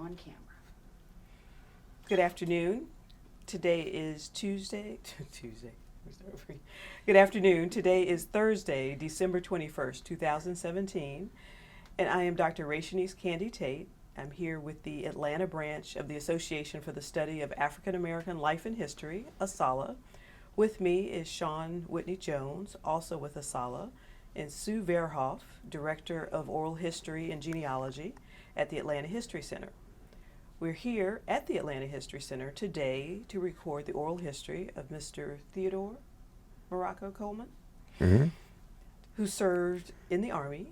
on camera. Good afternoon. Today is Tuesday. Good afternoon. Today is Thursday, December 21st, 2017. And I am Dr. Rashanice Candy Tate. I'm here with the Atlanta branch of the Association for the Study of African American Life and History, ASALH. With me is Sean Whitney Jones, also with ASALH, and Sue Verhoff, Director of Oral History and Genealogy at the Atlanta History Center. We're here at the Atlanta History Center today to record the oral history of Mr. Theodore Morocco Coleman, who served in the Army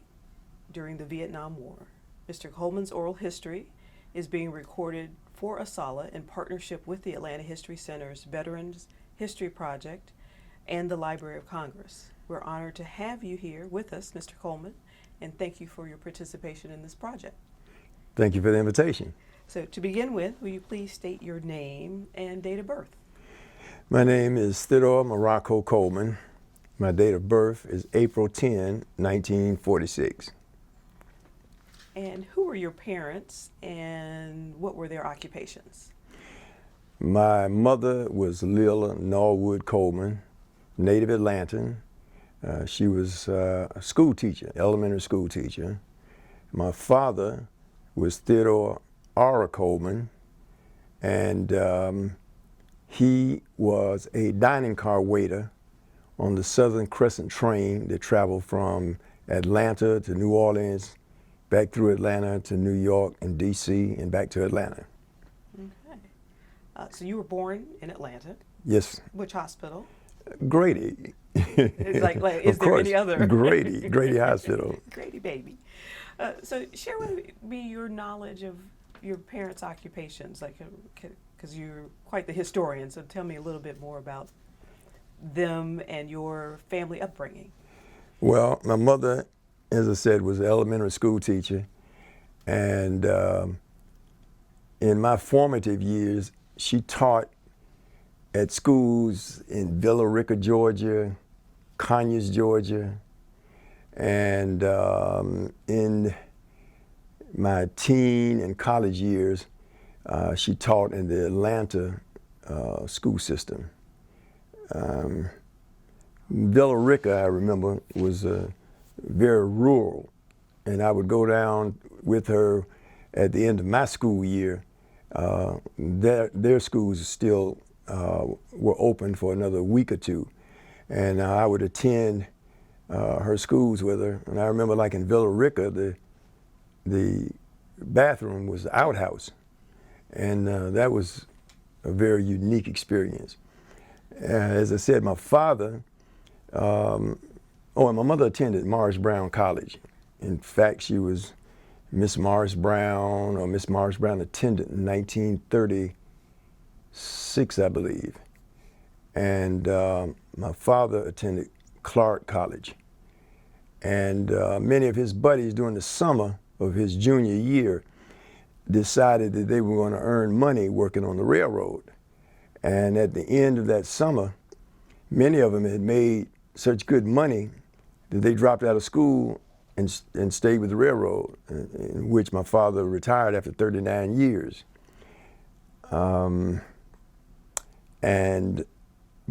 during the Vietnam War. Mr. Coleman's oral history is being recorded for ASALH in partnership with the Atlanta History Center's Veterans History Project and the Library of Congress. We're honored to have you here with us, Mr. Coleman, and thank you for your participation in this project. Thank you for the invitation. So to begin with, will you please state your name and date of birth? My name is Theodore Morocco Coleman. My date of birth is April 10, 1946. And who were your parents and what were their occupations? My mother was Lila Norwood Coleman, native Atlantan. She was a school teacher, elementary school teacher. My father was Theodore R. Coleman, and he was a dining car waiter on the Southern Crescent train that traveled from Atlanta to New Orleans, back through Atlanta to New York and D.C. and back to Atlanta. Okay. So you were born in Atlanta. Yes. Which hospital? Grady. It's like is there any other? Grady Hospital. Grady baby. So share with me your knowledge of your parents' occupations, like, because you're quite the historian, so tell me a little bit more about them and your family upbringing. Well, my mother, as I said, was an elementary school teacher, and in my formative years, she taught at schools in Villa Rica, Georgia, Conyers, Georgia, and in my teen and college years, she taught in the Atlanta school system. Villa Rica, I remember, was very rural, and I would go down with her at the end of my school year. Their schools still were open for another week or two, and I would attend her schools with her. And I remember, like in Villa Rica, the bathroom was the outhouse, and that was a very unique experience. As I said, my father, and my mother attended Morris Brown College. In fact, she was Miss Morris Brown, or Miss Morris Brown attendant in 1936, I believe. And my father attended Clark College. And many of his buddies during the summer of his junior year decided that they were going to earn money working on the railroad. And at the end of that summer, many of them had made such good money that they dropped out of school and stayed with the railroad, in which my father retired after 39 years. And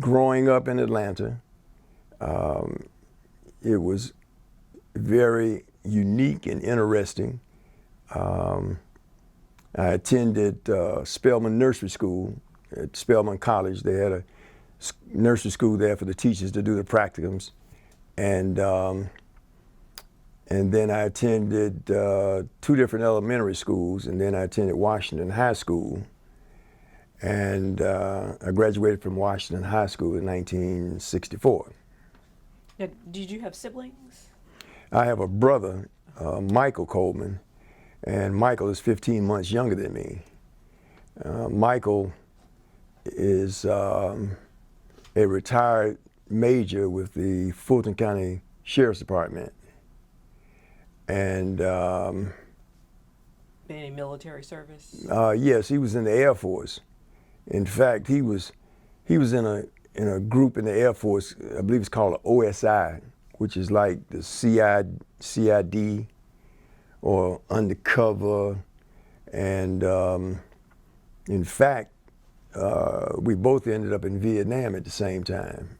growing up in Atlanta, it was very unique and interesting. I attended Spelman Nursery School at Spelman College. They had a nursery school there for the teachers to do the practicums. And then I attended 2 different elementary schools, and then I attended Washington High School. And I graduated from Washington High School in 1964. Now, did you have siblings? I have a brother, Michael Coleman, and Michael is 15 months younger than me. Michael is a retired major with the Fulton County Sheriff's Department. And Any military service? Yes, he was in the Air Force. In fact, he was in a group in the Air Force, I believe it's called OSI, which is like the CID or undercover, And in fact, we both ended up in Vietnam at the same time.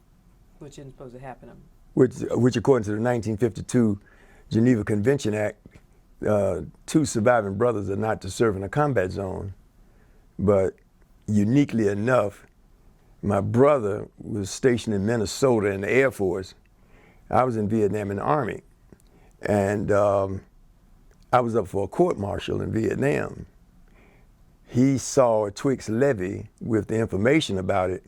Which isn't supposed to happen. Which according to the 1952 Geneva Convention Act, two surviving brothers are not to serve in a combat zone. But uniquely enough, my brother was stationed in Minnesota in the Air Force. I was in Vietnam in the Army. And I was up for a court-martial in Vietnam. He saw a Twix levy with the information about it,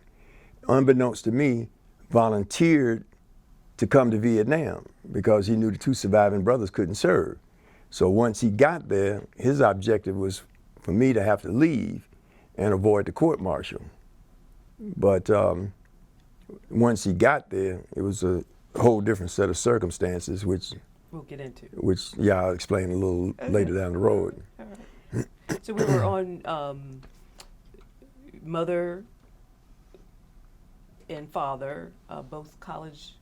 unbeknownst to me, volunteered to come to Vietnam because he knew the two surviving brothers couldn't serve. So once he got there, his objective was for me to have to leave and avoid the court-martial. But once he got there, it was a whole different set of circumstances, which we'll get into. Which, yeah, I'll explain a little later down the road. All right. So we were on mother and father, both college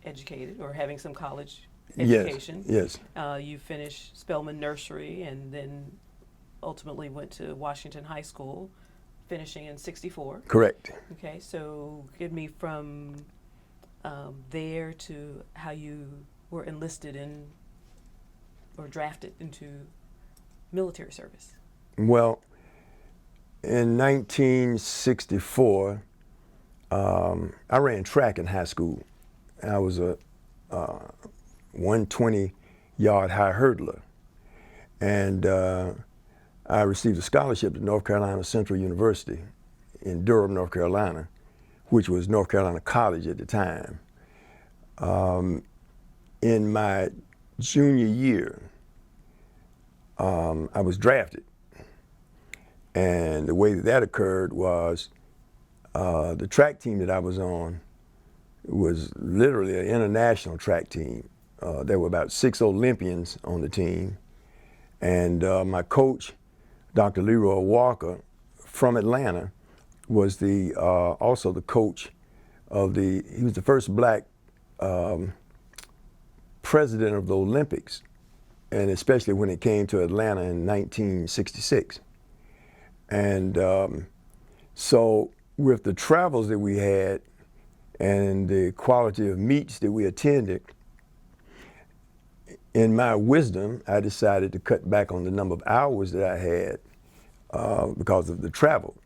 educated or having some college education. Yes. You finished Spelman Nursery and then ultimately went to Washington High School, finishing in '64. Correct. Okay, so give me from there to how you were enlisted in or drafted into military service. Well, in 1964, I ran track in high school. I was a 120-yard high hurdler. And I received a scholarship to North Carolina Central University in Durham, North Carolina, which was North Carolina College at the time. In my junior year, I was drafted. And the way that occurred was the track team that I was on was literally an international track team. There were about 6 Olympians on the team. And my coach, Dr. Leroy Walker from Atlanta, was also the coach of he was the first black president of the Olympics, and especially when it came to Atlanta in 1966. And so with the travels that we had and the quality of meets that we attended, in my wisdom, I decided to cut back on the number of hours that I had because of the travel,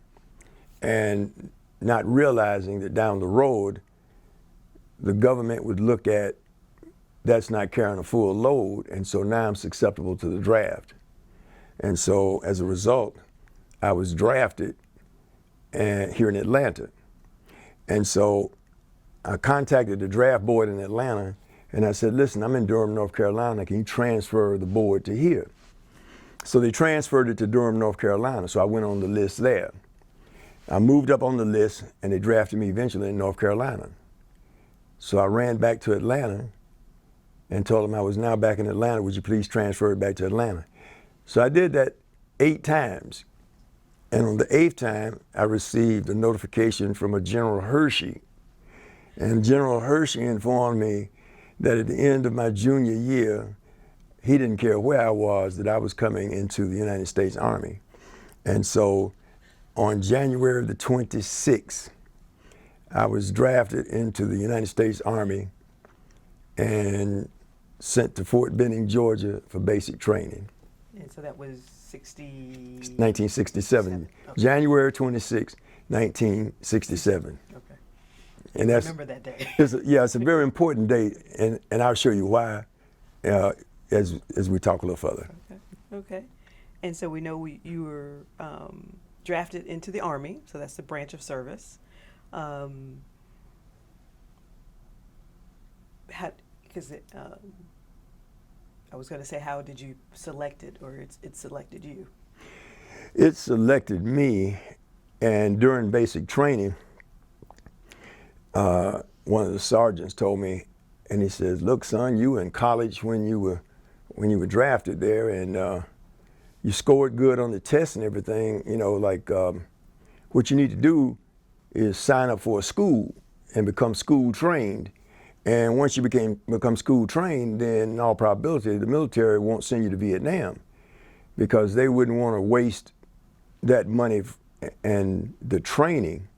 and not realizing that down the road, the government would look at that's not carrying a full load, and so now I'm susceptible to the draft. And so as a result, I was drafted here in Atlanta. And so I contacted the draft board in Atlanta, and I said, listen, I'm in Durham, North Carolina. Can you transfer the board to here? So they transferred it to Durham, North Carolina. So I went on the list there. I moved up on the list, and they drafted me eventually in North Carolina. So I ran back to Atlanta and told them I was now back in Atlanta. Would you please transfer it back to Atlanta? So I did that 8 times. And on the 8th time, I received a notification from a General Hershey. And General Hershey informed me that at the end of my junior year, he didn't care where I was, that I was coming into the United States Army. And so on January the 26th, I was drafted into the United States Army and sent to Fort Benning, Georgia for basic training. And so that was 1967. Okay. January 26, 1967. Okay. And that's, remember that day. It's a very important date, and I'll show you why as we talk a little further. Okay. And so we know you were drafted into the Army, so that's the branch of service. I was going to say, how did you select it, or it selected you? It selected me, and during basic training, one of the sergeants told me, and he says, look, son, you were in college when you were drafted there, and you scored good on the tests and everything, what you need to do is sign up for a school and become school trained. And once you become school trained, then in all probability, the military won't send you to Vietnam. because they wouldn't want to waste that money and the training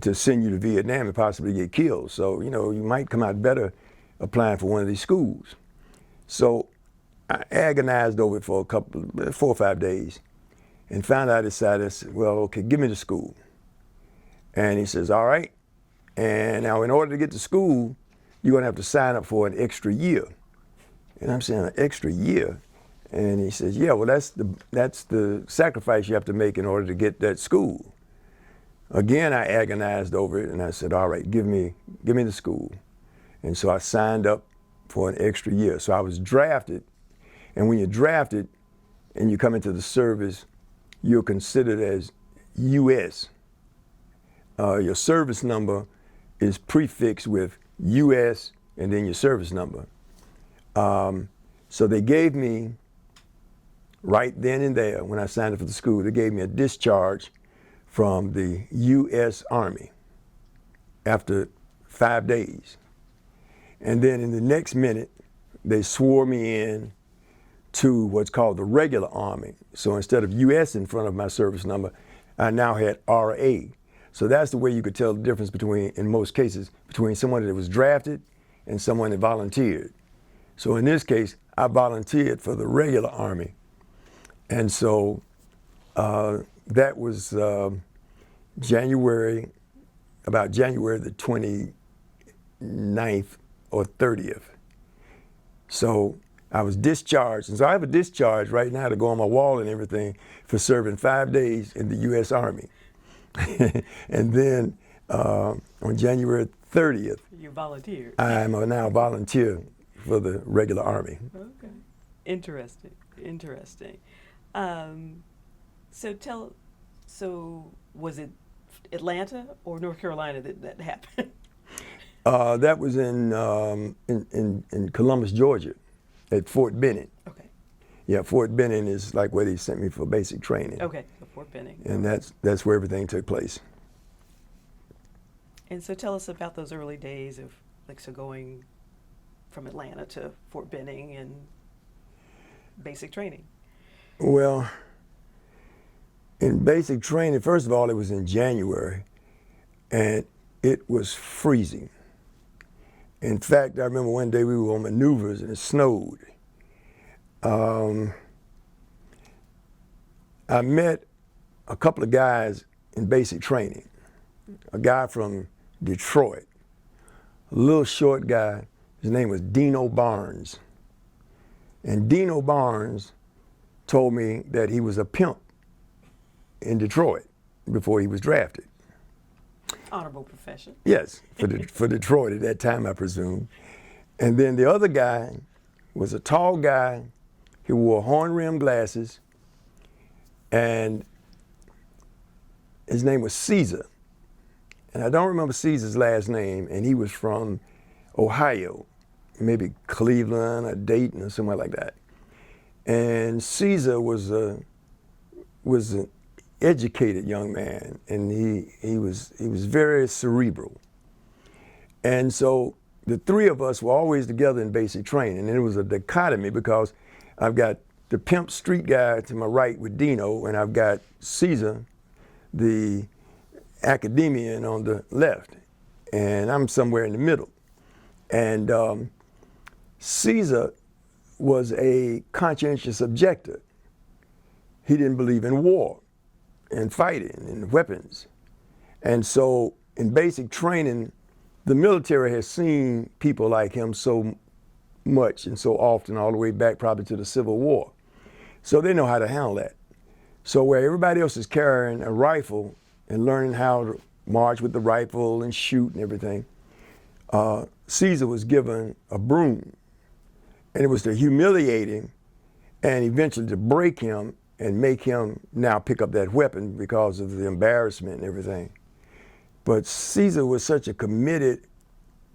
to send you to Vietnam and possibly get killed. So, you know, you might come out better applying for one of these schools. So I agonized over it for 4 or 5 days, and finally I decided, well, okay, give me the school. And he says, all right. And now in order to get to school, you're gonna have to sign up for an extra year. And I'm saying, an extra year? And he says, yeah, well, that's the sacrifice you have to make in order to get that school. Again, I agonized over it, and I said, all right, give me the school. And so I signed up for an extra year. So I was drafted, and when you're drafted and you come into the service, you're considered as U.S. Your service number is prefixed with U.S. and then your service number. So they gave me, right then and there, when I signed up for the school, they gave me a discharge from the U.S. Army after 5 days. And then in the next minute, they swore me in to what's called the regular Army. So instead of U.S. in front of my service number, I now had R.A. So that's the way you could tell the difference between, in most cases, between someone that was drafted and someone that volunteered. So in this case, I volunteered for the regular Army. And so that was January the 29th or 30th. So I was discharged. And so I have a discharge right now to go on my wall and everything for serving 5 days in the U.S. Army. And then on January 30th, you volunteered. I'm now a volunteer for the regular Army. Okay. Interesting. So was it Atlanta or North Carolina that happened? That was in Columbus, Georgia, at Fort Benning. Okay. Yeah, Fort Benning is like where they sent me for basic training. Okay, so Fort Benning. And that's where everything took place. And so tell us about those early days of going from Atlanta to Fort Benning and basic training. Well, in basic training, first of all, it was in January, and it was freezing. In fact, I remember one day we were on maneuvers and it snowed. I met a couple of guys in basic training. A guy from Detroit, a little short guy. His name was Dino Barnes. And Dino Barnes told me that he was a pimp in Detroit before he was drafted. Honorable profession. Yes, for Detroit at that time, I presume. And then the other guy was a tall guy. He wore horn-rimmed glasses, and his name was Caesar. And I don't remember Caesar's last name, and he was from Ohio, maybe Cleveland or Dayton or somewhere like that. And Caesar was an educated young man, and he was very cerebral. And so the three of us were always together in basic training, and it was a dichotomy because I've got the pimp street guy to my right with Dino, and I've got Caesar, the academician, on the left, and I'm somewhere in the middle. And Caesar was a conscientious objector. He didn't believe in war and fighting and weapons. And so in basic training, the military has seen people like him so much and so often, all the way back probably to the Civil War. So they know how to handle that. So where everybody else is carrying a rifle and learning how to march with the rifle and shoot and everything, Caesar was given a broom. And it was to humiliate him and eventually to break him and make him now pick up that weapon because of the embarrassment and everything. But Caesar was such a committed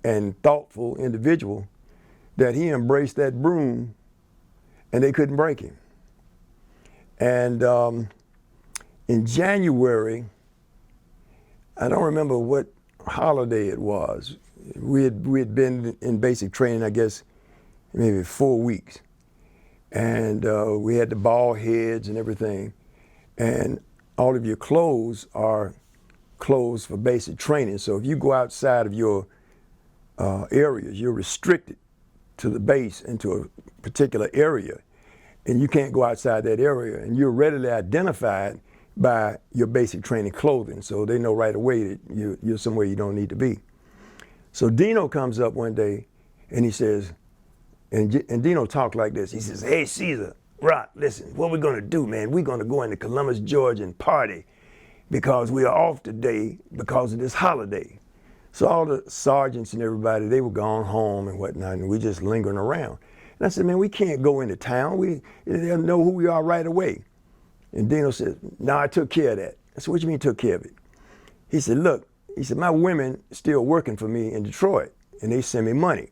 and thoughtful individual that he embraced that broom and they couldn't break him. And in January, I don't remember what holiday it was. We had been in basic training, I guess, maybe 4 weeks. and we had the ball heads and everything. And all of your clothes are clothes for basic training. So if you go outside of your areas, you're restricted to the base into a particular area, and you can't go outside that area, and you're readily identified by your basic training clothing. So they know right away that you're somewhere you don't need to be. So Dino comes up one day and he says, and Dino talked like this. He says, "Hey, Caesar, Rock, listen, what we're gonna do, man, we're gonna go into Columbus, Georgia and party because we are off today because of this holiday." So all the sergeants and everybody, they were gone home and whatnot, and we just lingering around. And I said, "Man, we can't go into town. They'll know who we are right away." And Dino said, "No, I took care of that." I said, "What do you mean you took care of it?" He said, "Look," he said, "my women still working for me in Detroit, and they send me money."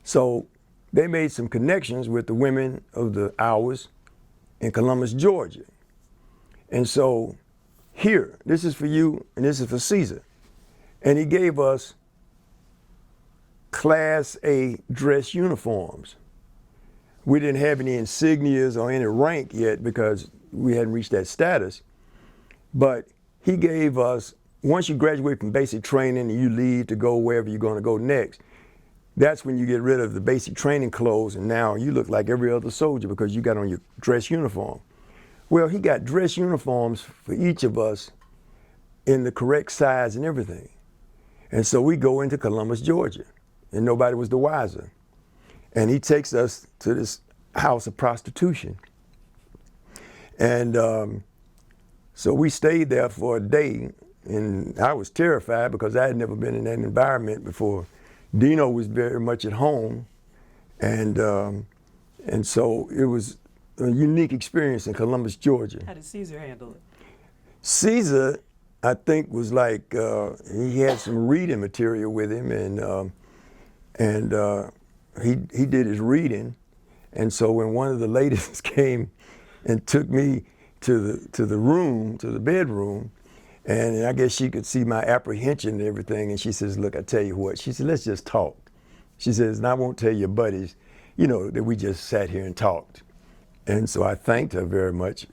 So they made some connections with the women of the hours in Columbus, Georgia. And so here, this is for you, and this is for Caesar. And he gave us Class A dress uniforms. We didn't have any insignias or any rank yet because we hadn't reached that status. But he gave us, once you graduate from basic training and you leave to go wherever you're going to go next, that's when you get rid of the basic training clothes, and now you look like every other soldier because you got on your dress uniform. Well, he got dress uniforms for each of us in the correct size and everything. And so we go into Columbus, Georgia, and nobody was the wiser. And he takes us to this house of prostitution. And so we stayed there for a day, and I was terrified because I had never been in that environment before. Dino was very much at home, and so it was a unique experience in Columbus, Georgia. How did Caesar handle it? Caesar, I think, was like, he had some reading material with him, and he did his reading. And so when one of the ladies came and took me to the room, to the bedroom, and I guess she could see my apprehension and everything, and she says, "Look, I tell you what," she said, "let's just talk." She says, "And I won't tell your buddies, that we just sat here and talked." And so I thanked her very much.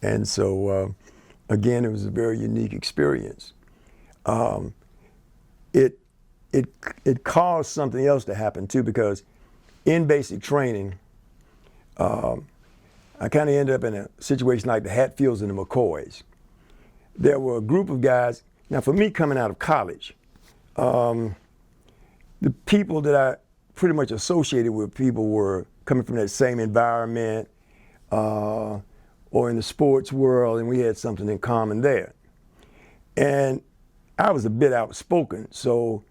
And so, again, it was a very unique experience. It caused something else to happen too, because in basic training, I kind of ended up in a situation like the Hatfields and the McCoys. There were a group of guys. Now, for me, coming out of college, the people that I pretty much associated with people were coming from that same environment or in the sports world, and we had something in common there. And I was a bit outspoken, so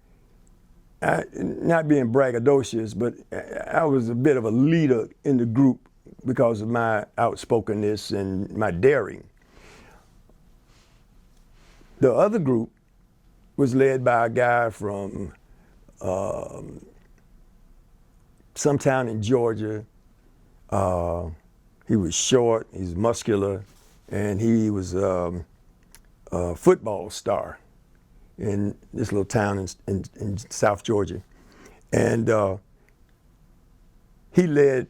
not being braggadocious, but I was a bit of a leader in the group because of my outspokenness and my daring. The other group was led by a guy from some town in Georgia. He was short, he's muscular, and he was a football star in this little town in South Georgia. And he led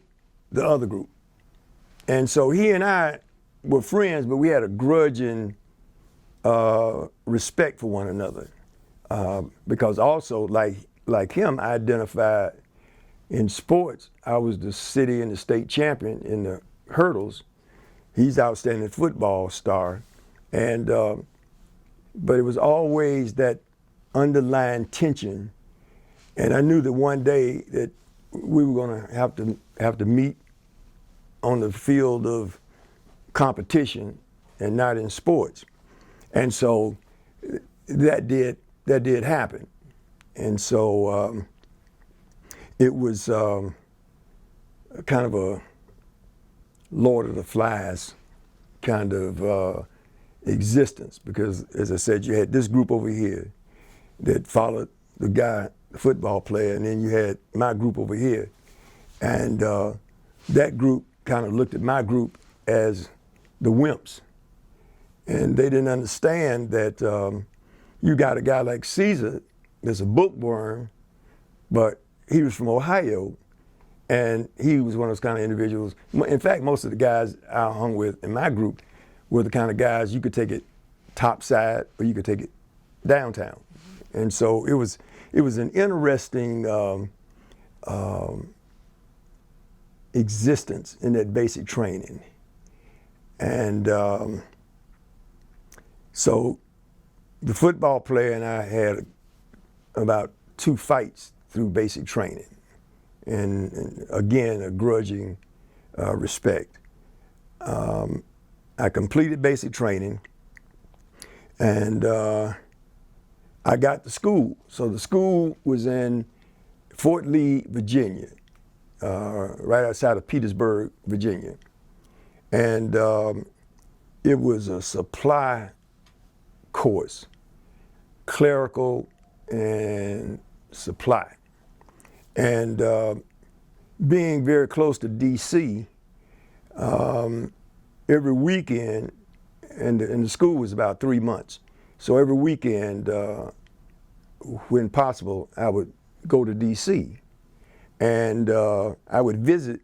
the other group. And so he and I were friends, but we had a grudging respect for one another, because also, like him, I identified in sports. I was the city and the state champion in the hurdles. He's outstanding football star, and but it was always that underlying tension, and I knew that one day that we were going to have to meet on the field of competition and not in sports. And so that did happen. And so it was kind of a Lord of the Flies kind of existence, because, as I said, you had this group over here that followed the guy, the football player, and then you had my group over here. And that group kind of looked at my group as the wimps. And they didn't understand that you got a guy like Caesar that's a bookworm, but he was from Ohio, And he was one of those kind of individuals. In fact, most of the guys I hung with in my group were the kind of guys you could take it topside or you could take it downtown. And so it was an interesting existence in that basic training. And so the football player and I had about 2 fights through basic training. And again, a grudging respect. I completed basic training, and I got to school. So the school was in Fort Lee, Virginia, right outside of Petersburg, Virginia. And it was a supply course, clerical and supply. And being very close to D.C., every weekend, and the school was about 3 months, so every weekend, when possible, I would go to D.C. and I would visit,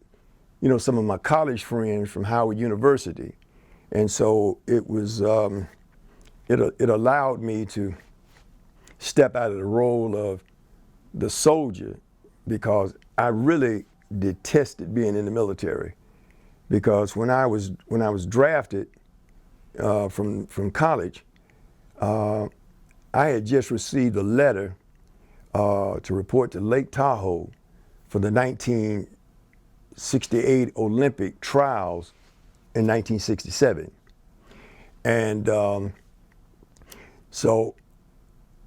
some of my college friends from Howard University, and so it was it allowed me to step out of the role of the soldier, because I really detested being in the military. Because when I was drafted from college, I had just received a letter to report to Lake Tahoe for the 1968 Olympic trials in 1967. And so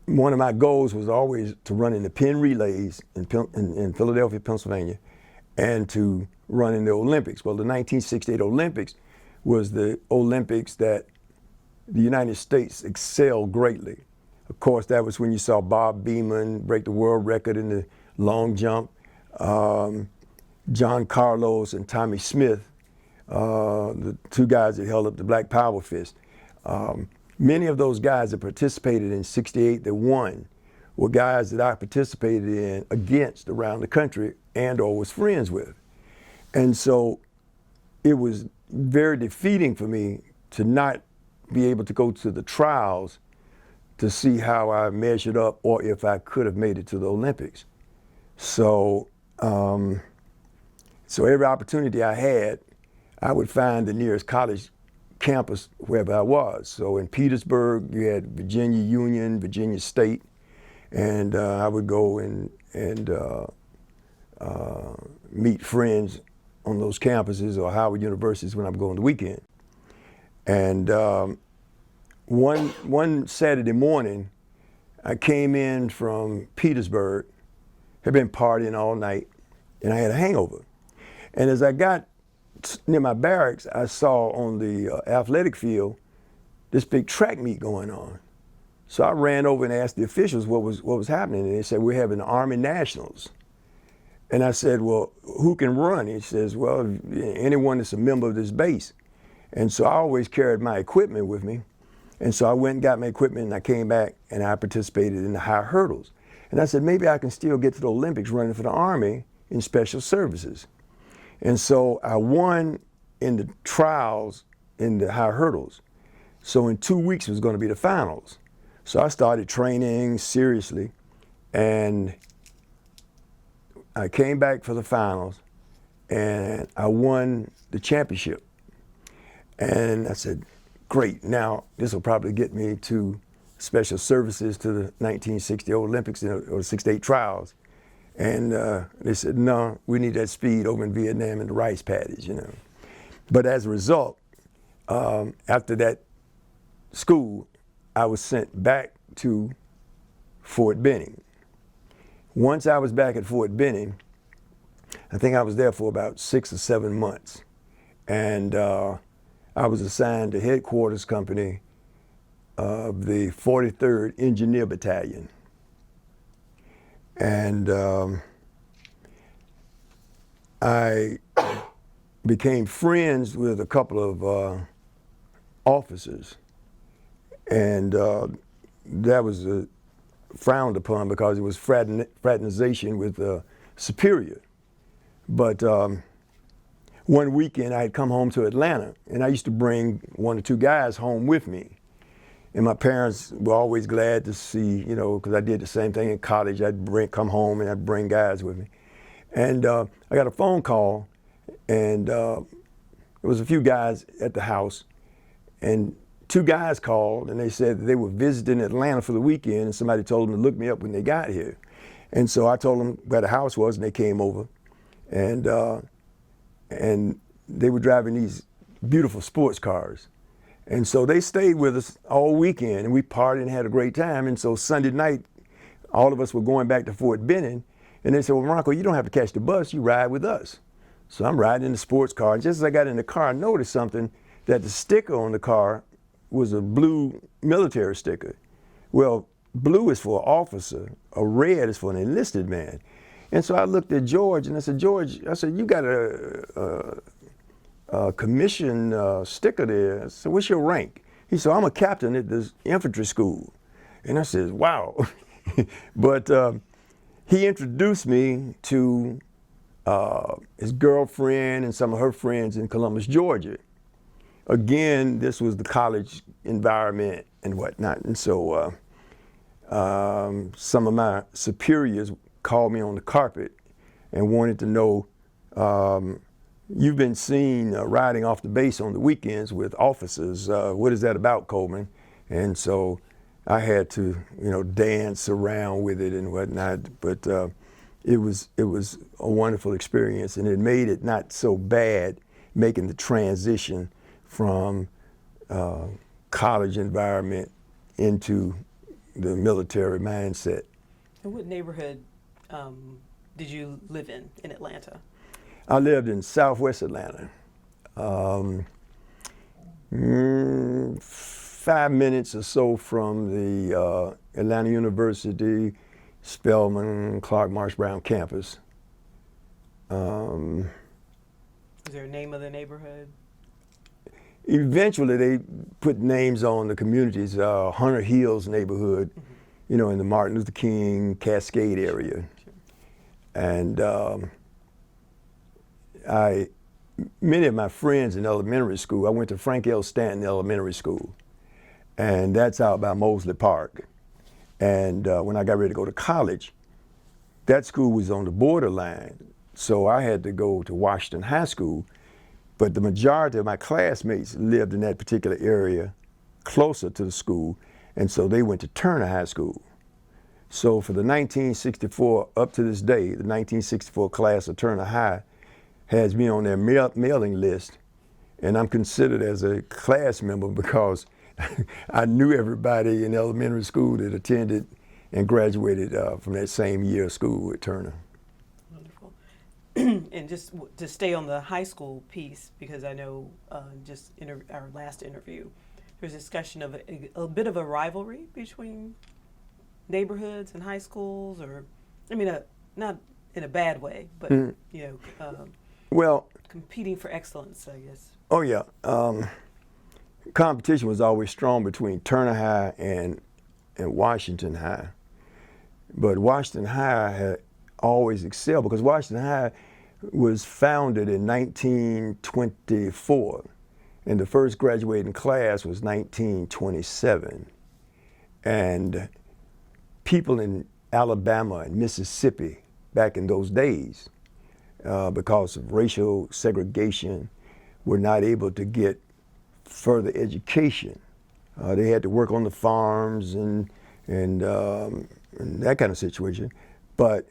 one of my goals was always to run in the Penn Relays in Philadelphia, Pennsylvania, and to run in the Olympics. Well, the 1968 Olympics was the Olympics that the United States excelled greatly. Of course, that was when you saw Bob Beamon break the world record in the long jump, John Carlos and Tommy Smith, the 2 guys that held up the Black Power fist. Many of those guys that participated in '68 that won were guys that I participated in against around the country and or was friends with. And so it was very defeating for me to not be able to go to the trials to see how I measured up or if I could have made it to the Olympics. So, so every opportunity I had, I would find the nearest college campus wherever I was. So in Petersburg, you had Virginia Union, Virginia State, and I would go and meet friends on those campuses or Howard Universities when I'm going the weekend. And one Saturday morning, I came in from Petersburg, had been partying all night, and I had a hangover. And as I got near my barracks, I saw on the athletic field this big track meet going on. So I ran over and asked the officials what was happening, and they said, we're having the Army Nationals. And I said, well, who can run? He says, well, anyone that's a member of this base. And so I always carried my equipment with me. And so I went and got my equipment, and I came back and I participated in the high hurdles. And I said, maybe I can still get to the Olympics running for the Army in special services. And so I won in the trials in the high hurdles. So in 2 weeks was going to be the finals. So I started training seriously, and I came back for the finals, and I won the championship. And I said, great, now this will probably get me to special services to the 1960 Olympics or 68 trials. And they said, no, we need that speed over in Vietnam and the rice paddies, But as a result, after that school, I was sent back to Fort Benning. Once I was back at Fort Benning, I think I was there for about 6 or 7 months. And I was assigned to headquarters company of the 43rd Engineer Battalion. And I became friends with a couple of officers, and that was frowned upon because it was fraternization with superior. But one weekend I had come home to Atlanta, and I used to bring one or two guys home with me. And my parents were always glad to see, you know, because I did the same thing in college. Come home and I'd bring guys with me. And I got a phone call, and there was a few guys at the house, and two guys called, and they said that they were visiting Atlanta for the weekend, and somebody told them to look me up when they got here. And so I told them where the house was, and they came over, and they were driving these beautiful sports cars. And so they stayed with us all weekend, and we partied and had a great time. And so Sunday night, all of us were going back to Fort Benning, and they said, well, Morocco, you don't have to catch the bus, you ride with us. So I'm riding in the sports car, and just as I got in the car, I noticed something, that the sticker on the car was a blue military sticker. Well, blue is for an officer, a red is for an enlisted man. And so I looked at George, and I said, George, I said, you got a commission sticker there. I said, what's your rank? He said, I'm a captain at this infantry school. And I said, wow. But he introduced me to his girlfriend and some of her friends in Columbus, Georgia. Again, this was the college environment and whatnot. And so some of my superiors called me on the carpet and wanted to know, you've been seen riding off the base on the weekends with officers. What is that about, Coleman? And so I had to, you know, dance around with it and whatnot. But it was a wonderful experience, and it made it not so bad making the transition from college environment into the military mindset. And what neighborhood did you live in Atlanta? I lived in Southwest Atlanta. 5 minutes or so from the Atlanta University, Spelman, Clark Marsh Brown campus. Is there a name of the neighborhood? Eventually, they put names on the communities. Hunter Hills neighborhood, mm-hmm. you know, in the Martin Luther King, Cascade area. Sure. And many of my friends in elementary school, I went to Frank L. Stanton Elementary School, and that's out by Mosley Park. And when I got ready to go to college, that school was on the borderline, so I had to go to Washington High School. But the majority of my classmates lived in that particular area closer to the school, and so they went to Turner High School. So for the 1964, up to this day, the 1964 class of Turner High has me on their mailing list, and I'm considered as a class member because I knew everybody in elementary school that attended and graduated from that same year of school at Turner. Wonderful. And just to stay on the high school piece, because I know just in our last interview, there's discussion of a bit of a rivalry between neighborhoods and high schools, or, I mean, not in a bad way, but, you know, well, competing for excellence, I guess. Oh, yeah. Competition was always strong between Turner High and Washington High. But Washington High had always excelled because Washington High was founded in 1924, and the first graduating class was 1927. And people in Alabama and Mississippi back in those days, because of racial segregation, were not able to get further education. They had to work on the farms and that kind of situation. But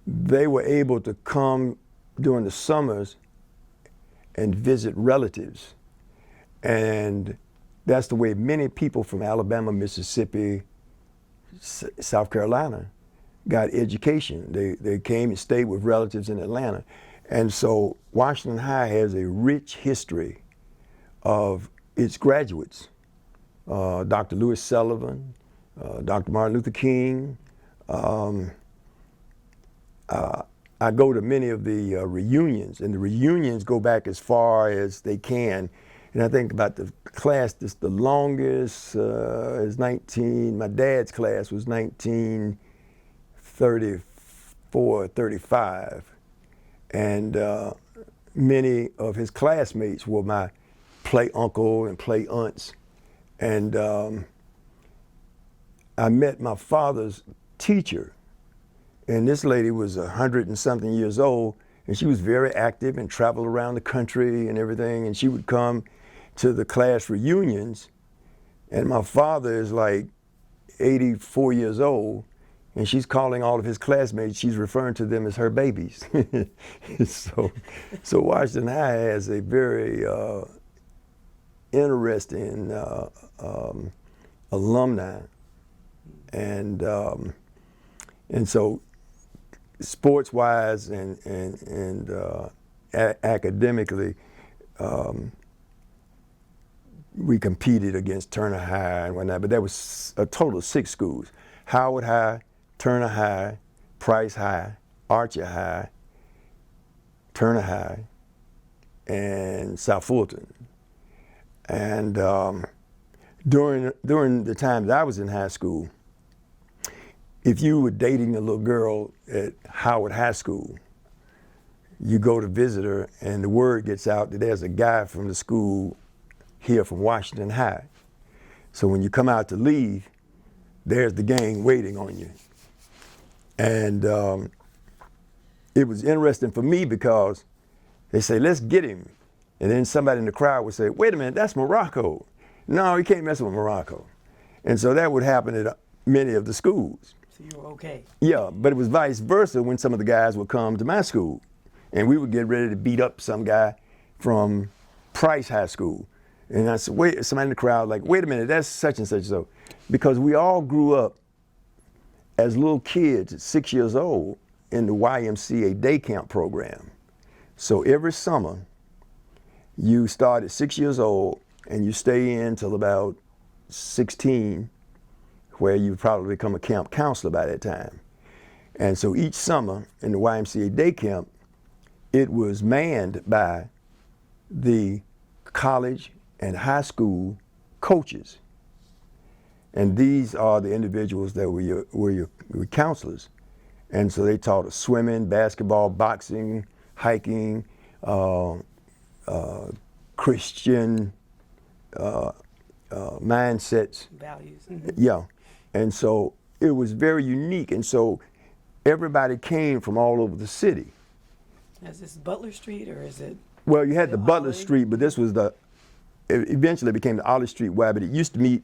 they were able to come during the summers and visit relatives. And that's the way many people from Alabama, Mississippi, South Carolina got education. They came and stayed with relatives in Atlanta. And so Washington High has a rich history of its graduates. Dr. Lewis Sullivan, Dr. Martin Luther King. I go to many of the reunions, and the reunions go back as far as they can. And I think about the class that's the longest is my dad's class was 1934, 35. and many of his classmates were my play uncle and play aunts. And I met my father's teacher, and this lady was 100 and something years old, and she was very active and traveled around the country and everything, and she would come to the class reunions, and my father is like 84 years old, and she's calling all of his classmates, she's referring to them as her babies. So Washington High has a very interesting alumni, and so sports-wise and academically, we competed against Turner High and whatnot, but there was a total of 6 schools: Howard High, Turner High, Price High, Archer High, Turner High, and South Fulton. And during the time that I was in high school, if you were dating a little girl at Howard High School, you go to visit her, and the word gets out that there's a guy from the school here from Washington High. So when you come out to leave, there's the gang waiting on you. And it was interesting for me because they say, let's get him. And then somebody in the crowd would say, wait a minute, that's Morocco. No, you can't mess with Morocco. And so that would happen at many of the schools. So you were okay. Yeah, but it was vice versa when some of the guys would come to my school, and we would get ready to beat up some guy from Price High School. And I said, wait, somebody in the crowd like, wait a minute, that's such and such so. Because we all grew up as little kids at 6 years old in the YMCA day camp program. So every summer, you start at 6 years old and you stay in till about 16, where you probably become a camp counselor by that time. And so each summer in the YMCA day camp, it was manned by the college and high school coaches. And these are the individuals that were your counselors. And so they taught us swimming, basketball, boxing, hiking, Christian mindsets. Values. Yeah. And so it was very unique. And so everybody came from all over the city. Is this Butler Street or is it? Well, you had the Butler Ollie? Street, but this was it eventually became the Ollie Street Y, but it used to meet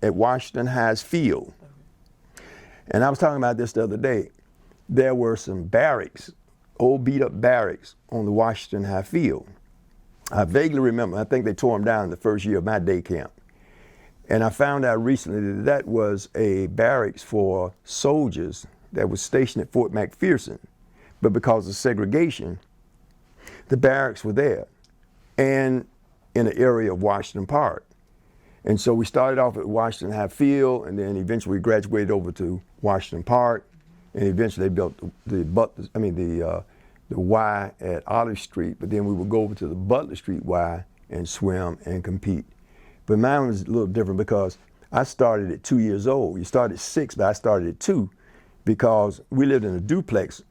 at Washington High's field. Okay. And I was talking about this the other day. There were some barracks, old beat up barracks on the Washington High field. I vaguely remember, I think they tore them down in the first year of my day camp. And I found out recently that that was a barracks for soldiers that was stationed at Fort McPherson. But because of segregation, the barracks were there and in an area of Washington Park. And so we started off at Washington High Field, and then eventually we graduated over to Washington Park, and eventually they built the Y at Olive Street, but then we would go over to the Butler Street Y and swim and compete. But mine was a little different because I started at 2 years old. You start at 6, but I started at 2 because we lived in a duplex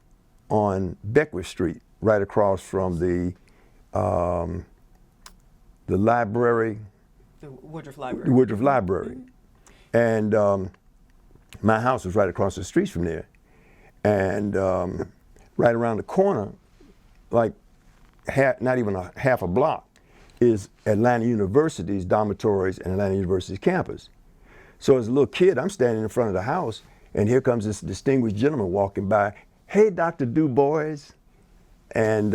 on Beckwith Street, right across from the library. The Woodruff Library. The Woodruff Library. Mm-hmm. And my house was right across the street from there. And right around the corner, like not even half a block, is Atlanta University's dormitories and Atlanta University's campus. So as a little kid, I'm standing in front of the house, and here comes this distinguished gentleman walking by. Hey, Dr. Du Bois. And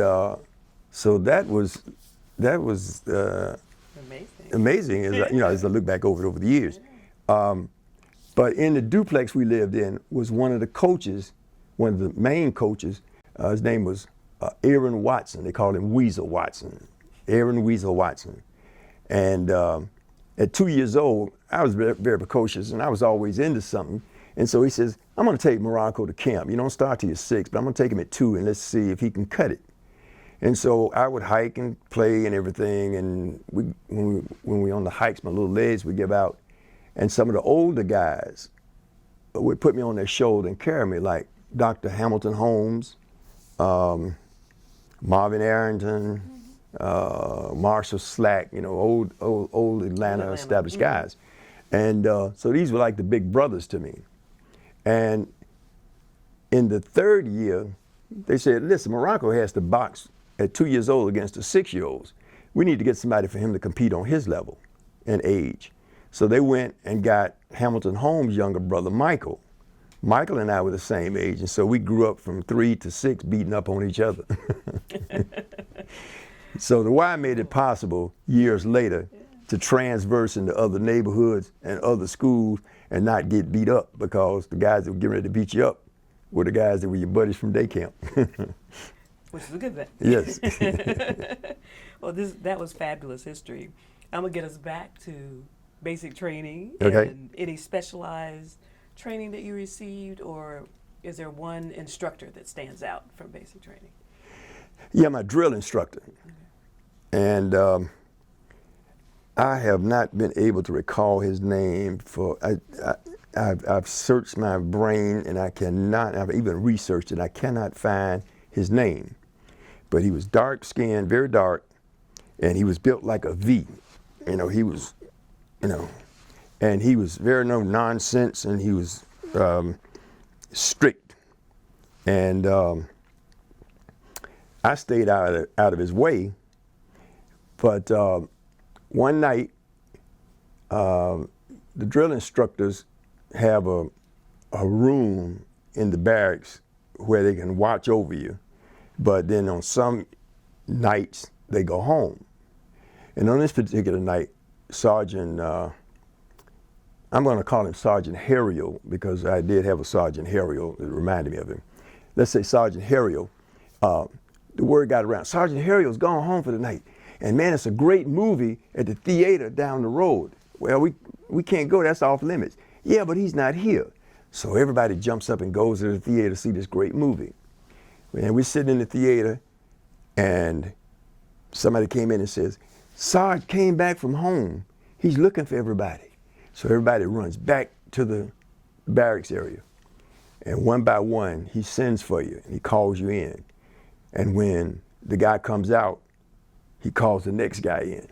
so that was amazing as I look back over the years. But in the duplex we lived in was one of the coaches, one of the main coaches. His name was Aaron Watson. They called him Weasel Watson. Aaron Weasel Watson. And at 2 years old, I was very, very precocious, and I was always into something. And so he says, I'm going to take Morocco to camp. You don't start till you're 6, but I'm going to take him at 2, and let's see if he can cut it. And so I would hike and play and everything, and when we on the hikes, my little legs would give out. And some of the older guys would put me on their shoulder and carry me, like Dr. Hamilton Holmes, Marvin Arrington, Marshall Slack, you know, old Atlanta established guys. And so these were like the big brothers to me. And in the third year, they said, listen, Morocco has to box at 2 years old against the 6-year-olds. We need to get somebody for him to compete on his level and age. So they went and got Hamilton Holmes' younger brother, Michael. Michael and I were the same age, and so we grew up from 3 to 6 beating up on each other. So the Y made it possible years later to transverse into other neighborhoods and other schools and not get beat up, because the guys that were getting ready to beat you up were the guys that were your buddies from day camp. Which is a good thing. Yes. Well, that was fabulous history. I'm going to get us back to basic training. Okay. And any specialized training that you received, or is there one instructor that stands out from basic training? Yeah, my drill instructor. And I have not been able to recall his name for, I've searched my brain and I cannot, I've even researched it, I cannot find his name. But he was dark skinned, very dark, and he was built like a V. You know, he was, you know, and he was very no nonsense, and he was strict. And I stayed out of his way. But one night, the drill instructors have a room in the barracks where they can watch over you. But then on some nights, they go home. And on this particular night, Sergeant, I'm going to call him Sergeant Harriel, because I did have a Sergeant Harriel that reminded me of him. Let's say Sergeant Harriel. The word got around, Sergeant Harriel's gone home for the night. And man, it's a great movie at the theater down the road. Well, we can't go, that's off limits. Yeah, but he's not here. So everybody jumps up and goes to the theater to see this great movie. And we're sitting in the theater, and somebody came in and says, Sarge came back from home. He's looking for everybody. So everybody runs back to the barracks area. And one by one, he sends for you, and he calls you in. And when the guy comes out, he calls the next guy in.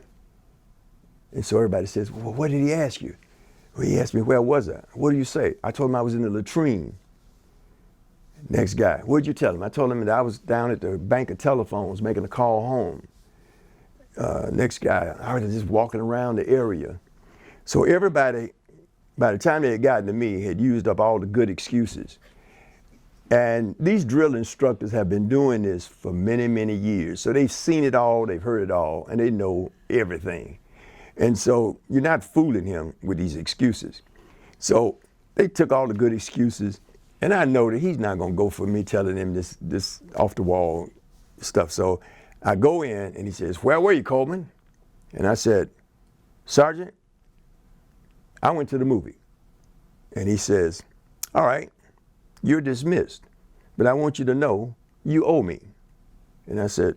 And so everybody says, well, what did he ask you? Well, he asked me, where was I? What do you say? I told him I was in the latrine. Next guy, what'd you tell him? I told him that I was down at the bank of telephones making a call home. Next guy, I was just walking around the area. So everybody, by the time they had gotten to me, had used up all the good excuses. And these drill instructors have been doing this for many, many years. So they've seen it all, they've heard it all, and they know everything. And so you're not fooling him with these excuses. So they took all the good excuses, and I know that he's not gonna go for me telling him this off the wall stuff. So I go in and he says, where were you, Coleman? And I said, Sergeant, I went to the movie. And he says, all right, you're dismissed, but I want you to know you owe me. And I said,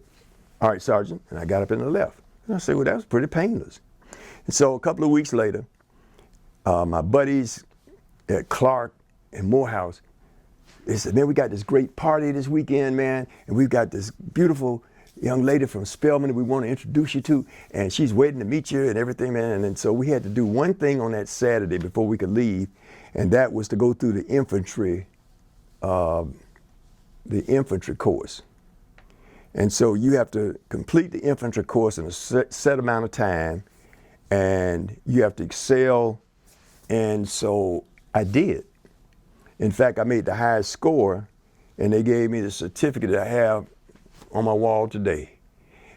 all right, Sergeant, and I got up and left. And I said, well, that was pretty painless. And so a couple of weeks later, my buddies at Clark and Morehouse, they said, man, we got this great party this weekend, man, and we've got this beautiful young lady from Spelman that we want to introduce you to, and she's waiting to meet you and everything, man. And so we had to do one thing on that Saturday before we could leave, and that was to go through the infantry course. And so you have to complete the infantry course in a set amount of time, and you have to excel. And so I did. In fact, I made the highest score, and they gave me the certificate that I have on my wall today.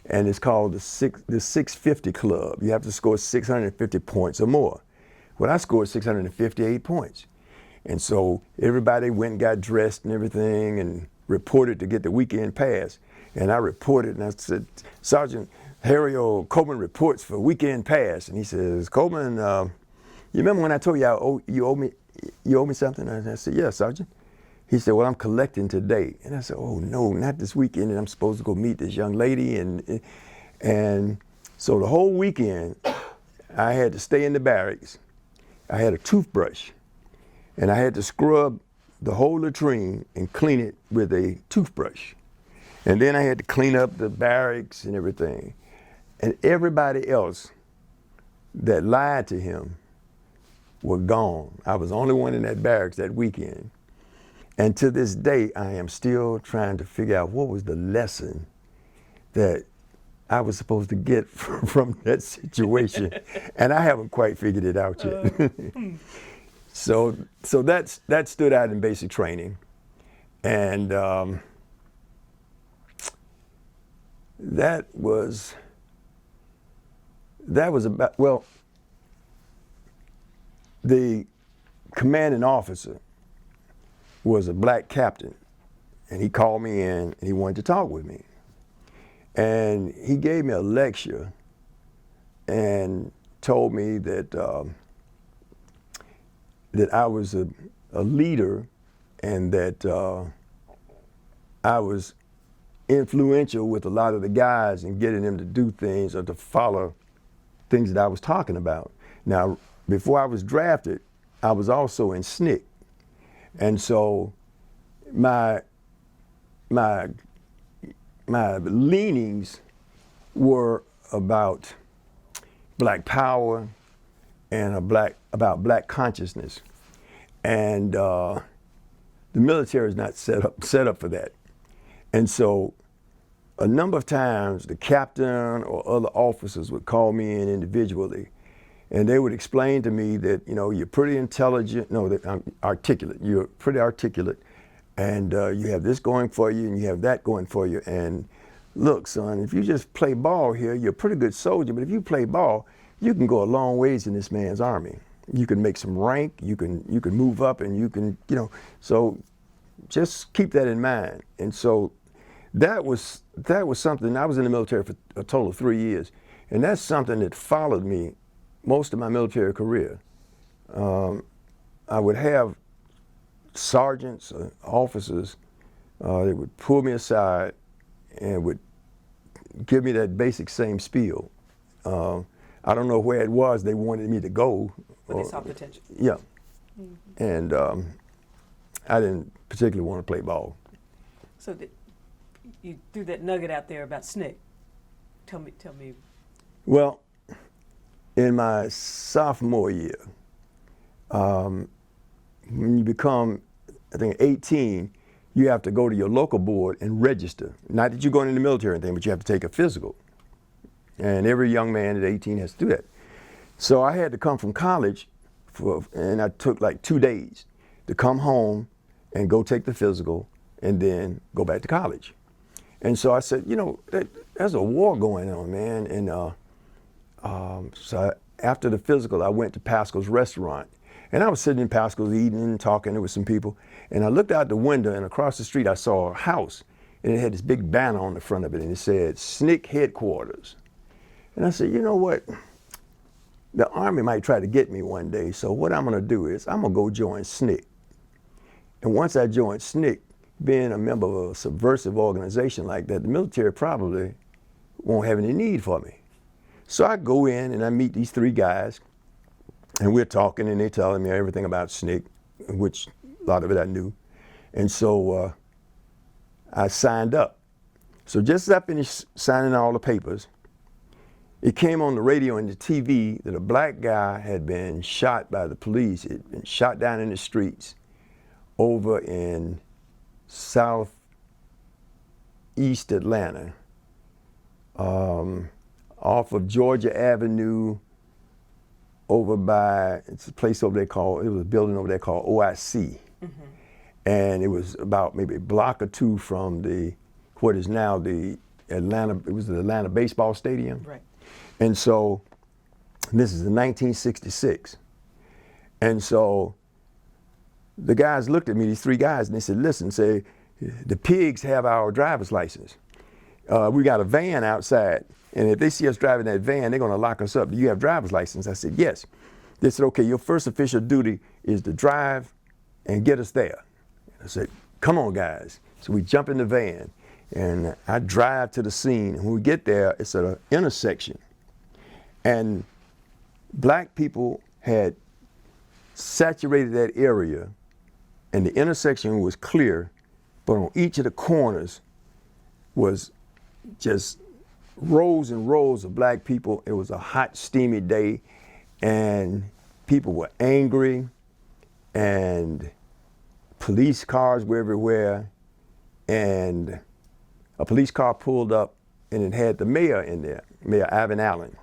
And it's called the 650 Club. You have to score 650 points or more. Well, I scored 658 points. And so everybody went and got dressed and everything and reported to get the weekend pass. And I reported, and I said, Sergeant Harriel Coleman reports for weekend pass. And he says, Coleman, you remember when I told you you owe me something? And I said, yeah, Sergeant. He said, well, I'm collecting today. And I said, oh, no, not this weekend. And I'm supposed to go meet this young lady. And so the whole weekend, I had to stay in the barracks. I had a toothbrush. And I had to scrub the whole latrine and clean it with a toothbrush. And then I had to clean up the barracks and everything. And everybody else that lied to him were gone. I was the only one in that barracks that weekend. And to this day, I am still trying to figure out what was the lesson that I was supposed to get from that situation. And I haven't quite figured it out yet. So that stood out in basic training. And that was about, well, the commanding officer was a black captain, and he called me in and he wanted to talk with me. And he gave me a lecture and told me that that I was a leader and that I was influential with a lot of the guys in getting them to do things or to follow things that I was talking about. Now, before I was drafted, I was also in SNCC. And so my leanings were about black power and about black consciousness. And the military is not set up for that. And so a number of times the captain or other officers would call me in individually, and they would explain to me that, you know, you're pretty intelligent, no, that I'm articulate, you're pretty articulate, and you have this going for you and you have that going for you. And look, son, if you just play ball here, you're a pretty good soldier, but if you play ball, you can go a long ways in this man's army. You can make some rank, you can move up, and you can, you know, so just keep that in mind. And so that was something. I was in the military for a total of 3 years, and that's something that followed me most of my military career. I would have sergeants, officers, they would pull me aside and would give me that basic same spiel. I don't know where it was they wanted me to go. But they saw potential. Yeah. Mm-hmm. And I didn't particularly want to play ball. So you threw that nugget out there about SNCC. Tell me. Well, in my sophomore year, when you become, I think, 18, you have to go to your local board and register. Not that you're going in the military or anything, but you have to take a physical. And every young man at 18 has to do that. So I had to come from college, and I took like 2 days to come home and go take the physical and then go back to college. And so I said, you know, there's a war going on, man. And so after the physical, I went to Pascal's restaurant. And I was sitting in Pascal's eating and talking with some people. And I looked out the window, and across the street I saw a house. And it had this big banner on the front of it, and it said, SNCC Headquarters. And I said, you know what? The Army might try to get me one day, so what I'm gonna do is I'm gonna go join SNCC. And once I join SNCC, being a member of a subversive organization like that, the military probably won't have any need for me. So I go in and I meet these 3 guys, and we're talking, and they're telling me everything about SNCC, which a lot of it I knew. And so I signed up. So just as I finished signing all the papers, it came on the radio and the TV that a black guy had been shot by the police. He'd been shot down in the streets over in southeast Atlanta, off of Georgia Avenue, over by, it's a place over there called, it was a building over there called OIC. Mm-hmm. And it was about maybe a block or 2 from what is now the Atlanta, it was the Atlanta baseball stadium. Right. And so this is in 1966. And so the guys looked at me, these 3 guys, and they said, listen, say, the pigs have our driver's license. We got a van outside, and if they see us driving that van, they're gonna lock us up. Do you have driver's license? I said, yes. They said, okay, your first official duty is to drive and get us there. I said, come on, guys. So we jump in the van, and I drive to the scene. And when we get there, it's at an intersection. And black people had saturated that area, and the intersection was clear, but on each of the corners, was just rows and rows of black people. It was a hot, steamy day, and people were angry, and police cars were everywhere, and a police car pulled up, and it had the mayor in there, Mayor Ivan Allen.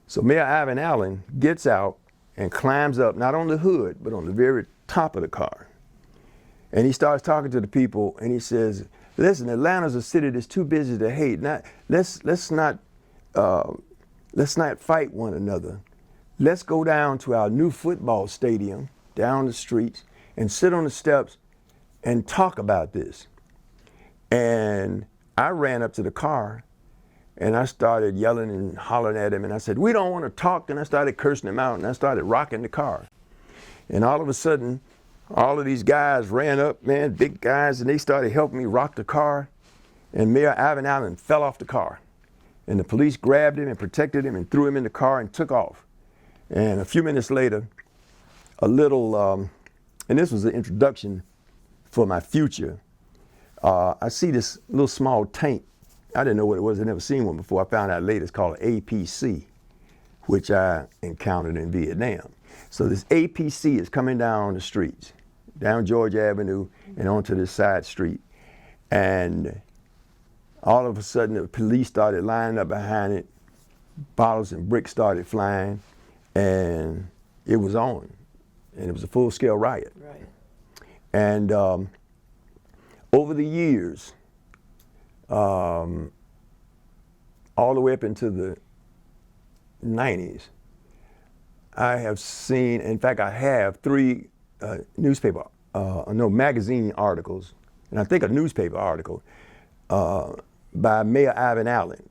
So Mayor Ivan Allen gets out and climbs up, not on the hood, but on the very top of the car. And he starts talking to the people, and he says, listen, Atlanta's a city that's too busy to hate. Let's not fight one another. Let's go down to our new football stadium, down the streets, and sit on the steps and talk about this. And I ran up to the car, and I started yelling and hollering at him, and I said, we don't want to talk, and I started cursing him out, and I started rocking the car. And all of a sudden, all of these guys ran up, man, big guys, and they started helping me rock the car, and Mayor Ivan Allen fell off the car. And the police grabbed him and protected him and threw him in the car and took off. And a few minutes later, a little, and this was the introduction for my future, I see this little small tank. I didn't know what it was. I'd never seen one before. I found out later it's called an APC, which I encountered in Vietnam. So this APC is coming down the streets, down George Avenue and onto this side street. And all of a sudden the police started lining up behind it. Bottles and bricks started flying, and it was on. And it was a full-scale riot. Right. And over the years, all the way up into the 90s, I have seen, in fact, I have 3 magazine articles, and I think a newspaper article by Mayor Ivan Allen.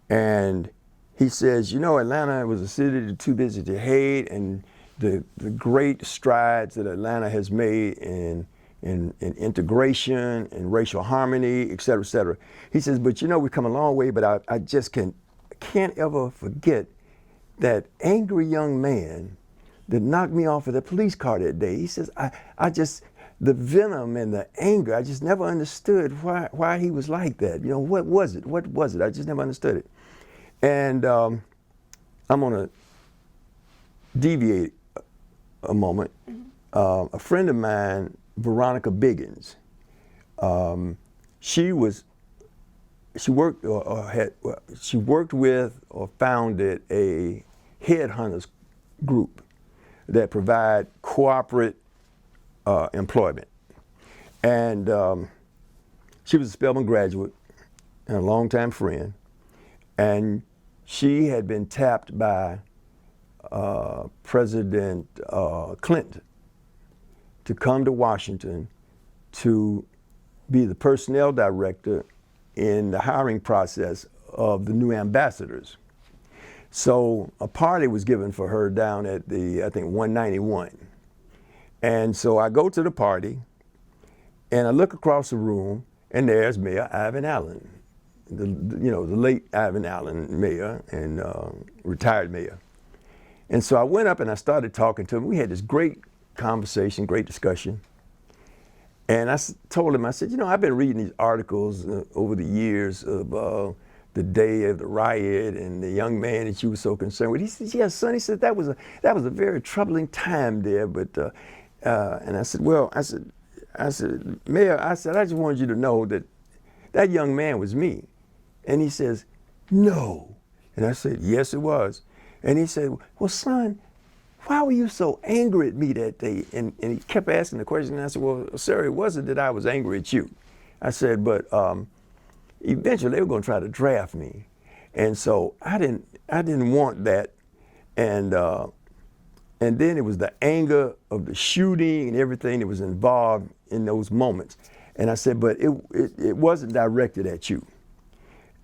And he says, you know, Atlanta was a city that's too busy to hate, and the great strides that Atlanta has made in integration and racial harmony, et cetera, et cetera. He says, but you know, we've come a long way, but I just can't ever forget that angry young man that knocked me off of the police car that day. He says, I just, the venom and the anger, I just never understood why he was like that. You know, what was it? What was it? I just never understood it. And I'm gonna deviate a moment. A friend of mine, Veronica Biggins, she worked with or founded a headhunters group that provide corporate employment. And she was a Spelman graduate and a longtime friend. And she had been tapped by President Clinton to come to Washington to be the personnel director in the hiring process of the new ambassadors. So a party was given for her down at the, I think, 191. And so I go to the party, and I look across the room, and there's Mayor Ivan Allen, the late Ivan Allen mayor and retired mayor. And so I went up and I started talking to him. We had this great conversation, great discussion. And I told him, I said, you know, I've been reading these articles over the years of the day of the riot and the young man that you were so concerned with. He said, yeah, son, he said, that was a very troubling time there. But, and I said, well, I said, Mayor, I said, I just wanted you to know that that young man was me. And he says, no. And I said, yes, it was. And he said, well, son, why were you so angry at me that day? And he kept asking the question, and I said, well, sir, it wasn't that I was angry at you. I said, but eventually they were going to try to draft me. And so I didn't want that. And then it was the anger of the shooting and everything that was involved in those moments. And I said, but it wasn't directed at you.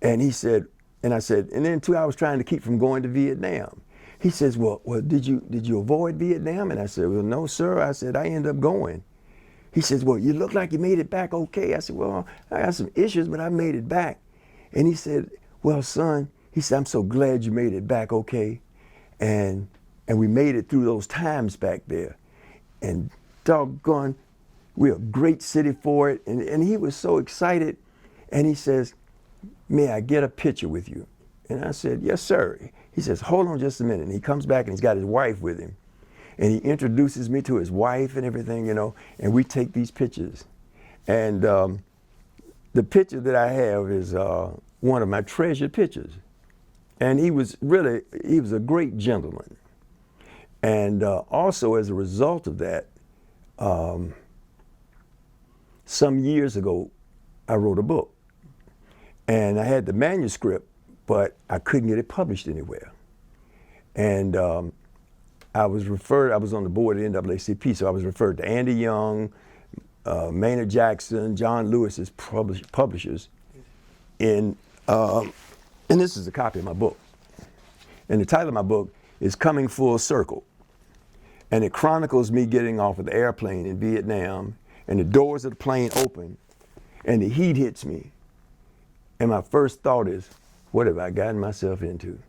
And he said, and I said, and then too, I was trying to keep from going to Vietnam. He says, well, did you avoid Vietnam? And I said, well, no, sir. I said, I ended up going. He says, well, you look like you made it back okay. I said, well, I got some issues, but I made it back. And he said, well, son, he said, I'm so glad you made it back okay. And we made it through those times back there. And doggone, we're a great city for it. And he was so excited. And he says, may I get a picture with you? And I said, yes, sir. He says, hold on just a minute. And he comes back and he's got his wife with him. And he introduces me to his wife and everything, and we take these pictures. And the picture that I have is one of my treasured pictures. And he was a great gentleman. And also as a result of that, some years ago, I wrote a book. And I had the manuscript, but I couldn't get it published anywhere. And I was on the board of the NAACP, so I was referred to Andy Young, Maynard Jackson, John Lewis as publishers. And this is a copy of my book. And the title of my book is Coming Full Circle. And it chronicles me getting off of the airplane in Vietnam, and the doors of the plane open, and the heat hits me. And my first thought is, what have I gotten myself into?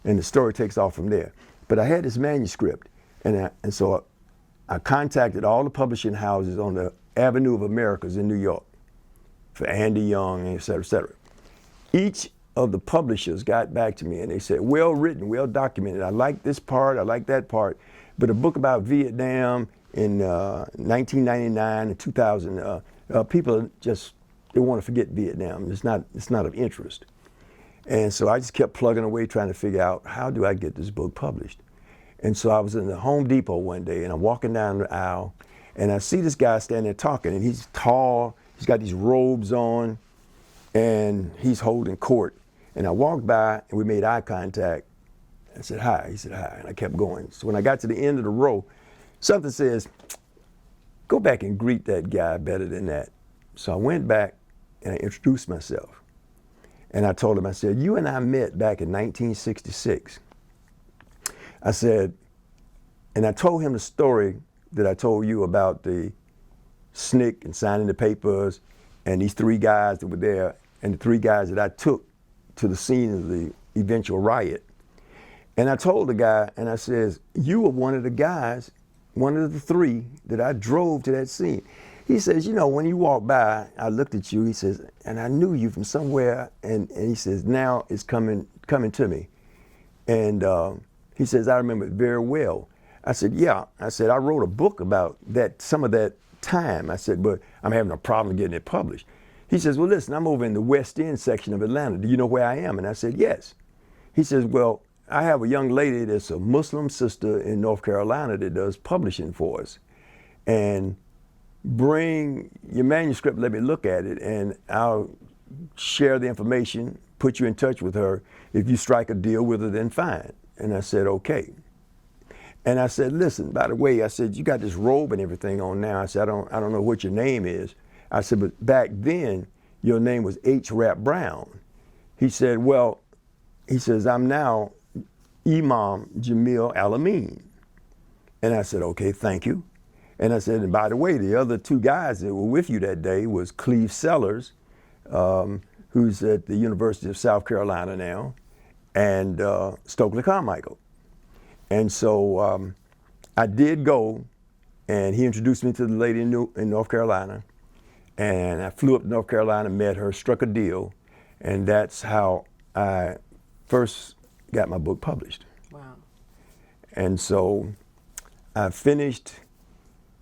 And the story takes off from there. But I had this manuscript, and so I contacted all the publishing houses on the Avenue of Americas in New York for Andy Young, et cetera, et cetera. Each of the publishers got back to me and they said, well written, well documented. I like this part, I like that part. But a book about Vietnam in 1999 and 2000, people they want to forget Vietnam. It's not of interest. And so I just kept plugging away trying to figure out, how do I get this book published? And so I was in the Home Depot one day and I'm walking down the aisle and I see this guy standing there talking, and he's tall, he's got these robes on, and he's holding court. And I walked by and we made eye contact. I said, hi, he said, hi, and I kept going. So when I got to the end of the row, something says, go back and greet that guy better than that. So I went back and I introduced myself. And I told him, I said, you and I met back in 1966. I said, and I told him the story that I told you about the SNCC and signing the papers and these three guys that were there and the three guys that I took to the scene of the eventual riot. And I told the guy, and I says, you were one of the guys, one of the three that I drove to that scene. He says, when you walked by, I looked at you, he says, and I knew you from somewhere, and he says, now it's coming to me. And he says, I remember it very well. I said, yeah. I said, I wrote a book about some of that time. I said, but I'm having a problem getting it published. He says, well, listen, I'm over in the West End section of Atlanta. Do you know where I am? And I said, yes. He says, well, I have a young lady that's a Muslim sister in North Carolina that does publishing for us. And bring your manuscript, let me look at it, and I'll share the information, put you in touch with her. If you strike a deal with her, then fine. And I said, okay. And I said, listen, by the way, I said, you got this robe and everything on now. I said, I don't know what your name is. I said, but back then, your name was H. Rap Brown. He said, well, he says, I'm now Imam Jamil Al-Amin. And I said, okay, thank you. And I said, and by the way, the other two guys that were with you that day was Cleve Sellers, who's at the University of South Carolina now, and Stokely Carmichael. And so I did go, and he introduced me to the lady in North Carolina. And I flew up to North Carolina, met her, struck a deal, and that's how I first got my book published. Wow. And so I finished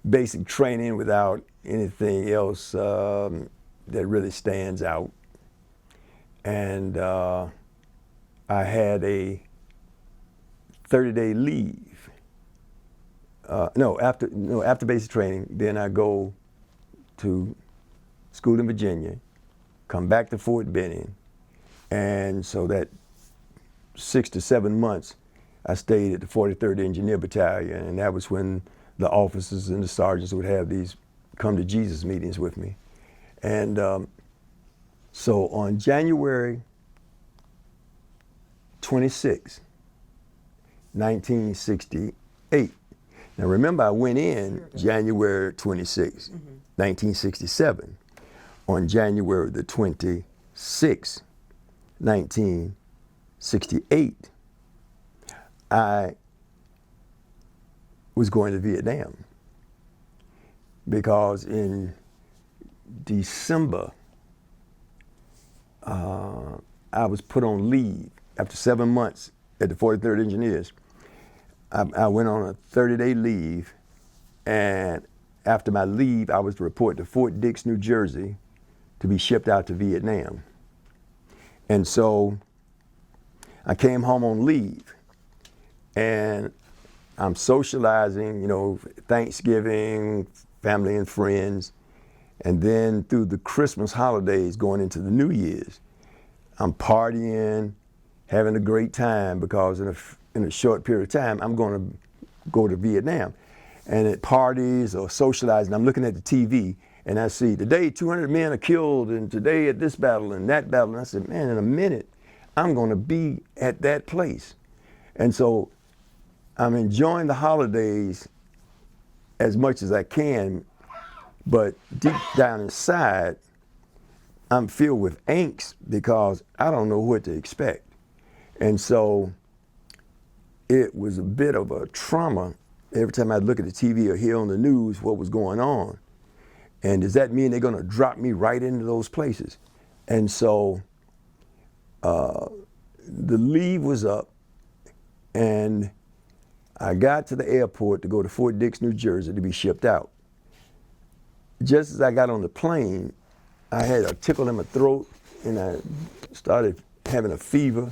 basic training without anything else that really stands out. And I had a 30-day leave. After basic training, then I go to school in Virginia, come back to Fort Benning, and so that 6 to 7 months, I stayed at the 43rd Engineer Battalion, and that was when the officers and the sergeants would have these come to Jesus meetings with me. And so on January 26, 1968, now remember I went in January 26, 1967. On January the 26th, 1968, I was going to Vietnam because in December I was put on leave after 7 months at the 43rd Engineers. I went on a 30-day leave, and after my leave, I was to report to Fort Dix, New Jersey, to be shipped out to Vietnam. And so I came home on leave, and I'm socializing, you know, Thanksgiving, family and friends, and then through the Christmas holidays going into the New Year's, I'm partying, having a great time, because in a short period of time, I'm going to go to Vietnam. And at parties or socializing, I'm looking at the TV, and I see today 200 men are killed, and today at this battle and that battle. And I said, man, in a minute, I'm going to be at that place. And so I'm enjoying the holidays as much as I can, but deep down inside, I'm filled with angst because I don't know what to expect. And so it was a bit of a trauma every time I'd look at the TV or hear on the news what was going on. And does that mean they're going to drop me right into those places? And so the leave was up, and I got to the airport to go to Fort Dix, New Jersey to be shipped out. Just as I got on the plane, I had a tickle in my throat, and I started having a fever.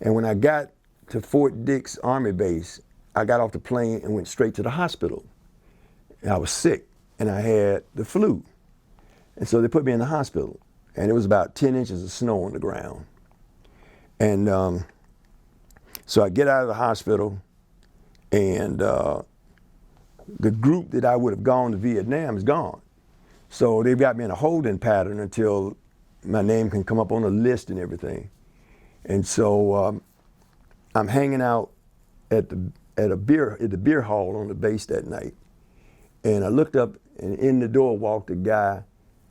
And when I got to Fort Dix Army Base, I got off the plane and went straight to the hospital. And I was sick, and I had the flu. And so they put me in the hospital, and it was about 10 inches of snow on the ground. And so I get out of the hospital, and the group that I would have gone to Vietnam is gone. So they've got me in a holding pattern until my name can come up on a list and everything. And so I'm hanging out at the beer hall on the base that night. And I looked up, and in the door walked a guy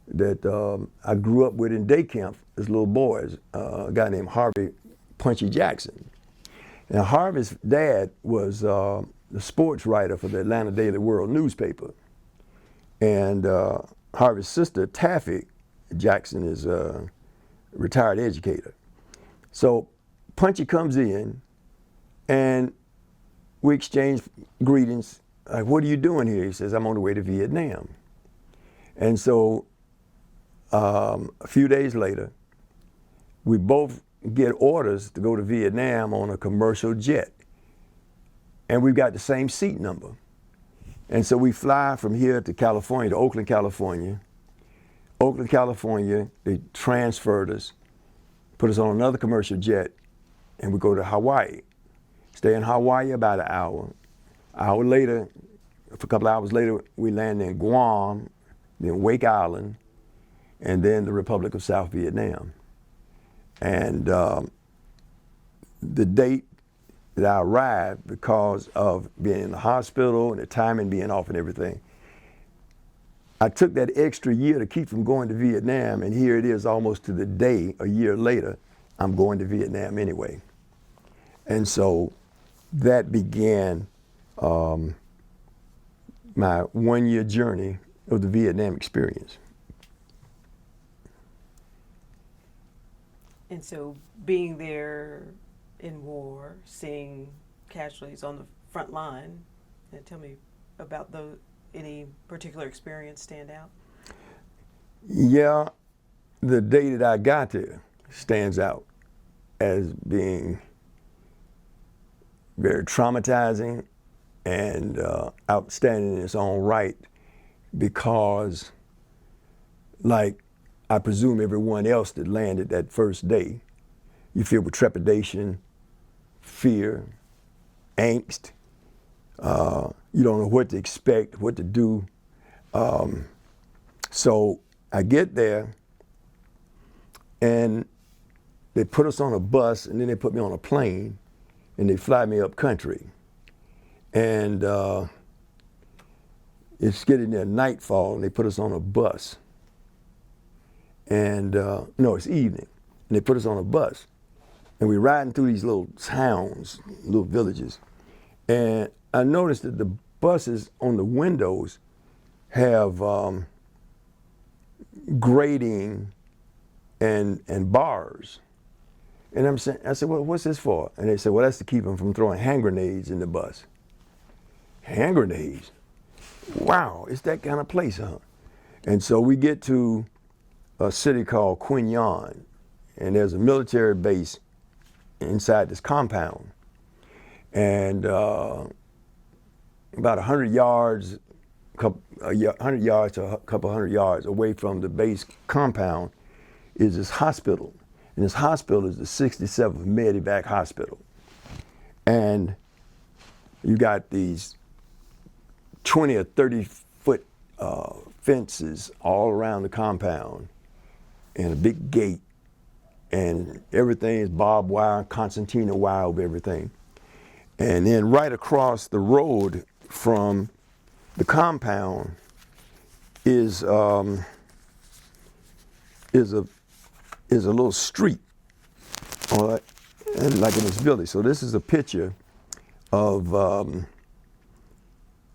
that I grew up with in day camp as little boys, a guy named Harvey Punchy Jackson. Now Harvey's dad was the sports writer for the Atlanta Daily World newspaper. And Harvey's sister, Taffy Jackson, is a retired educator. So Punchy comes in, and we exchange greetings. Like, what are you doing here? He says, I'm on the way to Vietnam. And so a few days later, we both get orders to go to Vietnam on a commercial jet. And we've got the same seat number. And so we fly from here to California, to Oakland, California. Oakland, California, they transferred us, put us on another commercial jet, and we go to Hawaii. Stay in Hawaii about an hour. An hour later, a couple of hours later, we land in Guam, then Wake Island, and then the Republic of South Vietnam. And the date that I arrived, because of being in the hospital and the timing being off and everything, I took that extra year to keep from going to Vietnam, and here it is almost to the day, a year later, I'm going to Vietnam anyway. And so that began my one-year journey of the Vietnam experience. And so being there in war, seeing casualties on the front line, and tell me about any particular experience stand out? Yeah, the day that I got there stands out as being very traumatizing and outstanding in its own right, because, like I presume everyone else that landed that first day, you feel with trepidation, fear, angst. You don't know what to expect, what to do. So I get there, and they put us on a bus, and then they put me on a plane, and they fly me up country. And it's getting near nightfall, and they put us on a bus. And no, it's evening, and they put us on a bus. And we're riding through these little towns, little villages. And I noticed that the buses on the windows have grading and bars. And I said, well, what's this for? And they said, well, that's to keep them from throwing hand grenades in the bus. Hand grenades? Wow, it's that kind of place, huh? And so we get to a city called Quinyon, and there's a military base inside this compound. And about 100 yards, 100 yards to a couple hundred yards away from the base compound is this hospital. And this hospital is the 67th Medevac Hospital. And you got these 20 or 30 foot fences all around the compound and a big gate, and everything is barbed wire, concertina wire over everything. And then right across the road from the compound is a little street, all right, and like in this village. So this is a picture of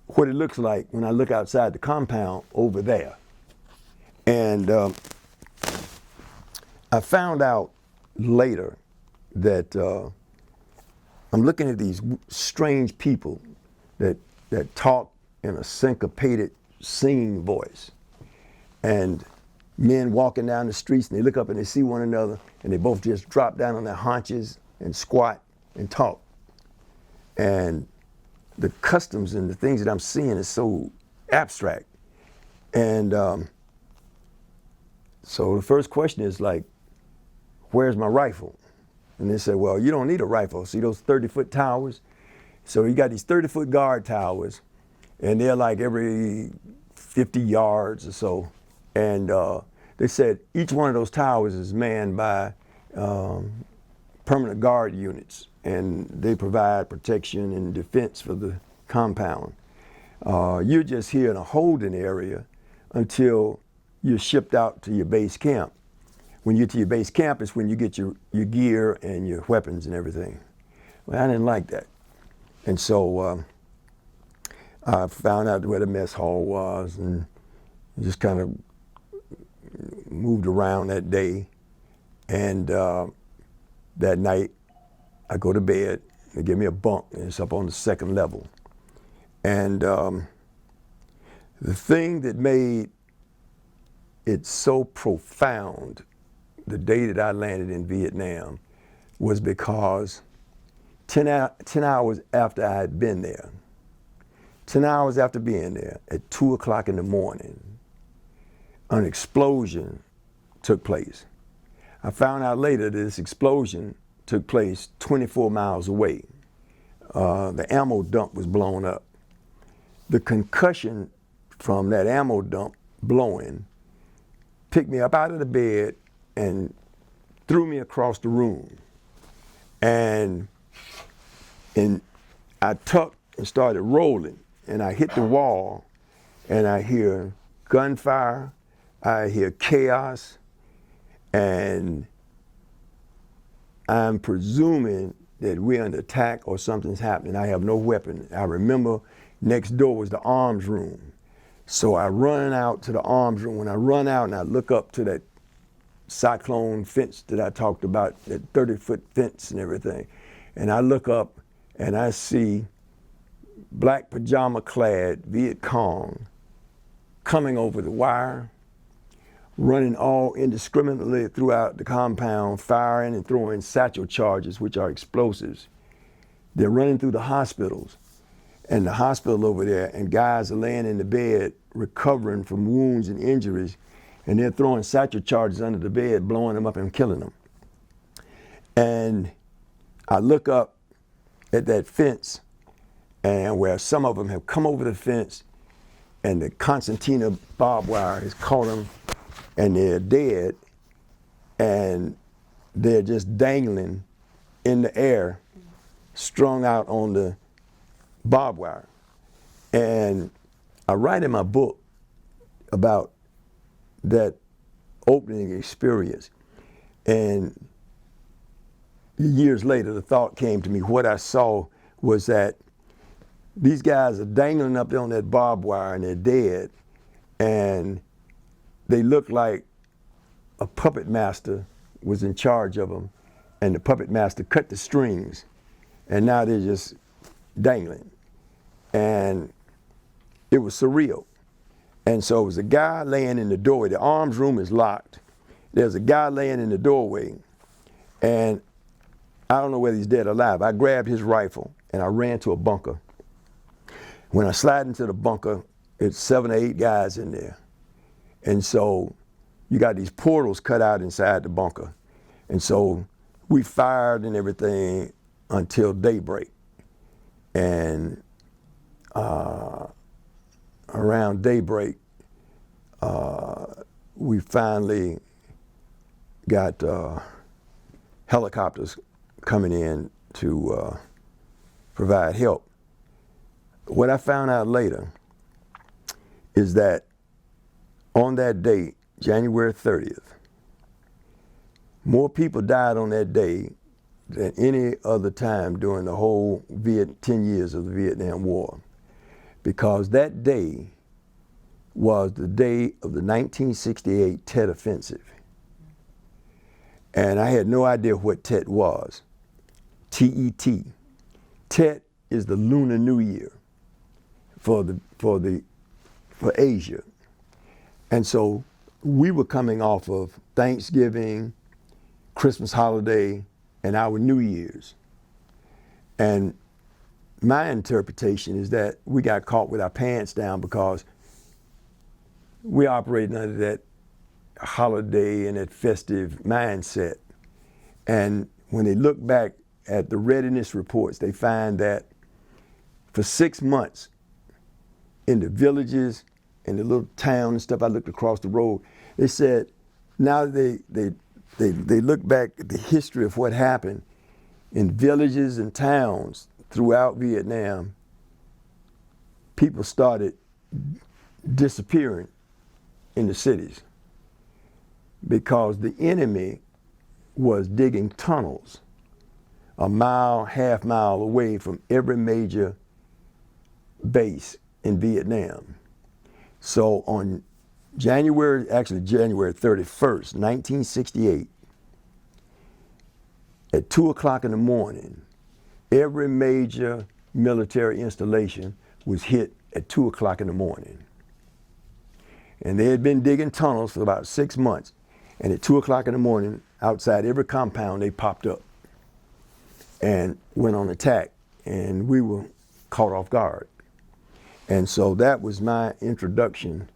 what it looks like when I look outside the compound over there. And I found out later that I'm looking at these strange people that talk in a syncopated singing voice. And men walking down the streets, and they look up and they see one another, and they both just drop down on their haunches and squat and talk. And the customs and the things that I'm seeing is so abstract. And so the first question is like, where's my rifle? And they said, well, you don't need a rifle. See those 30-foot towers? So you got these 30-foot guard towers, and they're like every 50 yards or so. And they said each one of those towers is manned by permanent guard units, and they provide protection and defense for the compound. You're just here in a holding area until you're shipped out to your base camp. When you get to your base camp is when you get your gear and your weapons and everything. Well, I didn't like that. And so I found out where the mess hall was and just kind of moved around that day. And that night, I go to bed. They give me a bunk, and it's up on the second level. And the thing that made it so profound the day that I landed in Vietnam was because 10 hours after I had been there, 10 hours after being there, at 2 o'clock in the morning, an explosion took place. I found out later that this explosion took place 24 miles away. The ammo dump was blown up. The concussion from that ammo dump blowing picked me up out of the bed and threw me across the room. And I tucked and started rolling, and I hit the wall, and I hear gunfire, I hear chaos, and I'm presuming that we're under attack or something's happening. I have no weapon. I remember next door was the arms room. So I run out to the arms room. When I run out and I look up to that cyclone fence that I talked about, that 30-foot fence and everything, and I look up and I see black pajama-clad Viet Cong coming over the wire, running all indiscriminately throughout the compound, firing and throwing satchel charges, which are explosives. They're running through the hospitals, and the hospital over there, and guys are laying in the bed recovering from wounds and injuries, and they're throwing satchel charges under the bed, blowing them up and killing them. And I look up at that fence, and where some of them have come over the fence, and the concertina barbed wire has caught them, and they're dead, and they're just dangling in the air, strung out on the barbed wire. And I write in my book about that opening experience. And years later, the thought came to me, what I saw was that these guys are dangling up there on that barbed wire, and they're dead, and they look like a puppet master was in charge of them, and the puppet master cut the strings, and now they're just dangling. And it was surreal. And so it was a guy laying in the doorway. The arms room is locked. There's a guy laying in the doorway, and I don't know whether he's dead or alive. I grabbed his rifle and I ran to a bunker. When I slide into the bunker, it's 7 or 8 guys in there. And so you got these portals cut out inside the bunker. And so we fired and everything until daybreak. And around daybreak, we finally got helicopters coming in to provide help. What I found out later is that on that date, January 30th, more people died on that day than any other time during the whole 10 years of the Vietnam War, because that day was the day of the 1968 Tet Offensive. And I had no idea what Tet was. T-E-T. Tet is the Lunar New Year for Asia. And so we were coming off of Thanksgiving, Christmas holiday, and our New Year's. And my interpretation is that we got caught with our pants down because we're operating under that holiday and that festive mindset. And when they look back at the readiness reports, they find that for 6 months in the villages and the little town and stuff, I looked across the road, they said now they look back at the history of what happened in villages and towns throughout Vietnam. People started disappearing in the cities because the enemy was digging tunnels a mile, half mile away from every major base in Vietnam. So on January 31st, 1968, at 2 o'clock in the morning, every major military installation was hit at 2 o'clock in the morning. And they had been digging tunnels for about 6 months. And at 2 o'clock in the morning, outside every compound, they popped up and went on attack. And we were caught off guard. And so that was my introduction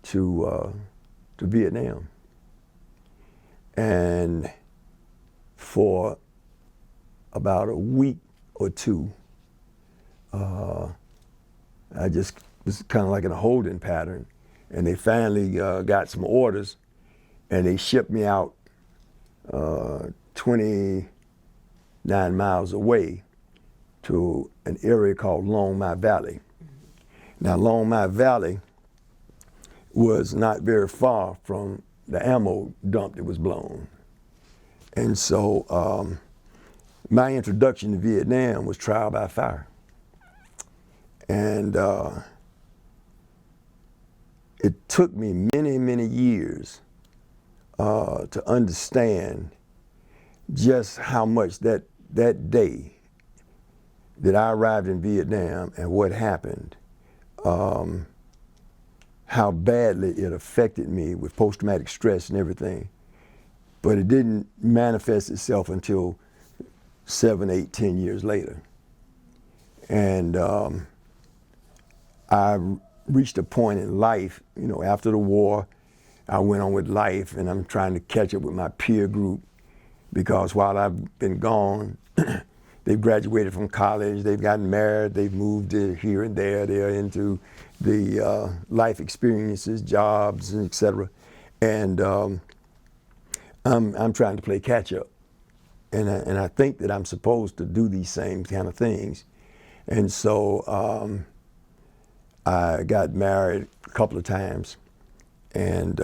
to Vietnam. And for about a week or two, I just was kind of like in a holding pattern. And they finally got some orders, and they shipped me out 29 miles away to an area called Long My Valley. Now, Long My Valley was not very far from the ammo dump that was blown. And so my introduction to Vietnam was trial by fire. And it took me many, many years to understand just how much that day that I arrived in Vietnam and what happened, how badly it affected me with post-traumatic stress and everything. But it didn't manifest itself until 7, 8, 10 years later. And I reached a point in life, you know, after the war, I went on with life, and I'm trying to catch up with my peer group, because while I've been gone, they've graduated from college, they've gotten married, they've moved here and there, they're into the life experiences, jobs, and et cetera. And I'm trying to play catch up. And I think that I'm supposed to do these same kind of things. And so I got married a couple of times, and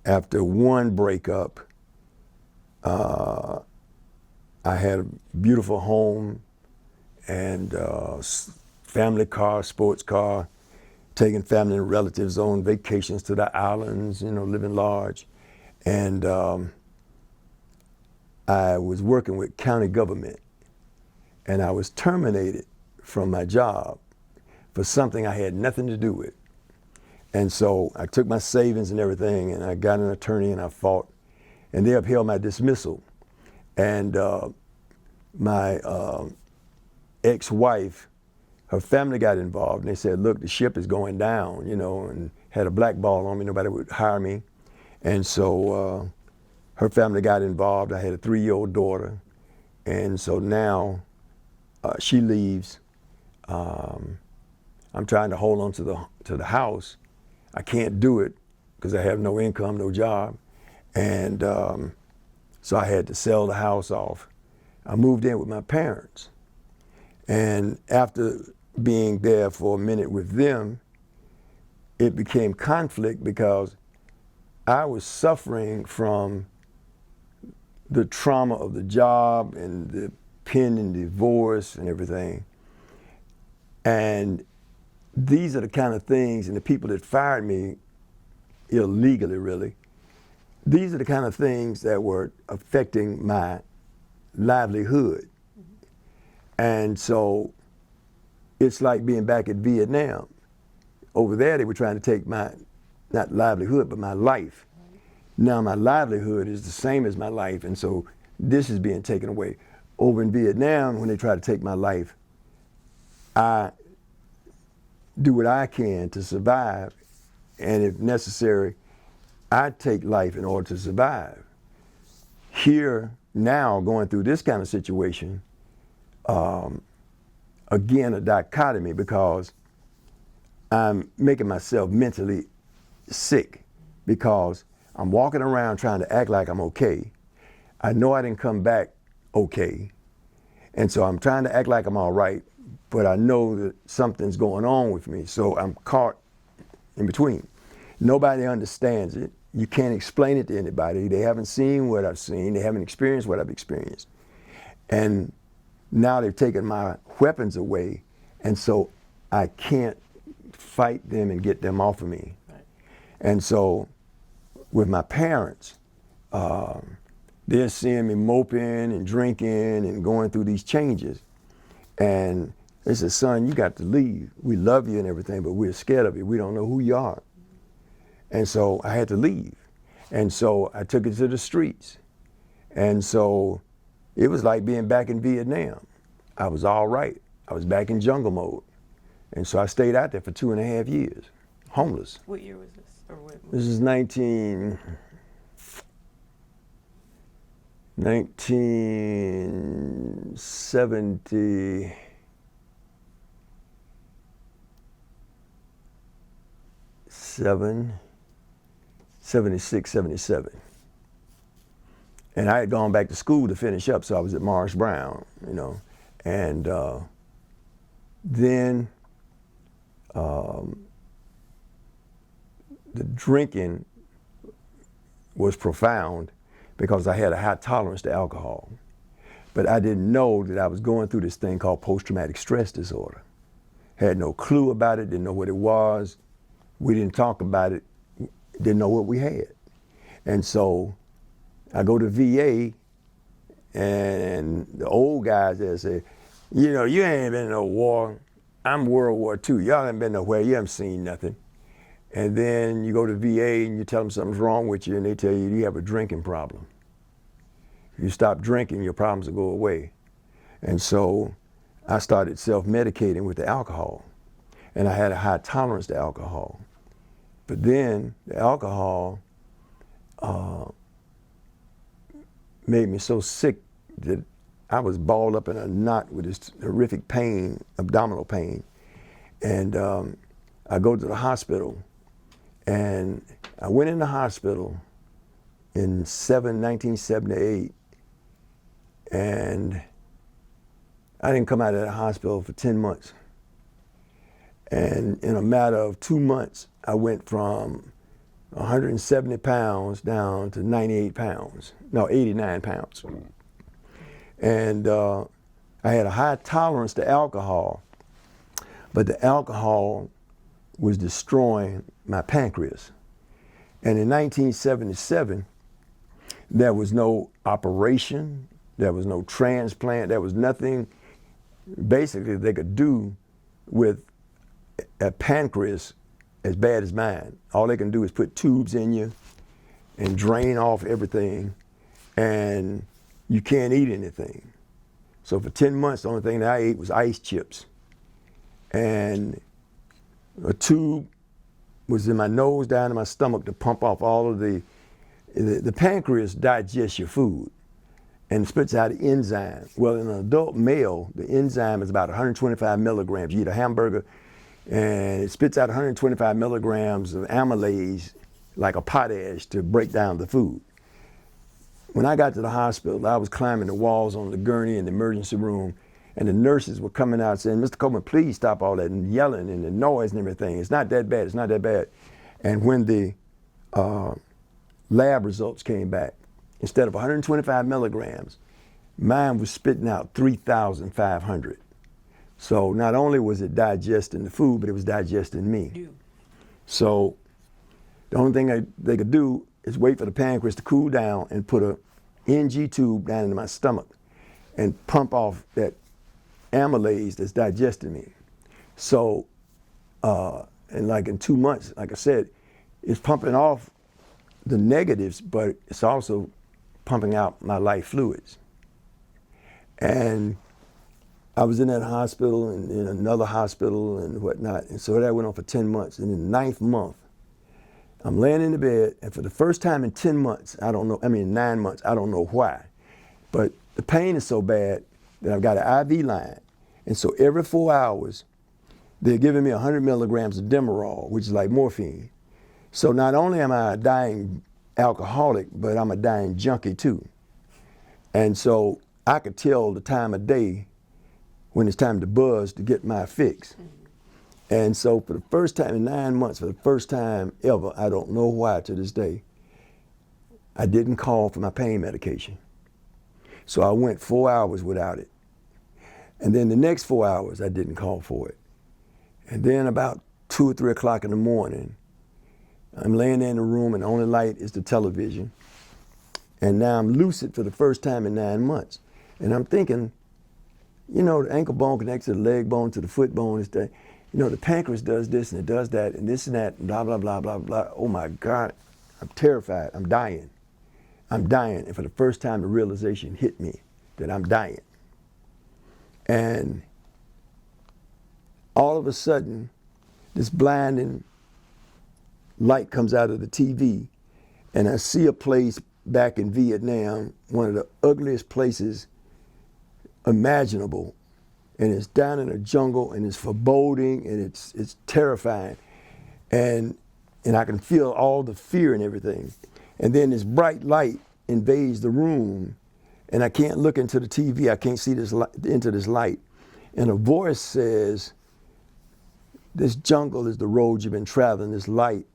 after one breakup, I had a beautiful home and family car, sports car, taking family and relatives on vacations to the islands, living large. And I was working with county government, and I was terminated from my job for something I had nothing to do with. And so I took my savings and everything, and I got an attorney, and I fought, and they upheld my dismissal. And my ex-wife, her family got involved, and they said, look, the ship is going down, and had a blackball on me. Nobody would hire me. And so her family got involved. I had a 3-year-old daughter. And so now she leaves. I'm trying to hold on to the house. I can't do it because I have no income, no job. And so I had to sell the house off. I moved in with my parents. And after being there for a minute with them, it became conflict because I was suffering from the trauma of the job and the pending divorce and everything. And these are the kind of things, and the people that fired me illegally, really, these are the kind of things that were affecting my livelihood. And so it's like being back in Vietnam. Over there, they were trying to take my, not livelihood, but my life. Now my livelihood is the same as my life, and so this is being taken away. Over in Vietnam, when they try to take my life, I do what I can to survive, and if necessary, I take life in order to survive. Here, now, going through this kind of situation, again, a dichotomy, because I'm making myself mentally sick because I'm walking around trying to act like I'm okay. I know I didn't come back okay. And so I'm trying to act like I'm all right, but I know that something's going on with me. So I'm caught in between. Nobody understands it. You can't explain it to anybody. They haven't seen what I've seen. They haven't experienced what I've experienced. And now they've taken my weapons away, and so I can't fight them and get them off of me. Right. And so with my parents, they're seeing me moping and drinking and going through these changes. And they said, son, you got to leave. We love you and everything, but we're scared of you. We don't know who you are. And so I had to leave. And so I took it to the streets. And so it was like being back in Vietnam. I was all right. I was back in jungle mode. And so I stayed out there for 2.5 years, homeless. What year was this? Or what? This is 1970. 76, 77. And I had gone back to school to finish up, so I was at Morris Brown, And then the drinking was profound because I had a high tolerance to alcohol. But I didn't know that I was going through this thing called post-traumatic stress disorder. Had no clue about it, didn't know what it was. We didn't talk about it, didn't know what we had. And so I go to VA, and the old guys there say, you ain't been in no war. I'm World War II. Y'all haven't been nowhere. You haven't seen nothing. And then you go to VA and you tell them something's wrong with you, and they tell you have a drinking problem. If you stop drinking, your problems will go away. And so I started self-medicating with the alcohol, and I had a high tolerance to alcohol. But then the alcohol made me so sick that I was balled up in a knot with this horrific pain, abdominal pain. And I go to the hospital, and I went in the hospital in 1978, and I didn't come out of the hospital for 10 months. And in a matter of 2 months, I went from 170 pounds down to 89 pounds. And I had a high tolerance to alcohol, but the alcohol was destroying my pancreas. And in 1977, there was no operation, there was no transplant, there was nothing basically they could do with a pancreas as bad as mine. All they can do is put tubes in you and drain off everything, and you can't eat anything. So for 10 months, the only thing that I ate was ice chips. And a tube was in my nose down in my stomach to pump off all of the pancreas digests your food and spits out an enzyme. Well, in an adult male, the enzyme is about 125 milligrams. You eat a hamburger and it spits out 125 milligrams of amylase, like a potash, to break down the food. When I got to the hospital, I was climbing the walls on the gurney in the emergency room, and the nurses were coming out saying, "Mr. Coleman, please stop all that and yelling and the noise and everything. It's not that bad, it's not that bad." And when the lab results came back, instead of 125 milligrams, mine was spitting out 3,500. So not only was it digesting the food, but it was digesting me. You. So the only thing they could do is wait for the pancreas to cool down and put a NG tube down into my stomach and pump off that amylase that's digesting me. So, and like in 2 months, like I said, it's pumping off the negatives, but it's also pumping out my life fluids. And I was in that hospital and in another hospital and whatnot. And so that went on for 10 months. And in the 9th month, I'm laying in the bed, and for the first time in 10 months, 9 months, I don't know why, but the pain is so bad that I've got an IV line. And so every 4 hours, they're giving me 100 milligrams of Demerol, which is like morphine. So not only am I a dying alcoholic, but I'm a dying junkie too. And so I could tell the time of day when it's time to buzz to get my fix. And so for the first time in 9 months, for the first time ever, I don't know why to this day, I didn't call for my pain medication. So I went 4 hours without it. And then the next 4 hours, I didn't call for it. And then about 2 or 3 o'clock in the morning, I'm laying there in the room and the only light is the television. And now I'm lucid for the first time in 9 months. And I'm thinking, you know, the ankle bone connects to the leg bone, to the foot bone. You know, the pancreas does this and it does that and this and that, and blah, blah, blah, blah, blah. Oh my God, I'm terrified. I'm dying. I'm dying. And for the first time, the realization hit me that I'm dying. And all of a sudden, this blinding light comes out of the TV, and I see a place back in Vietnam, one of the ugliest places imaginable. And it's down in a jungle, and it's foreboding, and it's terrifying. And I can feel all the fear and everything. And then this bright light invades the room, and I can't look into the TV. I can't see into this light. And a voice says, "This jungle is the road you've been traveling. This light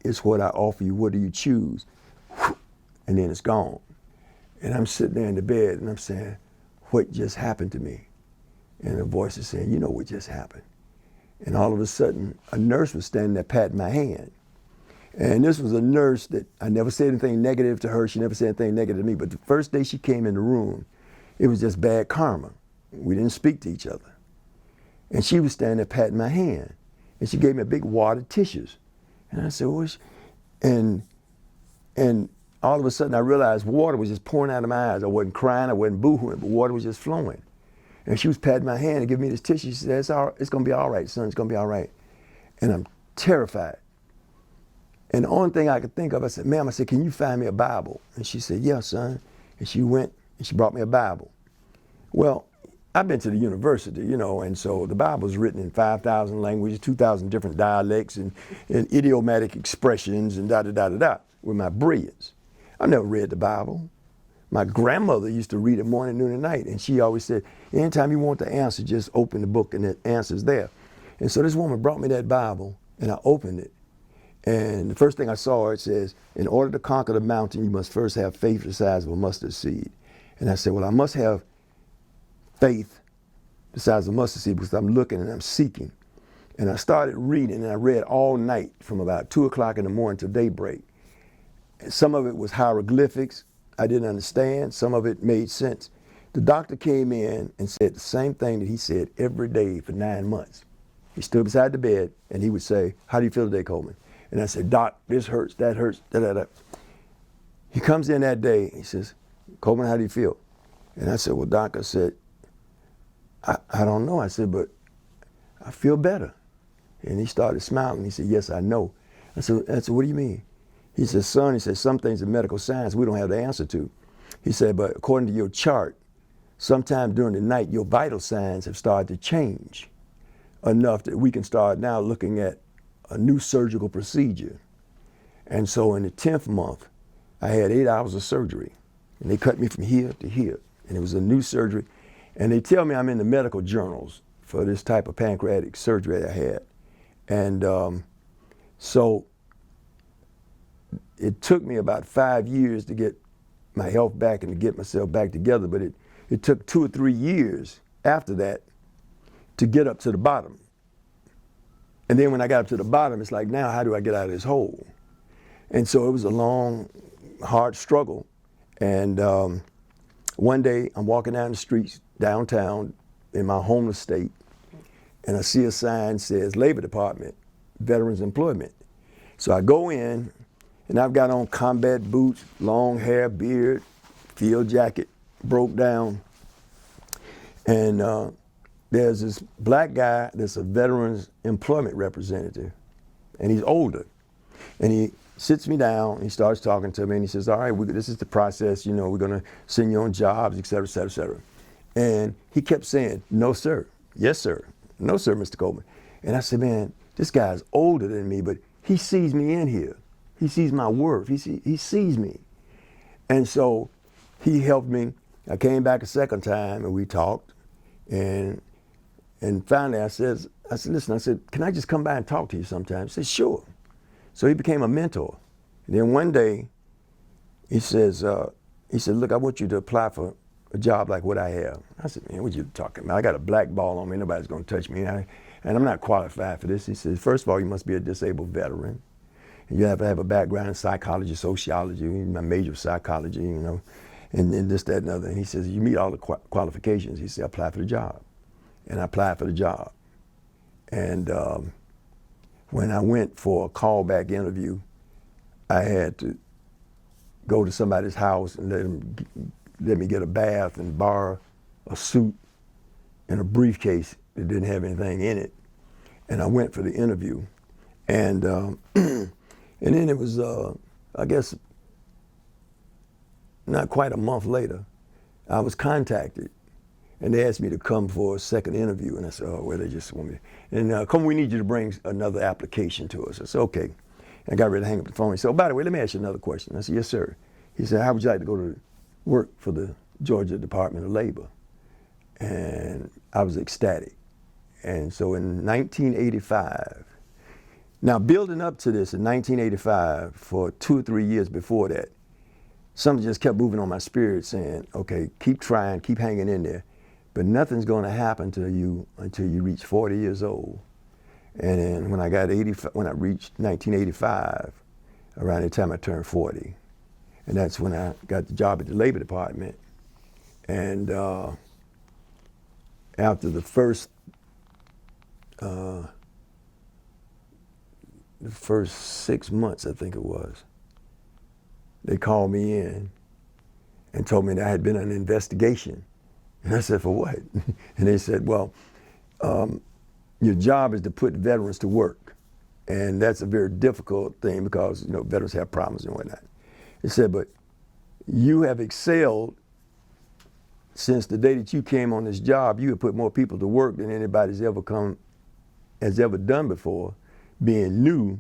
is what I offer you. What do you choose?" And then it's gone. And I'm sitting there in the bed, and I'm saying, "What just happened to me?" And the voice is saying, "You know what just happened." And all of a sudden, a nurse was standing there patting my hand. And this was a nurse that I never said anything negative to her. She never said anything negative to me. But the first day she came in the room, it was just bad karma. We didn't speak to each other. And she was standing there patting my hand. And she gave me a big wad of tissues. And I said, "What's..." And all of a sudden I realized water was just pouring out of my eyes. I wasn't crying, I wasn't boohooing, but water was just flowing. And she was patting my hand and giving me this tissue. She said, "It's gonna be all right, son, it's gonna be all right." And I'm terrified. And the only thing I could think of, I said, "Ma'am," I said, "can you find me a Bible?" And she said, "Yeah, son." And she went and she brought me a Bible. Well, I've been to the university, you know, and so the Bible is written in 5,000 languages, 2,000 different dialects and idiomatic expressions and da-da-da-da-da with my brilliance. I never read the Bible. My grandmother used to read it morning, noon, and night, and she always said, anytime you want the answer, just open the book and the answer's there. And so this woman brought me that Bible, and I opened it. And the first thing I saw, it says, "In order to conquer the mountain, you must first have faith the size of a mustard seed." And I said, well, I must have faith the size of a mustard seed because I'm looking and I'm seeking. And I started reading, and I read all night from about 2 o'clock in the morning to daybreak. And some of it was hieroglyphics I didn't understand. Some of it made sense. The doctor came in and said the same thing that he said every day for 9 months. He stood beside the bed, and he would say, "How do you feel today, Coleman?" And I said, "Doc, this hurts, that hurts, da-da-da." He comes in that day, he says, "Coleman, how do you feel?" And I said, "Well, Doc," I said, I don't know. I said, "But I feel better." And he started smiling. He said, "Yes, I know." I said, "What do you mean?" He said, "Son," he said, "some things in medical science we don't have the answer to." He said, "But according to your chart, sometime during the night, your vital signs have started to change enough that we can start now looking at a new surgical procedure." And so in the 10th month, I had 8 hours of surgery. And they cut me from here to here. And it was a new surgery. And they tell me I'm in the medical journals for this type of pancreatic surgery I had. And so it took me about 5 years to get my health back and to get myself back together, but it took 2 or 3 years after that to get up to the bottom. And then when I got up to the bottom, it's like, now how do I get out of this hole? And so it was a long, hard struggle. And one day I'm walking down the streets downtown in my homeless state, and I see a sign that says Labor Department, Veterans Employment. So I go in, and I've got on combat boots, long hair, beard, field jacket, broke down. And there's this black guy that's a Veterans Employment representative, and he's older. And he sits me down, and he starts talking to me, and he says, "All right, this is the process, you know, we're gonna send you on jobs, et cetera, et cetera, et cetera." And he kept saying, "No, sir. Yes, sir. No, sir, Mr. Coleman." And I said, "Man, this guy's older than me, but he sees me in here. He sees my worth. He sees me." And so he helped me. I came back a second time, and we talked. And finally I said, "Listen," I said, "can I just come by and talk to you sometime?" He said, "Sure." So he became a mentor. And then one day he said, "Look, I want you to apply for a job like what I have." I said, "Man, what you talking about? I got a black ball on me. Nobody's going to touch me. And I'm not qualified for this." He said, "First of all, you must be a disabled veteran. And you have to have a background in psychology, sociology." My major was psychology, you know, and this, that, and other. And he says, "You meet all the qualifications." He said, "Apply for the job." And I applied for the job. And when I went for a callback interview, I had to go to somebody's house and let me get a bath and borrow a suit and a briefcase that didn't have anything in it. And I went for the interview. And and then it was, I guess, not quite a month later, I was contacted. And they asked me to come for a second interview. And I said, "Oh, well, they just want me." And "Come, we need you to bring another application to us." I said, "Okay." And I got ready to hang up the phone. He said, "Oh, by the way, let me ask you another question." I said, "Yes, sir." He said, "How would you like to go to work for the Georgia Department of Labor?" And I was ecstatic. And so in 1985, now building up to this in 1985, for 2 or 3 years before that, something just kept moving on my spirit saying, "Okay, keep trying, keep hanging in there. But nothing's going to happen to you until you reach 40 years old." And then when I reached 1985, around the time I turned 40, and that's when I got the job at the Labor Department. And after the first 6 months, I think it was, they called me in and told me that I had been on an investigation. And I said, "For what?" And they said, "Well, your job is to put veterans to work. And that's a very difficult thing because, you know, veterans have problems and whatnot." They said, "But you have excelled since the day that you came on this job. You have put more people to work than anybody's has ever done before, being new.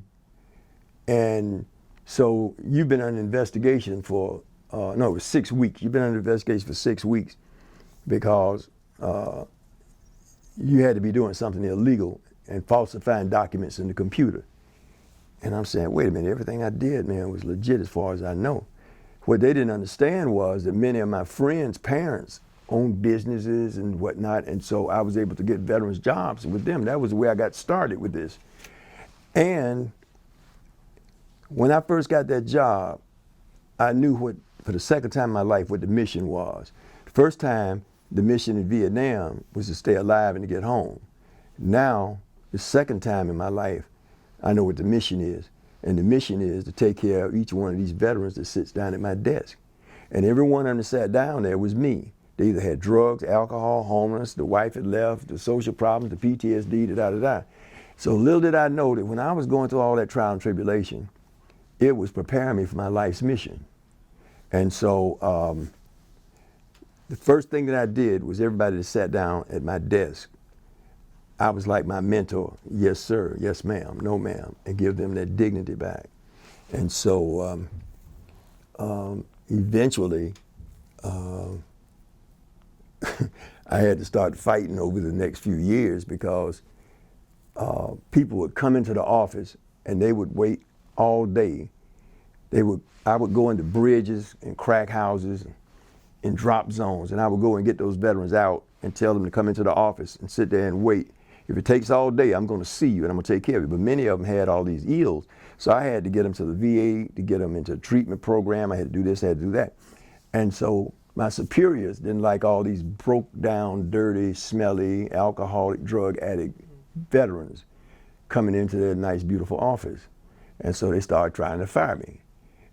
And so you've been under investigation for, it was 6 weeks. You've been under investigation for 6 weeks because you had to be doing something illegal and falsifying documents in the computer." And I'm saying, wait a minute, everything I did, man, was legit as far as I know. What they didn't understand was that many of my friends' parents owned businesses and whatnot. And so I was able to get veterans jobs with them. That was the way I got started with this. And when I first got that job, I knew what, for the second time in my life, what the mission was. The first time, the mission in Vietnam was to stay alive and to get home. Now, the second time in my life, I know what the mission is. And the mission is to take care of each one of these veterans that sits down at my desk. And every one of them that sat down there was me. They either had drugs, alcohol, homeless, the wife had left, the social problems, the PTSD, da-da-da-da. So little did I know that when I was going through all that trial and tribulation, it was preparing me for my life's mission. And so the first thing that I did was everybody that sat down at my desk, I was like my mentor, yes sir, yes ma'am, no ma'am, and give them that dignity back. And so eventually, I had to start fighting over the next few years because people would come into the office and they would wait all day. I would go into bridges and crack houses and drop zones, and I would go and get those veterans out and tell them to come into the office and sit there and wait. If it takes all day, I'm going to see you and I'm going to take care of you. But many of them had all these ills, so I had to get them to the VA, to get them into a treatment program. I had to do this, I had to do that. And so my superiors didn't like all these broke down, dirty, smelly, alcoholic, drug addict veterans coming into their nice, beautiful office. And so they started trying to fire me.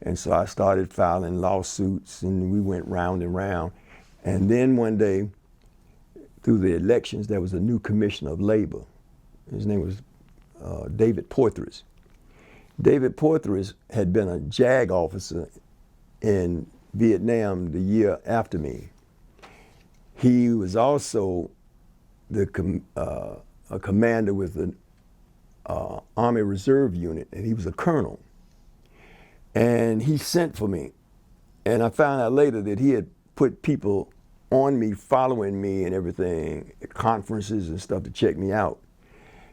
And so I started filing lawsuits, and we went round and round. And then one day, through the elections, there was a new commissioner of labor. His name was David Porthris. David Porthris had been a JAG officer in Vietnam the year after me. He was also a commander with the Army Reserve Unit, and he was a colonel. And he sent for me. And I found out later that he had put people on me, following me and everything, at conferences and stuff to check me out.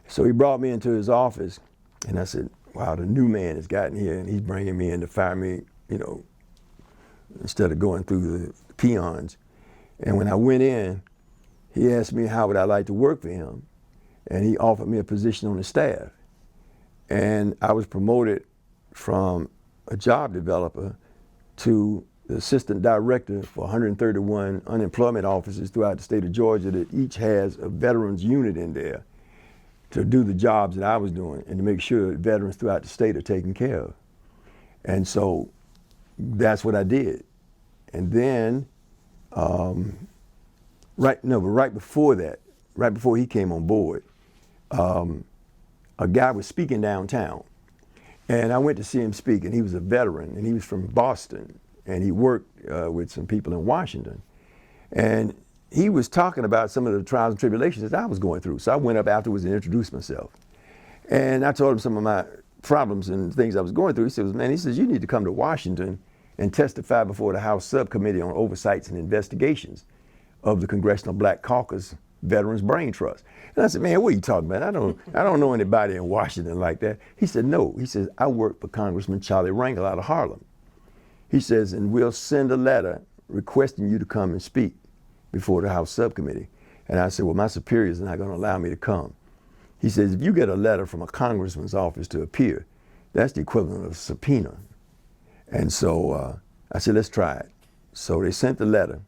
So he brought me into his office, and I said, wow, the new man has gotten here, and he's bringing me in to fire me, you know, instead of going through the peons. And when I went in, he asked me how would I like to work for him, and he offered me a position on the staff. And I was promoted from a job developer to the assistant director for 131 unemployment offices throughout the state of Georgia that each has a veterans unit in there to do the jobs that I was doing and to make sure that veterans throughout the state are taken care of. And so that's what I did. And then, right before that, right before he came on board, a guy was speaking downtown. And I went to see him speak, and he was a veteran, and he was from Boston, and he worked with some people in Washington. And he was talking about some of the trials and tribulations that I was going through. So I went up afterwards and introduced myself. And I told him some of my problems and things I was going through. He says, man, you need to come to Washington and testify before the House Subcommittee on Oversights and Investigations of the Congressional Black Caucus Veterans Brain Trust. And I said, man, what are you talking about? I don't know anybody in Washington like that. He said, no. He says, I work for Congressman Charlie Rangel out of Harlem. He says, and we'll send a letter requesting you to come and speak before the House Subcommittee. And I said, well, my superiors are not going to allow me to come. He says, if you get a letter from a congressman's office to appear, that's the equivalent of a subpoena. And so I said, let's try it. So they sent the letter,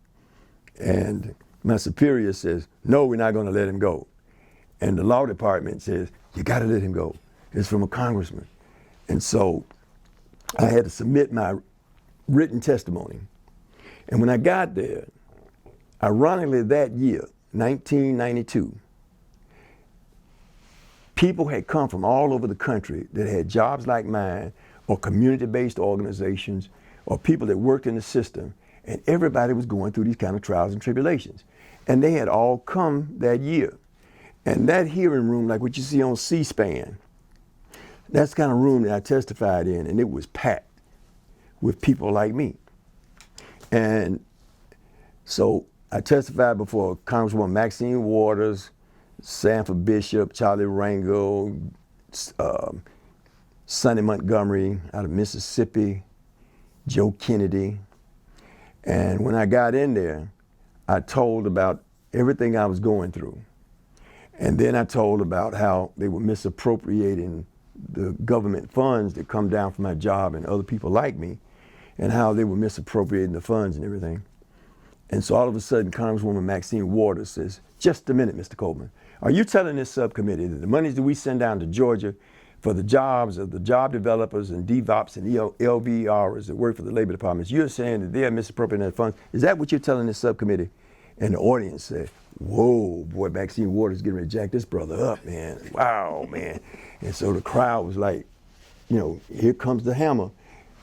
and my superior says, no, we're not going to let him go. And the law department says, you got to let him go. It's from a congressman. And so I had to submit my written testimony. And when I got there, ironically that year, 1992, people had come from all over the country that had jobs like mine, or community-based organizations, or people that worked in the system, and everybody was going through these kind of trials and tribulations. And they had all come that year. And that hearing room, like what you see on C-SPAN, that's the kind of room that I testified in, and it was packed with people like me. And so I testified before Congresswoman Maxine Waters, Sanford Bishop, Charlie Rangel, Sonny Montgomery out of Mississippi, Joe Kennedy. And when I got in there, I told about everything I was going through. And then I told about how they were misappropriating the government funds that come down from my job and other people like me, and how they were misappropriating the funds and everything. And so all of a sudden, Congresswoman Maxine Waters says, just a minute, Mr. Coleman, are you telling this subcommittee that the monies that we send down to Georgia for the jobs of the job developers and DVOPs and LVRs that work for the labor departments, you're saying that they're misappropriating that funds? Is that what you're telling this subcommittee? And the audience said, whoa, boy, Maxine Waters getting ready to jack this brother up, man. Wow, man. And so the crowd was like, you know, here comes the hammer.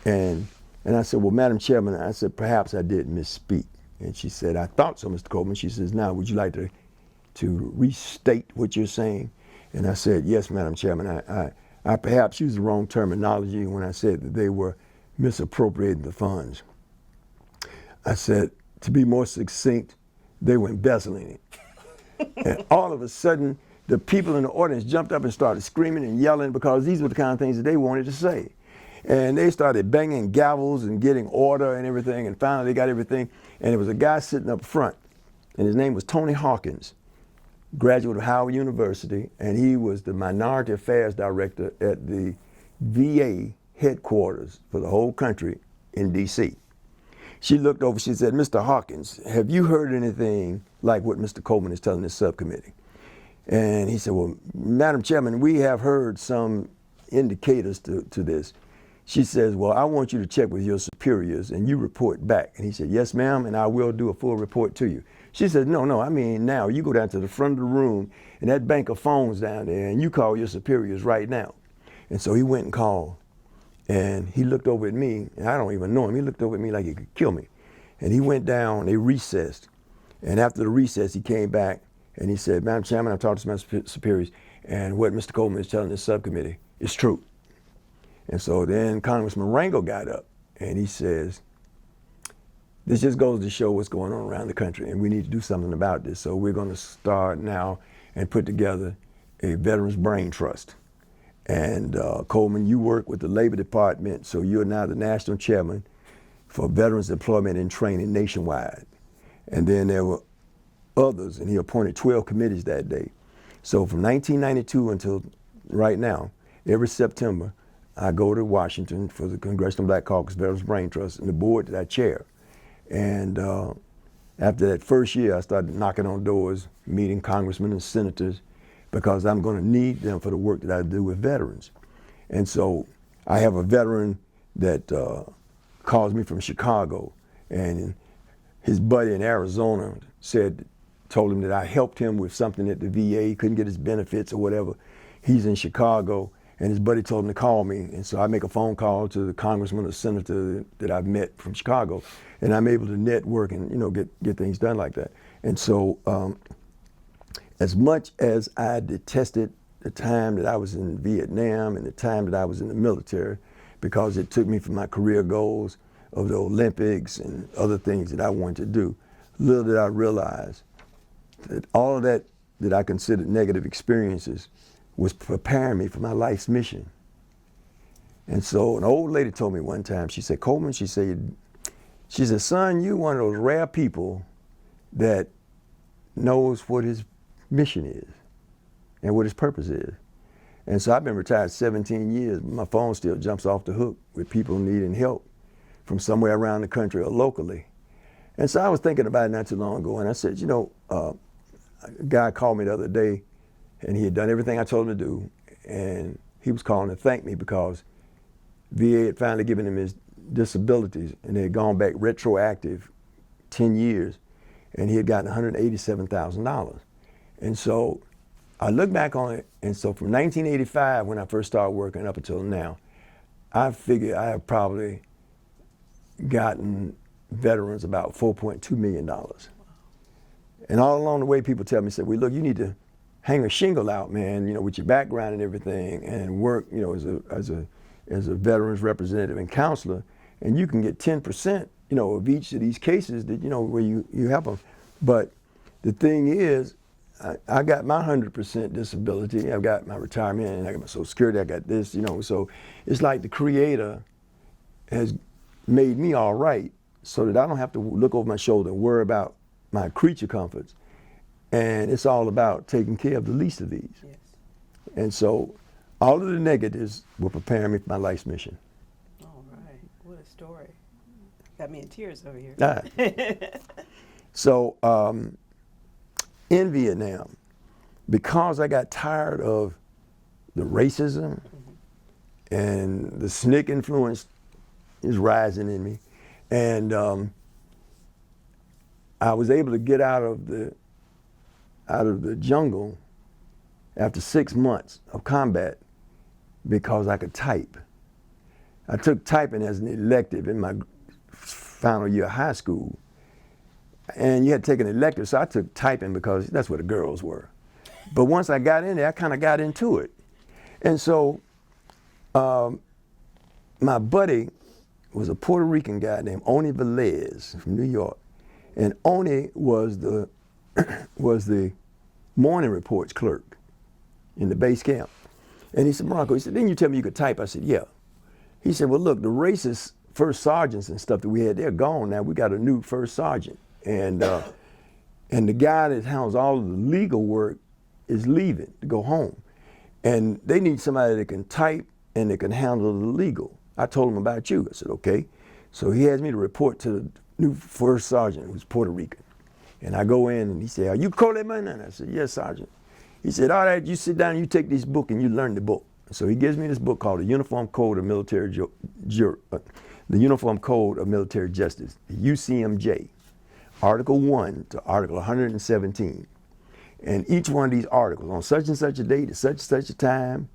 And I said, well, Madam Chairman, I said, perhaps I did misspeak. And she said, I thought so, Mr. Coleman. She says, now, would you like to restate what you're saying? And I said, yes, Madam Chairman. I perhaps used the wrong terminology when I said that they were misappropriating the funds. I said, to be more succinct, they were embezzling it. And all of a sudden, the people in the audience jumped up and started screaming and yelling because these were the kind of things that they wanted to say. And they started banging gavels and getting order and everything, and finally they got everything. And there was a guy sitting up front, and his name was Tony Hawkins, graduate of Howard University, and he was the Minority Affairs Director at the VA headquarters for the whole country in DC. She looked over, she said, Mr. Hawkins, have you heard anything like what Mr. Coleman is telling this subcommittee? And he said, well, Madam Chairman, we have heard some indicators to this. She says, well, I want you to check with your superiors and you report back. And he said, yes, ma'am, and I will do a full report to you. She said, no, I mean now, you go down to the front of the room and that bank of phones down there and you call your superiors right now. And so he went and called. And he looked over at me, and I don't even know him. He looked over at me like he could kill me. And he went down, they recessed. And after the recess, he came back and he said, Madam Chairman, I've talked to my superiors, and what Mr. Coleman is telling this subcommittee is true. And so then Congressman Rangel got up and he says, this just goes to show what's going on around the country, and we need to do something about this. So we're going to start now and put together a Veterans Brain Trust. And Coleman, you work with the Labor Department, so you're now the national chairman for Veterans Employment and Training nationwide. And then there were others, and he appointed 12 committees that day. So from 1992 until right now, every September, I go to Washington for the Congressional Black Caucus Veterans Brain Trust and the board that I chair. And after that first year, I started knocking on doors, meeting congressmen and senators, because I'm going to need them for the work that I do with veterans. And so I have a veteran that calls me from Chicago, and his buddy in Arizona told him that I helped him with something at the VA. He couldn't get his benefits or whatever. He's in Chicago, and his buddy told him to call me. And so I make a phone call to the congressman or senator that I've met from Chicago, and I'm able to network and get things done like that. And so as much as I detested the time that I was in Vietnam and the time that I was in the military, because it took me from my career goals of the Olympics and other things that I wanted to do, little did I realize that all of that I considered negative experiences was preparing me for my life's mission. And so an old lady told me one time, she said, Coleman, she said, son, you're one of those rare people that knows what his mission is and what his purpose is. And so I've been retired 17 years, but my phone still jumps off the hook with people needing help from somewhere around the country or locally. And so I was thinking about it not too long ago, and I said, a guy called me the other day, and he had done everything I told him to do, and he was calling to thank me because VA had finally given him his disabilities, and they had gone back retroactive 10 years, and he had gotten $187,000. And so I look back on it, and so from 1985, when I first started working up until now, I figure I have probably gotten veterans about $4.2 million. And all along the way, people tell me, say, well, look, you need to hang a shingle out, man, with your background and everything, and work, as a veterans representative and counselor, and you can get 10%, of each of these cases that, where you help them. But the thing is, I got my 100% disability, I've got my retirement, and I got my Social Security, I got this, so it's like the Creator has made me all right so that I don't have to look over my shoulder and worry about my creature comforts. And it's all about taking care of the least of these. Yes. And so all of the negatives were preparing me for my life's mission. All right. What a story. Got me in tears over here. Ah. So in Vietnam, because I got tired of the racism and the SNCC influence is rising in me, and I was able to get out of the jungle after 6 months of combat because I could type. I took typing as an elective in my final year of high school. And you had to take an elective, so I took typing because that's where the girls were. But once I got in there, I kind of got into it. And so my buddy was a Puerto Rican guy named Oni Velez from New York. And Oni was the morning reports clerk in the base camp. And he said, Morocco, he said, didn't you tell me you could type? I said, yeah. He said, well, look, the racist first sergeants and stuff that we had, they're gone now. We got a new first sergeant. And the guy that handles all of the legal work is leaving to go home. And they need somebody that can type and that can handle the legal. I told him about you. I said, okay. So he has me to report to the new first sergeant, who's Puerto Rican. And I go in and he said, are you Coleman? And I said, yes, Sergeant. He said, all right, you sit down, you take this book and you learn the book. So he gives me this book called The Uniform Code of Military the Uniform Code of Military Justice, the UCMJ, Article 1 to Article 117. And each one of these articles, on such and such a date, at such and such a time,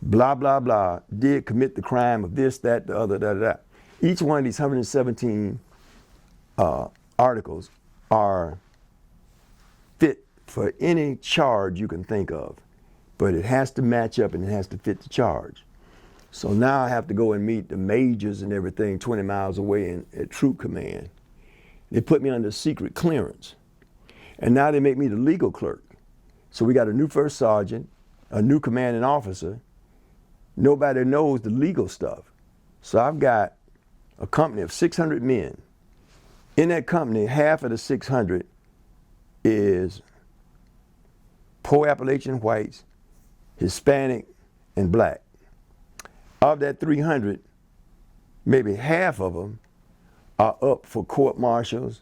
blah, blah, blah, did commit the crime of this, that, the other, da, da, da. Each one of these 117 articles are fit for any charge you can think of, but it has to match up and it has to fit the charge. So now I have to go and meet the majors and everything 20 miles away at Troop Command. They put me under secret clearance. And now they make me the legal clerk. So we got a new first sergeant, a new commanding officer. Nobody knows the legal stuff. So I've got a company of 600 men. In that company, half of the 600 is poor Appalachian whites, Hispanic, and black. Of that 300, maybe half of them are up for court martials,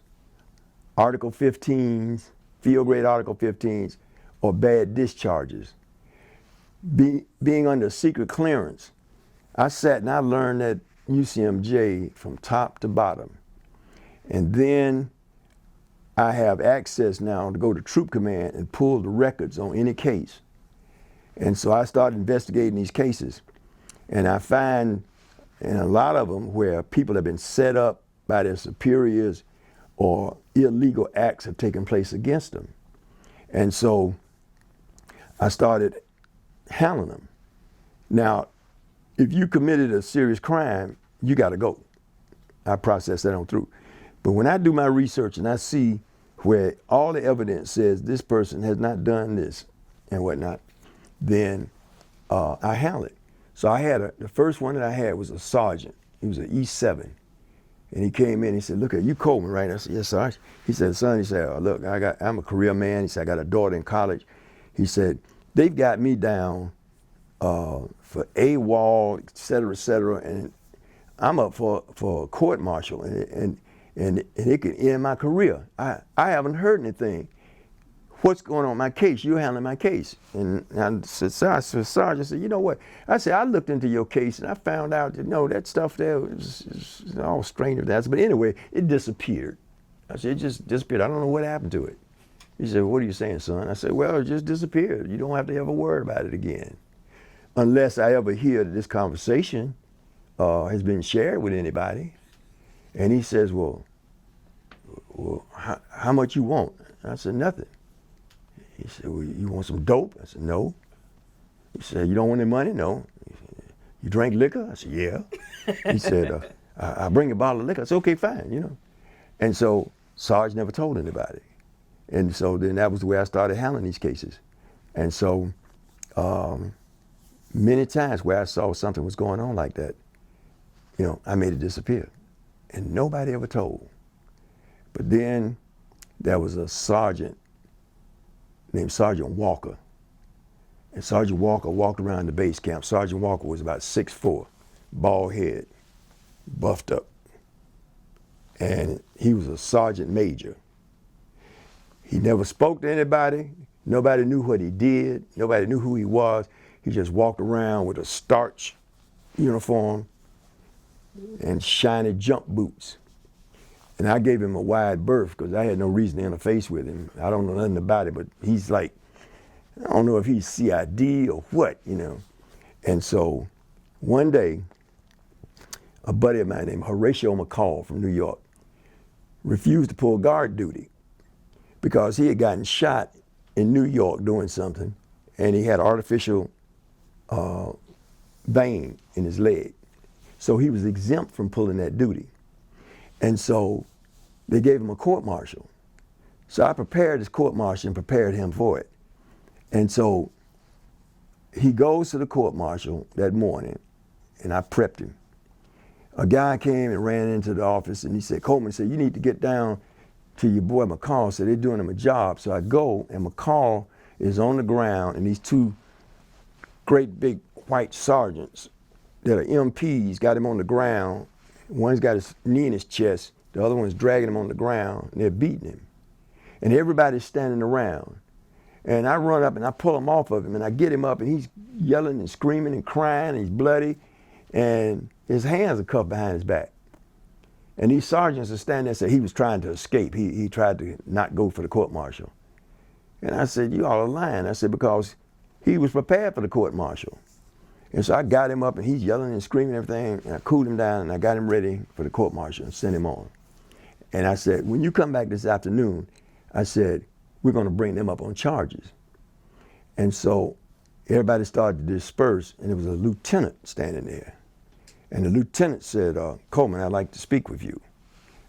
Article 15s, field grade Article 15s, or bad discharges. Being under secret clearance, I sat and I learned that UCMJ from top to bottom. And then I have access now to go to Troop Command and pull the records on any case. And so I started investigating these cases. And I find in a lot of them where people have been set up by their superiors or illegal acts have taken place against them. And so I started handling them. Now, if you committed a serious crime, you got to go. I process that on through. But when I do my research and I see where all the evidence says this person has not done this and whatnot, then I handle it. So I had the first one that I had was a sergeant. He was an E7. And he came in, he said, look, you Coleman, right? I said, yes, Sarge. He said, son, he said, oh, look, I'm a career man. He said, I got a daughter in college. He said, they've got me down for AWOL, et cetera, and I'm up for a court martial, and it could end my career. I haven't heard anything. What's going on in my case? You're handling my case. And I said, Sarge, I said, you know what? I said, I looked into your case and I found out that, no, that stuff there was all strange of that. But anyway, it disappeared. I said, it just disappeared. I don't know what happened to it. He said, what are you saying, son? I said, well, it just disappeared. You don't have to ever worry about it again. Unless I ever hear that this conversation has been shared with anybody. And he says, well, how much you want? I said, nothing. He said, well, you want some dope? I said, no. He said, you don't want any money? No. He said, you drink liquor? I said, yeah. He said, I'll bring a bottle of liquor. I said, okay, fine, you know. And so Sarge never told anybody. And so then that was the way I started handling these cases. And so many times where I saw something was going on like that, I made it disappear. And nobody ever told. But then there was a sergeant named Sergeant Walker. And Sergeant Walker walked around the base camp. Sergeant Walker was about 6'4", bald head, buffed up. And he was a sergeant major. He never spoke to anybody. Nobody knew what he did. Nobody knew who he was. He just walked around with a starch uniform and shiny jump boots. And I gave him a wide berth because I had no reason to interface with him. I don't know nothing about it, but he's like, I don't know if he's CID or what, you know. And so one day, a buddy of mine named Horatio McCall from New York refused to pull guard duty because he had gotten shot in New York doing something, and he had artificial vein in his leg. So he was exempt from pulling that duty. And so they gave him a court-martial. So I prepared his court-martial and prepared him for it. And so he goes to the court-martial that morning, and I prepped him. A guy came and ran into the office, and he said, Coleman said, you need to get down to your boy McCall. So they're doing him a job. So I go, and McCall is on the ground, and these two great big white sergeants that are MPs got him on the ground. One's got his knee in his chest, the other one's dragging him on the ground, and they're beating him. And everybody's standing around. And I run up and I pull him off of him, and I get him up, and he's yelling and screaming and crying, and he's bloody, and his hands are cuffed behind his back. And these sergeants are standing there and say he was trying to escape. He tried to not go for the court-martial. And I said, you all are lying. I said, because he was prepared for the court-martial. And so I got him up, and he's yelling and screaming and everything, and I cooled him down, and I got him ready for the court-martial and sent him on. And I said, when you come back this afternoon, I said, we're going to bring them up on charges. And so everybody started to disperse, and there was a lieutenant standing there. And the lieutenant said, Coleman, I'd like to speak with you.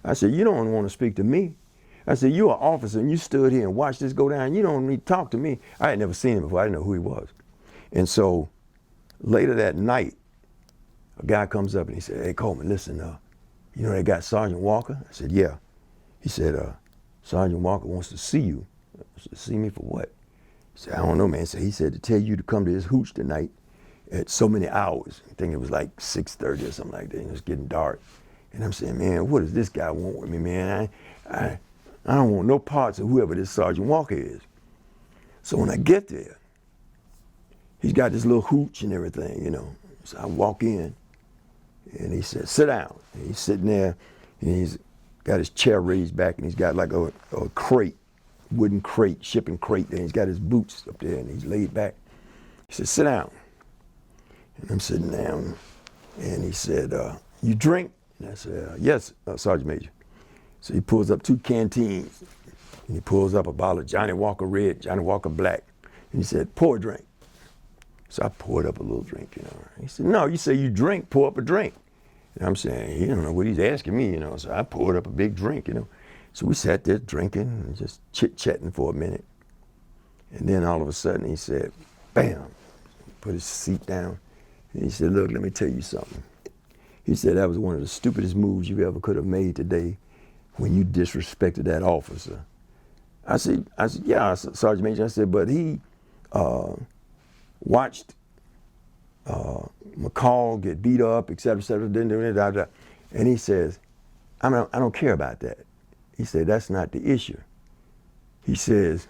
I said, you don't want to speak to me. I said, you're an officer, and you stood here and watched this go down. You don't need to talk to me. I had never seen him before. I didn't know who he was. And so later that night, a guy comes up and he said, hey, Coleman, listen, you know they got Sergeant Walker? I said, yeah. He said, Sergeant Walker wants to see you. I said, see me for what? He said, I don't know, man. So he said to tell you to come to his hooch tonight at so many hours. I think it was like 6:30 or something like that. And it was getting dark. And I'm saying, man, what does this guy want with me, man? I don't want no parts of whoever this Sergeant Walker is. So when I get there, he's got this little hooch and everything, you know. So I walk in, and he said, sit down. And he's sitting there, and he's got his chair raised back, and he's got like a crate, wooden crate, shipping crate there. He's got his boots up there, and he's laid back. He said, sit down. And I'm sitting down, and he said, you drink? And I said, yes, Sergeant Major. So he pulls up 2 canteens, and he pulls up a bottle of Johnny Walker Red, Johnny Walker Black, and he said, pour a drink. So I poured up a little drink, you know. He said, no, you say you drink, pour up a drink. And I'm saying, he don't know what he's asking me, you know. So I poured up a big drink, you know. So we sat there drinking and just chit-chatting for a minute. And then all of a sudden he said, bam, put his seat down. And he said, look, let me tell you something. He said, that was one of the stupidest moves you ever could have made today when you disrespected that officer. I said, yeah, Sergeant Major. I said, but he watched McCall get beat up, et cetera, and he says, I don't care about that. He said, that's not the issue. He says,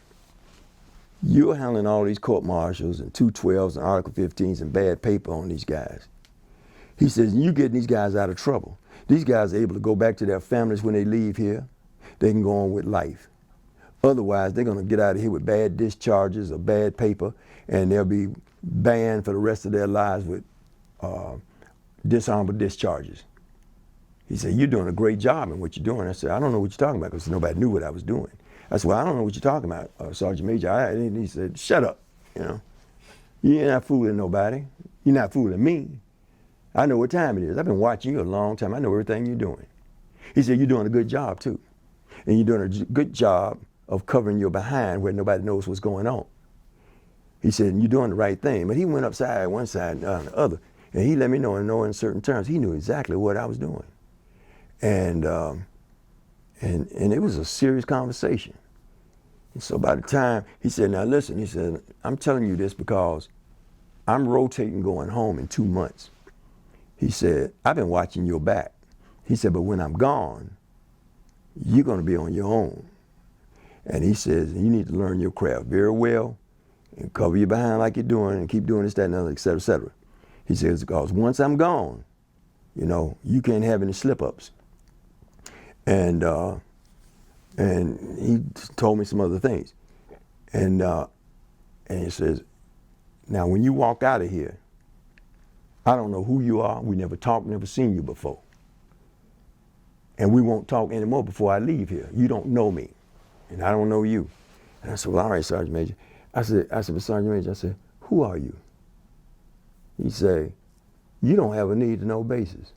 you're handling all these court-martials and 212s and Article 15s and bad paper on these guys. He says, you're getting these guys out of trouble. These guys are able to go back to their families when they leave here. They can go on with life. Otherwise, they're going to get out of here with bad discharges or bad paper, and they'll be banned for the rest of their lives with dishonorable discharges. He said, you're doing a great job in what you're doing. I said, I don't know what you're talking about because nobody knew what I was doing. I said, well, I don't know what you're talking about, Sergeant Major. And he said, shut up, you know. You're not fooling nobody. You're not fooling me. I know what time it is. I've been watching you a long time. I know everything you're doing. He said, you're doing a good job, too. And you're doing a good job of covering your behind where nobody knows what's going on. He said, you're doing the right thing. But he went upside one side and on the other. And he let me know in no uncertain terms. He knew exactly what I was doing. And And it was a serious conversation. And so by the time, he said, now listen, he said, I'm telling you this because I'm rotating going home in 2 months. He said, I've been watching your back. He said, but when I'm gone, you're going to be on your own. And he says, you need to learn your craft very well and cover your behind like you're doing and keep doing this, that, and other, et cetera, et cetera. He says, because once I'm gone, you know, you can't have any slip-ups. And he told me some other things. And he says, now when you walk out of here, I don't know who you are. We never talked, never seen you before. And we won't talk anymore before I leave here. You don't know me, and I don't know you. And I said, well, all right, Sergeant Major. I said, Sergeant Major, I said, who are you? He said, you don't have a need to know basis.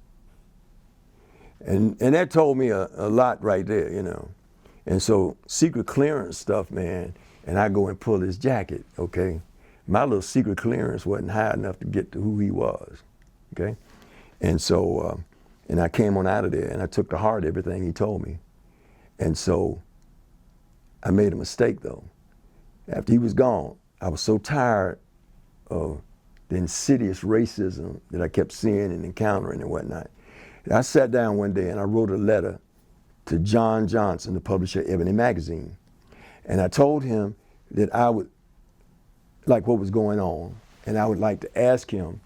And that told me a lot right there, you know. And so secret clearance stuff, man, and I go and pull his jacket, okay? My little secret clearance wasn't high enough to get to who he was, okay? And so, and I came on out of there and I took to heart everything he told me. And so I made a mistake though. After he was gone, I was so tired of the insidious racism that I kept seeing and encountering and whatnot. I sat down one day and I wrote a letter to John Johnson, the publisher of Ebony magazine. And I told him that I would like what was going on, and I would like to ask him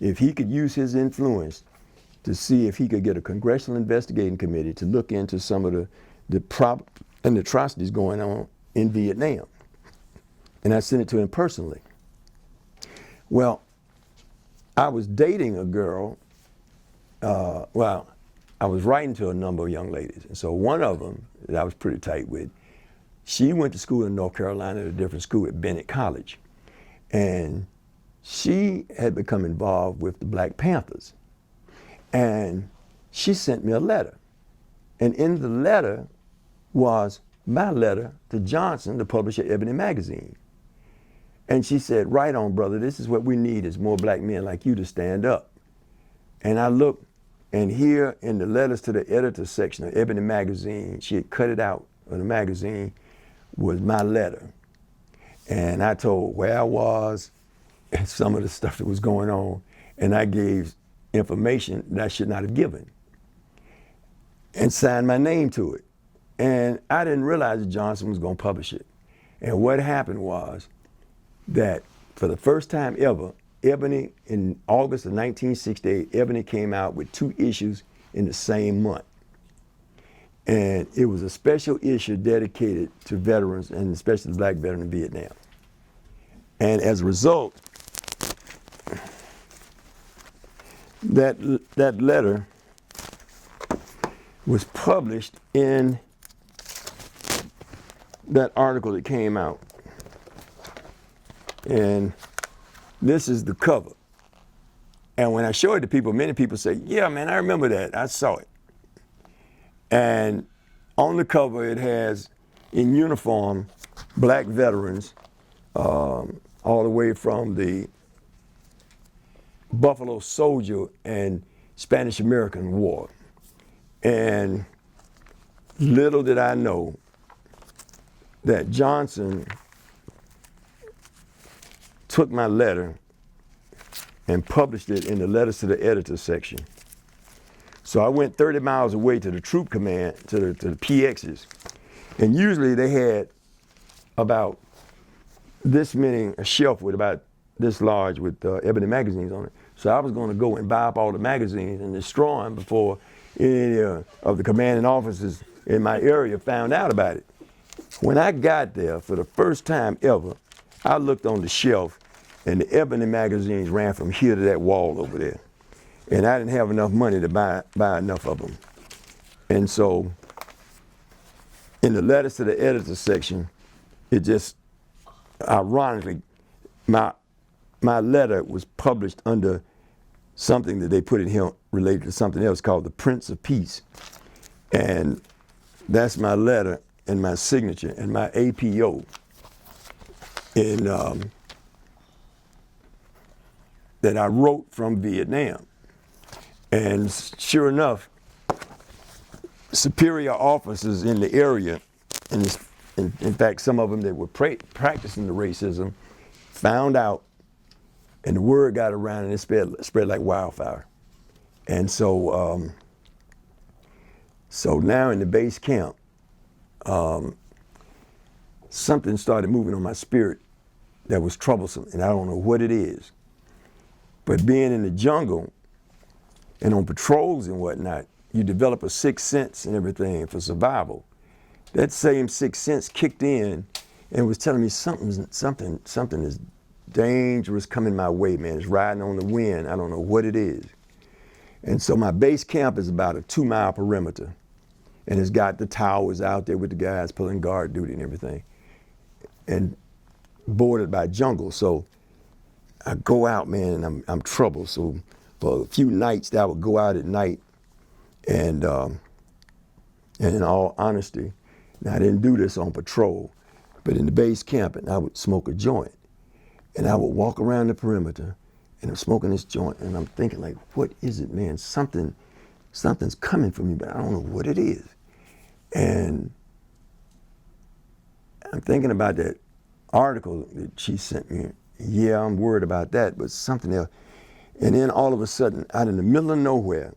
if he could use his influence to see if he could get a Congressional investigating committee to look into some of the atrocities going on in Vietnam. And I sent it to him personally. Well, I was dating a girl, I was writing to a number of young ladies. And so one of them that I was pretty tight with, she went to school in North Carolina at a different school at Bennett College. And she had become involved with the Black Panthers. And she sent me a letter. And in the letter was my letter to Johnson, the publisher of Ebony magazine. And she said, right on, brother, this is what we need is more black men like you to stand up. And I looked, and here in the letters to the editor section of Ebony magazine, she had cut it out of the magazine, was my letter. And I told where I was and some of the stuff that was going on, and I gave information that I should not have given and signed my name to it. And I didn't realize that Johnson was going to publish it. And what happened was that for the first time ever, Ebony, in August of 1968, Ebony came out with 2 issues in the same month. And it was a special issue dedicated to veterans, and especially the black veteran in Vietnam. And as a result, that letter was published in that article that came out. And this is the cover. And when I show it to people, many people say, yeah, man, I remember that. I saw it. And on the cover, it has, in uniform, black veterans, all the way from the Buffalo Soldier and Spanish-American War. And little did I know that Johnson took my letter and published it in the letters to the editor section. So I went 30 miles away to the troop command, to the PXs. And usually they had about this many, a shelf with about this large with Ebony magazines on it. So I was going to go and buy up all the magazines and destroy them before any of the commanding officers in my area found out about it. When I got there for the first time ever, I looked on the shelf and the Ebony magazines ran from here to that wall over there. And I didn't have enough money to buy enough of them. And so in the letters to the editor section, it just, ironically, my letter was published under something that they put in here related to something else called the Prince of Peace. And that's my letter and my signature and my APO in, that I wrote from Vietnam. And sure enough, superior officers in the area, and in fact, some of them that were practicing the racism found out, and the word got around, and it spread like wildfire. And so, so now in the base camp, something started moving on my spirit that was troublesome, and I don't know what it is. But being in the jungle and on patrols and whatnot, you develop a sixth sense and everything for survival. That same sixth sense kicked in and was telling me something is dangerous coming my way, man. It's riding on the wind. I don't know what it is. And so my base camp is about a 2-mile perimeter. And it's got the towers out there with the guys pulling guard duty and everything. And bordered by jungle. So I go out, man, and I'm troubled. So for a few nights, I would go out at night, and in all honesty, now I didn't do this on patrol, but in the base camp, and I would smoke a joint, and I would walk around the perimeter, and I'm smoking this joint, and I'm thinking like, what is it, man? Something's coming for me, but I don't know what it is. And I'm thinking about that article that she sent me. Yeah, I'm worried about that, but something else. And then all of a sudden, out in the middle of nowhere,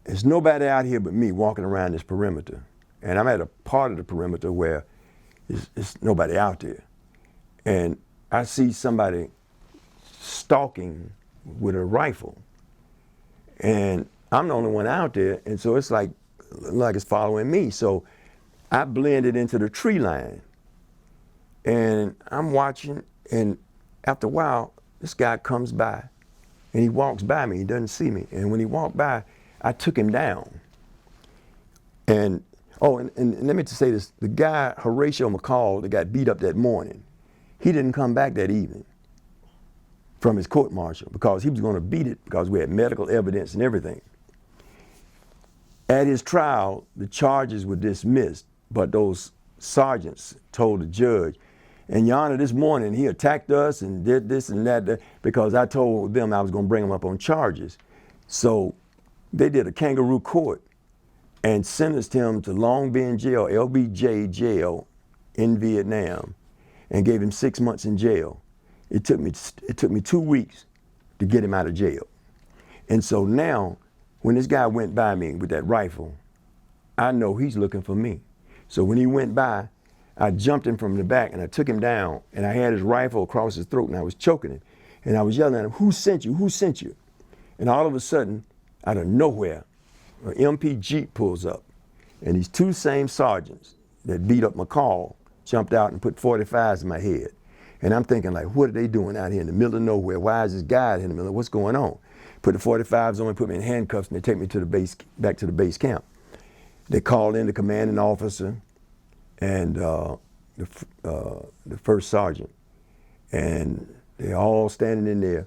there's nobody out here but me walking around this perimeter. And I'm at a part of the perimeter where there's nobody out there. And I see somebody stalking with a rifle. And I'm the only one out there, and so it's like it's following me. So I blended into the tree line. And I'm watching, and after a while, this guy comes by, and he walks by me. He doesn't see me. And when he walked by, I took him down. And let me just say this: the guy Horatio McCall that got beat up that morning, he didn't come back that evening from his court martial because he was going to beat it because we had medical evidence and everything. At his trial, the charges were dismissed, but those sergeants told the judge, and Your Honor, this morning he attacked us and did this and that because I told them I was going to bring him up on charges. So they did a kangaroo court and sentenced him to Long Binh Jail, LBJ jail in Vietnam, and gave him 6 months in jail. It took me 2 weeks to get him out of jail. And so now, when this guy went by me with that rifle, I know he's looking for me. So when he went by, I jumped him from the back and I took him down, and I had his rifle across his throat and I was choking him. And I was yelling at him, "Who sent you? Who sent you?" And all of a sudden, out of nowhere, an MP Jeep pulls up, and these two same sergeants that beat up McCall jumped out and put 45s in my head. And I'm thinking like, what are they doing out here in the middle of nowhere? Why is this guy in the middle? What's going on? Put the 45s on me, put me in handcuffs, and they take me to the base, back to the base camp. They called in the commanding officer and the first sergeant, and they're all standing in there.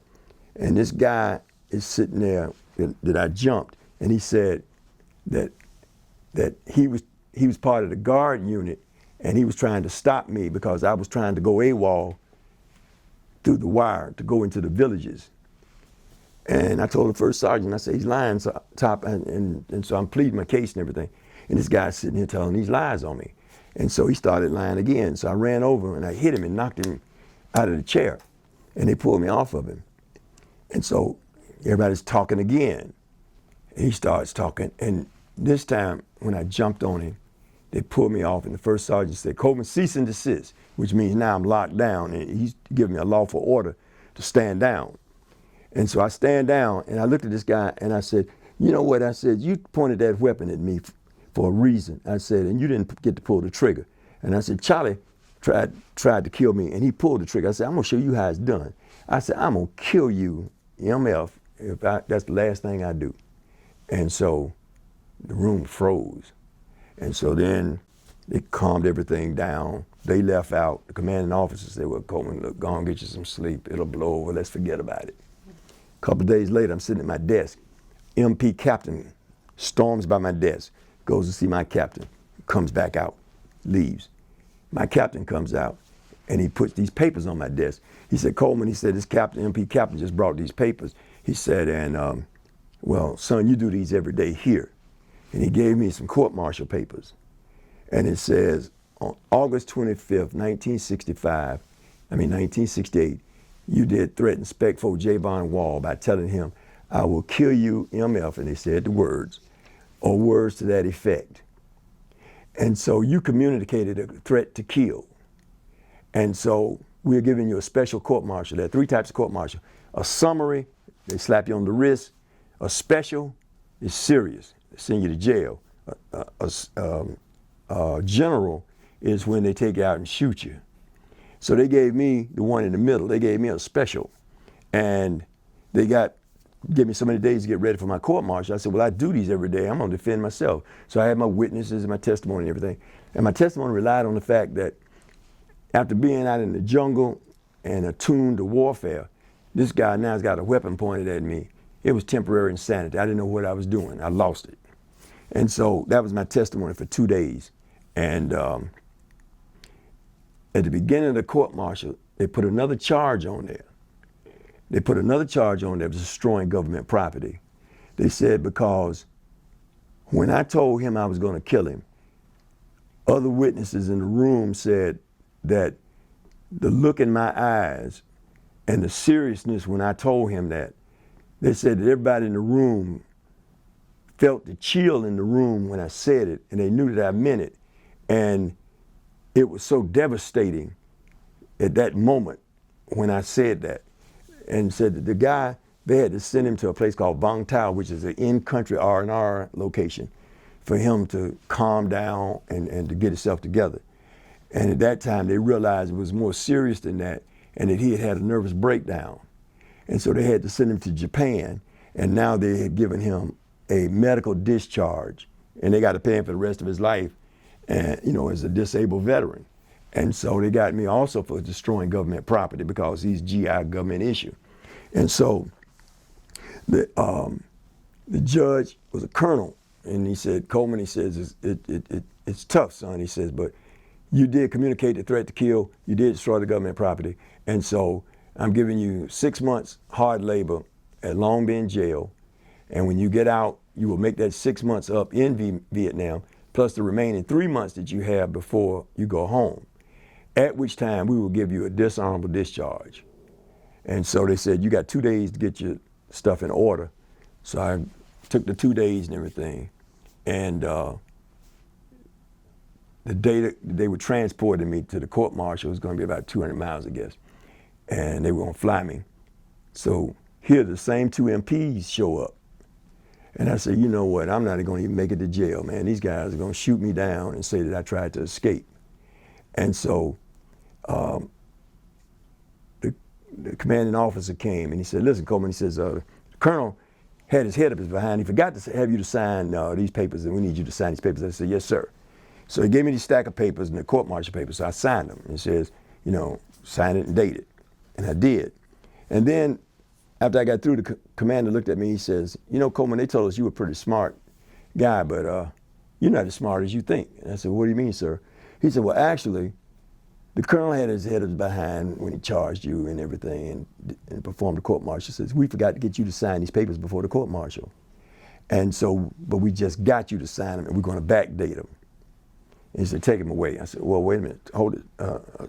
And this guy is sitting there that I jumped, and he said that he was part of the guard unit, and he was trying to stop me because I was trying to go AWOL through the wire to go into the villages. And I told the first sergeant, I said, he's lying, top, and so I'm pleading my case and everything. And this guy's sitting here telling these lies on me. And so he started lying again. So I ran over and I hit him and knocked him out of the chair. And they pulled me off of him. And so everybody's talking again. And he starts talking. And this time, when I jumped on him, they pulled me off. And the first sergeant said, "Coleman, cease and desist," which means now I'm locked down. And he's giving me a lawful order to stand down. And so I stand down, and I looked at this guy, and I said, "You know what?" I said, "You pointed that weapon at me for a reason." I said, "and you didn't get to pull the trigger." And I said, "Charlie tried to kill me, and he pulled the trigger." I said, "I'm gonna show you how it's done." I said, "I'm gonna kill you, MF, if that's the last thing I do." And so the room froze. And so then they calmed everything down. They left out. The commanding officer said, "Well, Coleman, look, go and get you some sleep. It'll blow over. Let's forget about it." A couple of days later, I'm sitting at my desk. MP captain storms by my desk, goes to see my captain, comes back out, leaves. My captain comes out, and he puts these papers on my desk. He said, "Coleman," he said, "this captain, MP captain, just brought these papers." He said, "And, well, son, you do these every day here." and he gave me some court-martial papers. And it says, on August 25th, 1968, you did threaten Spec-4 Javon Wall by telling him, "I will kill you, MF," and they said the words, or words to that effect. And so you communicated a threat to kill. And so we're giving you a special court-martial. There are 3 types of court-martial. A summary, they slap you on the wrist. A special is serious, they send you to jail. General is when they take you out and shoot you. So they gave me the one in the middle. They gave me a special. And they gave me so many days to get ready for my court-martial. I said, well, I do these every day. I'm gonna defend myself. So I had my witnesses and my testimony and everything. And my testimony relied on the fact that after being out in the jungle and attuned to warfare, this guy now has got a weapon pointed at me. It was temporary insanity. I didn't know what I was doing. I lost it. And so that was my testimony for 2 days. And at the beginning of the court-martial, they put another charge on there. They put another charge on there of destroying government property. They said because when I told him I was going to kill him, other witnesses in the room said that the look in my eyes and the seriousness when I told him that, they said that everybody in the room felt the chill in the room when I said it, and they knew that I meant it. And it was so devastating at that moment when I said that. And said that the guy, they had to send him to a place called Vong Tau, which is an in-country R&R location, for him to calm down and to get himself together. And at that time, they realized it was more serious than that, and that he had had a nervous breakdown. And so they had to send him to Japan, and now they had given him a medical discharge, and they got to pay him for the rest of his life, and as a disabled veteran. And so they got me also for destroying government property because he's GI government issue. And so the judge was a colonel, and he said, Coleman, he says, it's tough, son. He says, but you did communicate the threat to kill, you did destroy the government property, and so I'm giving you 6 months hard labor at Long Binh jail, and when you get out, you will make that 6 months up in Vietnam, plus the remaining 3 months that you have before you go home, at which time we will give you a dishonorable discharge. And so they said, you got 2 days to get your stuff in order. So I took the 2 days and everything. And the day that they were transporting me to the court-martial was going to be about 200 miles, I guess. And they were going to fly me. So here the same 2 MPs show up. And I said, you know what, I'm not going to even make it to jail, man. These guys are going to shoot me down and say that I tried to escape. And so the commanding officer came and he said, listen, Coleman, he says, the colonel had his head up his behind. He forgot to have you to sign these papers, and we need you to sign these papers. I said, yes, sir. So he gave me these stack of papers and the court-martial papers, so I signed them. And he says, sign it and date it. And I did. And then after I got through, the commander looked at me, he says, Coleman, they told us you were a pretty smart guy, but you're not as smart as you think. And I said, what do you mean, sir? He said, well, actually, the colonel had his head behind when he charged you and everything and performed the court-martial. He says, we forgot to get you to sign these papers before the court-martial. And so, but we just got you to sign them, and we're going to backdate them. And he said, take them away. I said, well, wait a minute, hold it,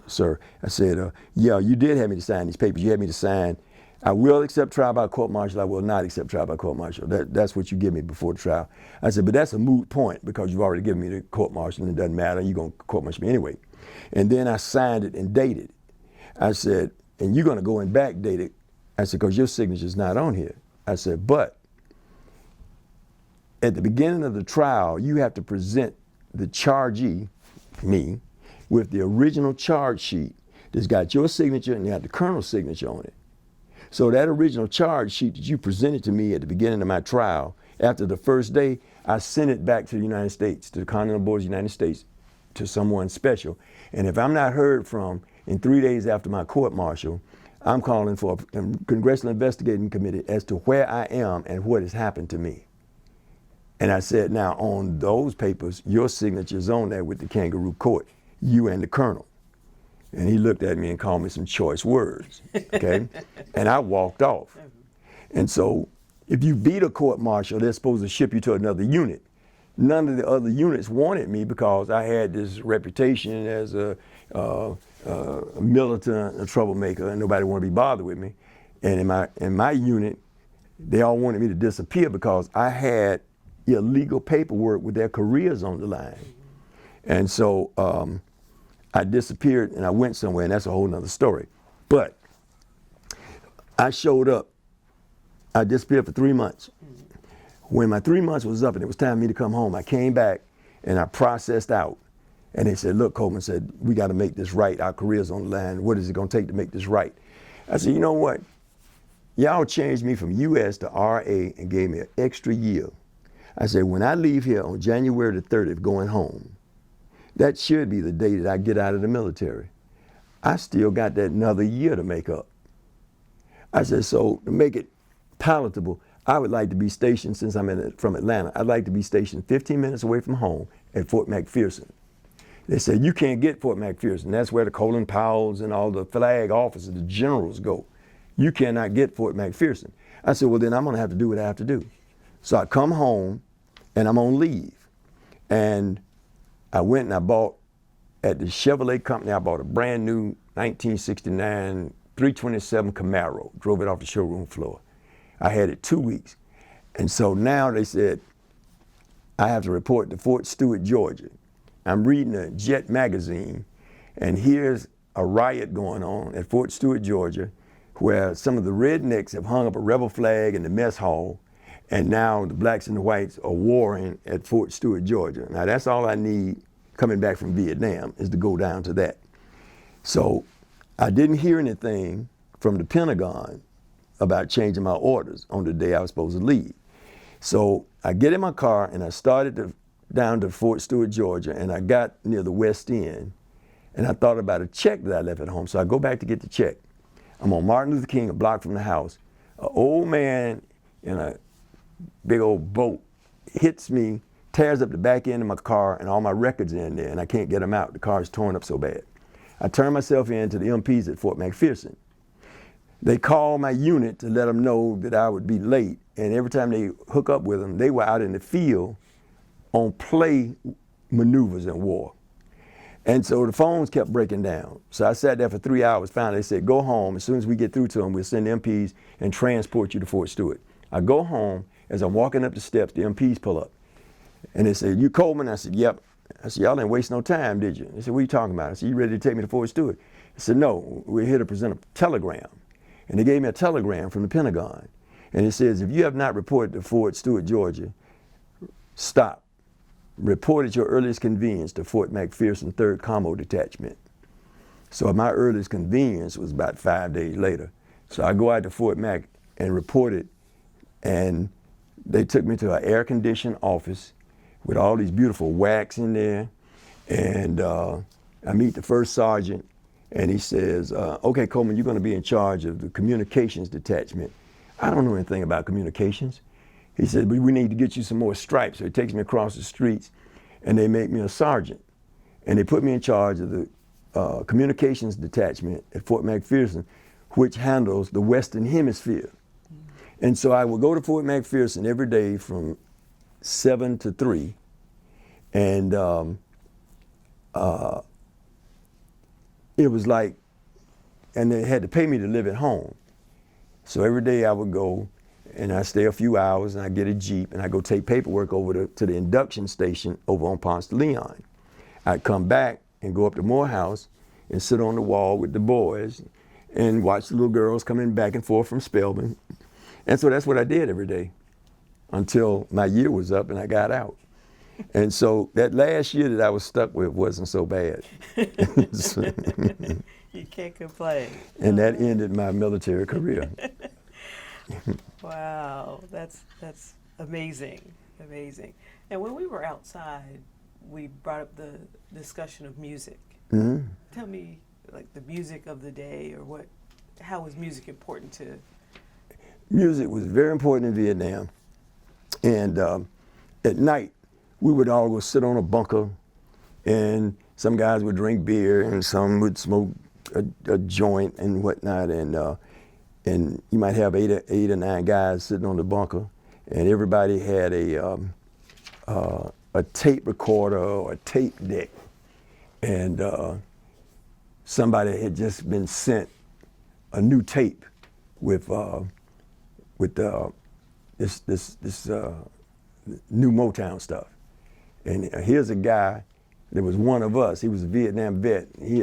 sir. I said, yeah, you did have me to sign these papers. You had me to sign, I will accept trial by court-martial, I will not accept trial by court-martial. That's what you give me before the trial. I said, but that's a moot point because you've already given me the court-martial and it doesn't matter, you're going to court-martial me anyway. And then I signed it and dated it. I said, and you're going to go and backdate it. I said, because your signature's not on here. I said, but at the beginning of the trial, you have to present the chargee, me, with the original charge sheet that's got your signature and got the colonel's signature on it. So that original charge sheet that you presented to me at the beginning of my trial, after the first day, I sent it back to the United States, to the Continental Board of the United States, to someone special. And if I'm not heard from in 3 days after my court-martial, I'm calling for a Congressional Investigating Committee as to where I am and what has happened to me. And I said, now on those papers, your signature's on there with the kangaroo court, you and the colonel. And he looked at me and called me some choice words, okay? And I walked off. And so if you beat a court-martial, they're supposed to ship you to another unit. none of the other units wanted me because I had this reputation as a militant, a troublemaker, and nobody wanted to be bothered with me. And in my unit, they all wanted me to disappear because I had illegal paperwork with their careers on the line. And so I disappeared and I went somewhere, and that's a whole nother story. But I showed up. I disappeared for 3 months. When my 3 months was up and it was time for me to come home, I came back and I processed out. And they said, look, Coleman said, we got to make this right. Our career's on the line. What is it going to take to make this right? I said, you know what? Y'all changed me from U.S. to R.A. and gave me an extra year. I said, when I leave here on January the 30th going home, that should be the day that I get out of the military. I still got that another year to make up. I said, so to make it palatable, I would like to be stationed, since I'm from Atlanta, I'd like to be stationed 15 minutes away from home at Fort McPherson. They said, you can't get Fort McPherson. That's where the Colin Powells and all the flag officers, the generals go. You cannot get Fort McPherson. I said, well, then I'm going to have to do what I have to do. So I come home and I'm on leave. And I went and I bought, at the Chevrolet company, I bought a brand new 1969 327 Camaro, drove it off the showroom floor. I had it 2 weeks. And so now they said, I have to report to Fort Stewart, Georgia. I'm reading a Jet magazine, and here's a riot going on at Fort Stewart, Georgia, where some of the rednecks have hung up a rebel flag in the mess hall, and now the blacks and the whites are warring at Fort Stewart, Georgia. Now that's all I need coming back from Vietnam, is to go down to that. So I didn't hear anything from the Pentagon about changing my orders on the day I was supposed to leave. So I get in my car and I started down to Fort Stewart, Georgia, and I got near the West End, and I thought about a check that I left at home. So I go back to get the check. I'm on Martin Luther King, a block from the house. An old man in a big old boat hits me, tears up the back end of my car, and all my records are in there, and I can't get them out. The car is torn up so bad. I turn myself in to the MPs at Fort McPherson. They called my unit to let them know that I would be late, and every time they hook up with them, they were out in the field on play maneuvers in war. And so the phones kept breaking down. So I sat there for 3 hours. Finally, they said, go home. As soon as we get through to them, we'll send MPs and transport you to Fort Stewart. I go home. As I'm walking up the steps, the MPs pull up. And they said, you Coleman? I said, yep. I said, y'all didn't waste no time, did you? They said, what are you talking about? I said, you ready to take me to Fort Stewart? I said, no, we're here to present a telegram. And they gave me a telegram from the Pentagon. And it says, if you have not reported to Fort Stewart, Georgia, stop. Report at your earliest convenience to Fort McPherson 3rd Combo Detachment. So my earliest convenience was about 5 days later. So I go out to Fort Mac and reported, and they took me to an air-conditioned office with all these beautiful wax in there. And I meet the first sergeant, and he says, okay, Coleman, you're going to be in charge of the communications detachment. I don't know anything about communications. He said, but we need to get you some more stripes. So he takes me across the streets, and they make me a sergeant. And they put me in charge of the communications detachment at Fort McPherson, which handles the Western Hemisphere. And so I would go to Fort McPherson every day from 7 to 3. And it was like, and they had to pay me to live at home. So every day I would go, and I stay a few hours, and I get a Jeep, and I go take paperwork over to the induction station over on Ponce de Leon. I'd come back and go up to Morehouse and sit on the wall with the boys and watch the little girls coming back and forth from Spelman. And so that's what I did every day until my year was up and I got out. And so that last year that I was stuck with wasn't so bad. You can't complain. And that ended my military career. Wow, that's amazing, amazing. And when we were outside, we brought up the discussion of music. Mm-hmm. Tell me, like, the music of the day, or how was music important to? Music was very important in Vietnam. And at night, we would all go sit on a bunker, and some guys would drink beer, and some would smoke a joint and whatnot. And you might have eight or nine guys sitting on the bunker, and everybody had a a tape recorder or a tape deck, and somebody had just been sent a new tape with this new Motown stuff. And here's a guy that was one of us. He was a Vietnam vet. He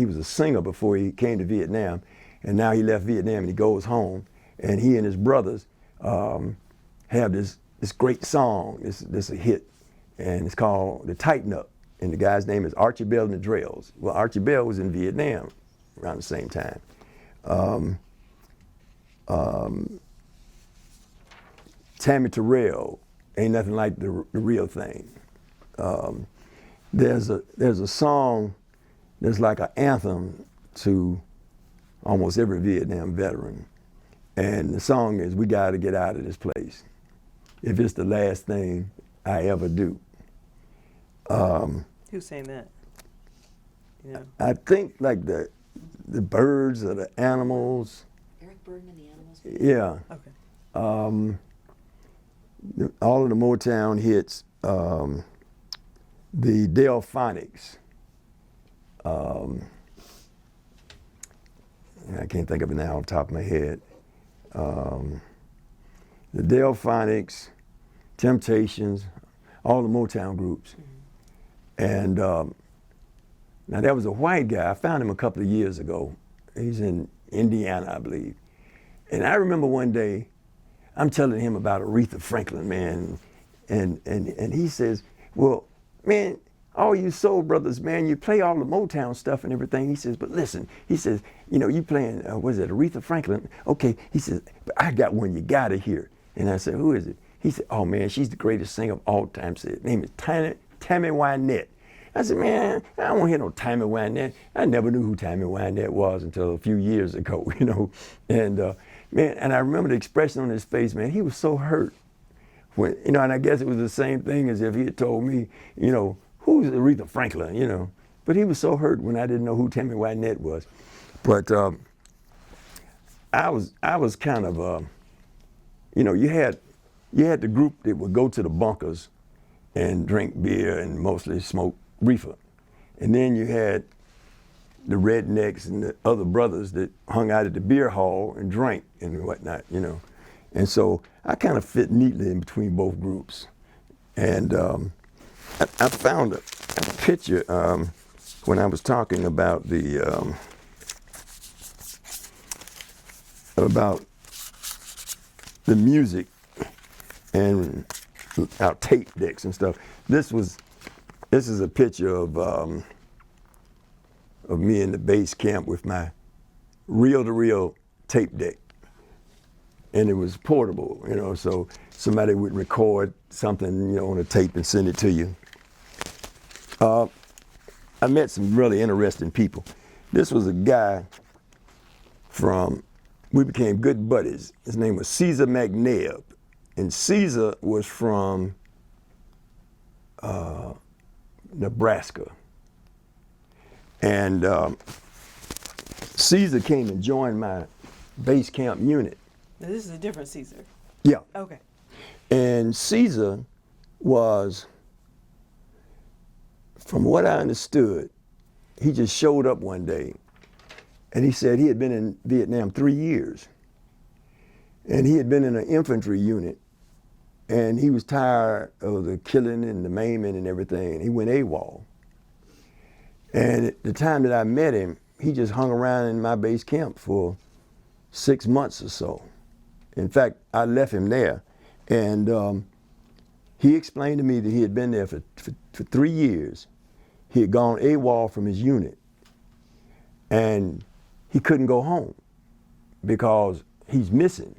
was a singer before he came to Vietnam, and now he left Vietnam and he goes home. And he and his brothers have this great song. This a hit, and it's called "The Tighten Up." And the guy's name is Archie Bell and the Drells. Well, Archie Bell was in Vietnam around the same time. Tammy Terrell, Ain't Nothing Like the Real Thing. There's a song that's like an anthem to almost every Vietnam veteran. And the song is, "We Gotta Get Out of This Place, if it's the last thing I ever do." Who's saying that? Yeah. I think like the birds or the animals. Eric Burden and the Animals? Yeah. Okay. All of the Motown hits, the Delphonics. I can't think of it now off the top of my head. The Delphonics, Temptations, all the Motown groups. And now there was a white guy, I found him a couple of years ago. He's in Indiana, I believe. And I remember one day, I'm telling him about Aretha Franklin, man. And he says, "Well, man, all you soul brothers, man, you play all the Motown stuff and everything." He says, "But listen," he says, "you know, you playing, what is it, Aretha Franklin? Okay," he says, "but I got one you gotta hear." And I said, "Who is it?" He said, "Oh man, she's the greatest singer of all time." Her name is Tammy Wynette. I said, "Man, I don't want to hear no Tammy Wynette." I never knew who Tammy Wynette was until a few years ago, you know. And man, and I remember the expression on his face, man, he was so hurt. When, you know, and I guess it was the same thing as if he had told me, you know, "Who's Aretha Franklin?" You know. But he was so hurt when I didn't know who Tammy Wynette was. But I was kind of, you know, you had the group that would go to the bunkers and drink beer and mostly smoke reefer. And then you had the rednecks and the other brothers that hung out at the beer hall and drank and whatnot, you know. And so I kind of fit neatly in between both groups. And I found a picture when I was talking about the music and our tape decks and stuff. This is a picture of me in the base camp with my reel-to-reel tape deck. And it was portable, you know, so somebody would record something, you know, on a tape and send it to you. I met some really interesting people. This was a guy we became good buddies. His name was Caesar McNabb. And Caesar was from Nebraska. And Caesar came and joined my base camp unit. Now, this is a different Caesar. Yeah. Okay. And Caesar was, from what I understood, he just showed up one day and he said he had been in Vietnam 3 years. And he had been in an infantry unit and he was tired of the killing and the maiming and everything. And he went AWOL. And at the time that I met him, he just hung around in my base camp for 6 months or so. In fact, I left him there. And he explained to me that he had been there for 3 years. He had gone AWOL from his unit. And he couldn't go home because he's missing.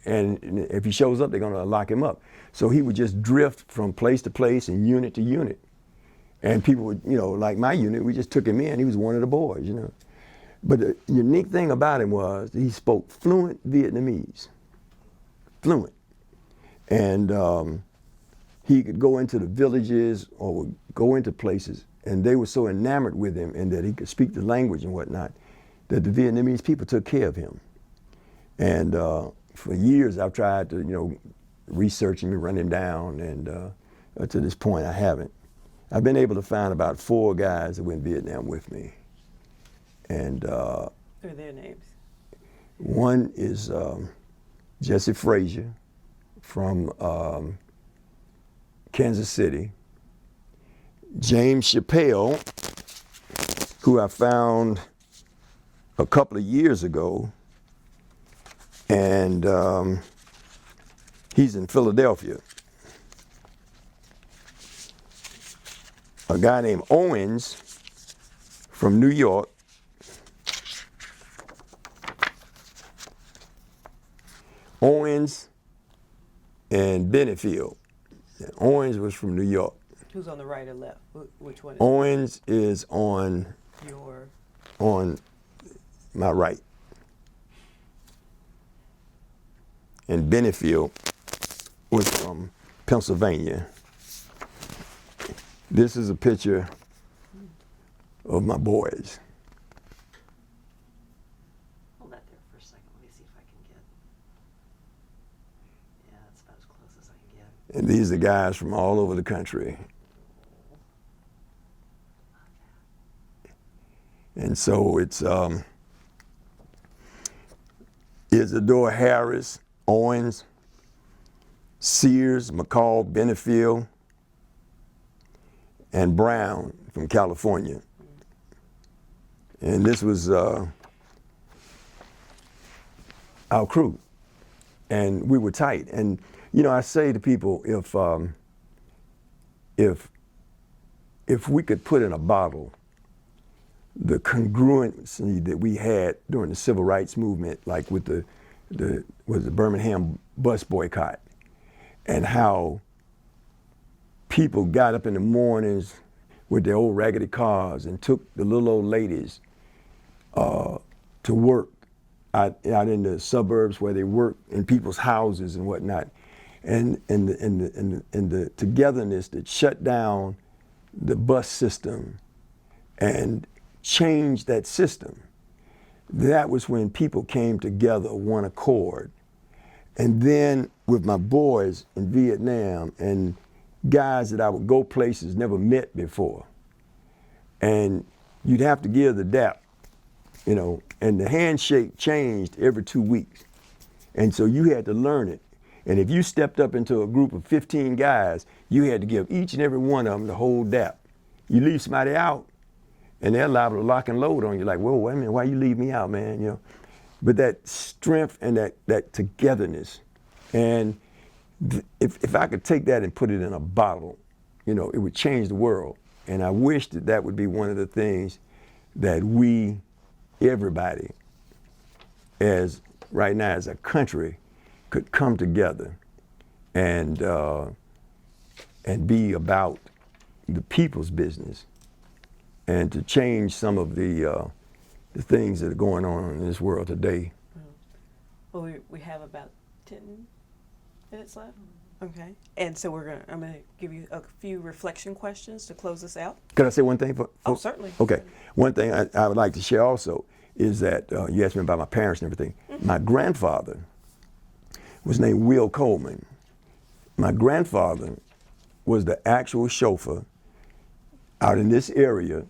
And if he shows up, they're gonna lock him up. So he would just drift from place to place and unit to unit. And people would, you know, like my unit, we just took him in. He was one of the boys, you know. But the unique thing about him was that he spoke fluent Vietnamese. Fluent. And he could go into the villages or would go into places, and they were so enamored with him and that he could speak the language and whatnot, that the Vietnamese people took care of him. And for years I've tried to, you know, research him and run him down, and to this point, I haven't. I've been able to find about 4 guys that went to Vietnam with me. And What are their names? one is Jesse Frazier from Kansas City. James Chappelle, who I found a couple of years ago, and he's in Philadelphia. A guy named Owens from New York. Owens and Benefield. And Owens was from New York. Who's on the right or left? Which one is Owens is on your? on my right. And Benefield was from Pennsylvania. This is a picture of my boys. Hold that there for a second. Let me see if I can get. Yeah, that's about as close as I can get. And these are guys from all over the country. And so it's Isadore Harris, Owens, Sears, McCall, Benefield, and Brown from California. And this was our crew. And we were tight. And, you know, I say to people, if we could put in a bottle the congruency that we had during the civil rights movement, like with the Birmingham bus boycott, and how people got up in the mornings with their old raggedy cars and took the little old ladies to work out in the suburbs where they worked in people's houses and whatnot, and the togetherness that shut down the bus system and changed that system. That was when people came together, one accord. And then with my boys in Vietnam and guys that I would go places never met before, and you'd have to give the dap, you know, and the handshake changed every 2 weeks. And so you had to learn it. And if you stepped up into a group of 15 guys, you had to give each and every one of them the whole dap. You leave somebody out, and they're liable to lock and load on you, like, whoa, wait a minute, why you leave me out, man? You know, but that strength and that togetherness, and if I could take that and put it in a bottle, you know, it would change the world. And I wish that would be one of the things that we, everybody, as right now as a country, could come together and be about the people's business, and to change some of the things that are going on in this world today. Well, we have about 10 minutes left. Okay. And so I'm gonna give you a few reflection questions to close us out. Could I say one thing? Oh, certainly. Okay. One thing I would like to share also is that you asked me about my parents and everything. Mm-hmm. My grandfather was named Will Coleman. My grandfather was the actual chauffeur out in this area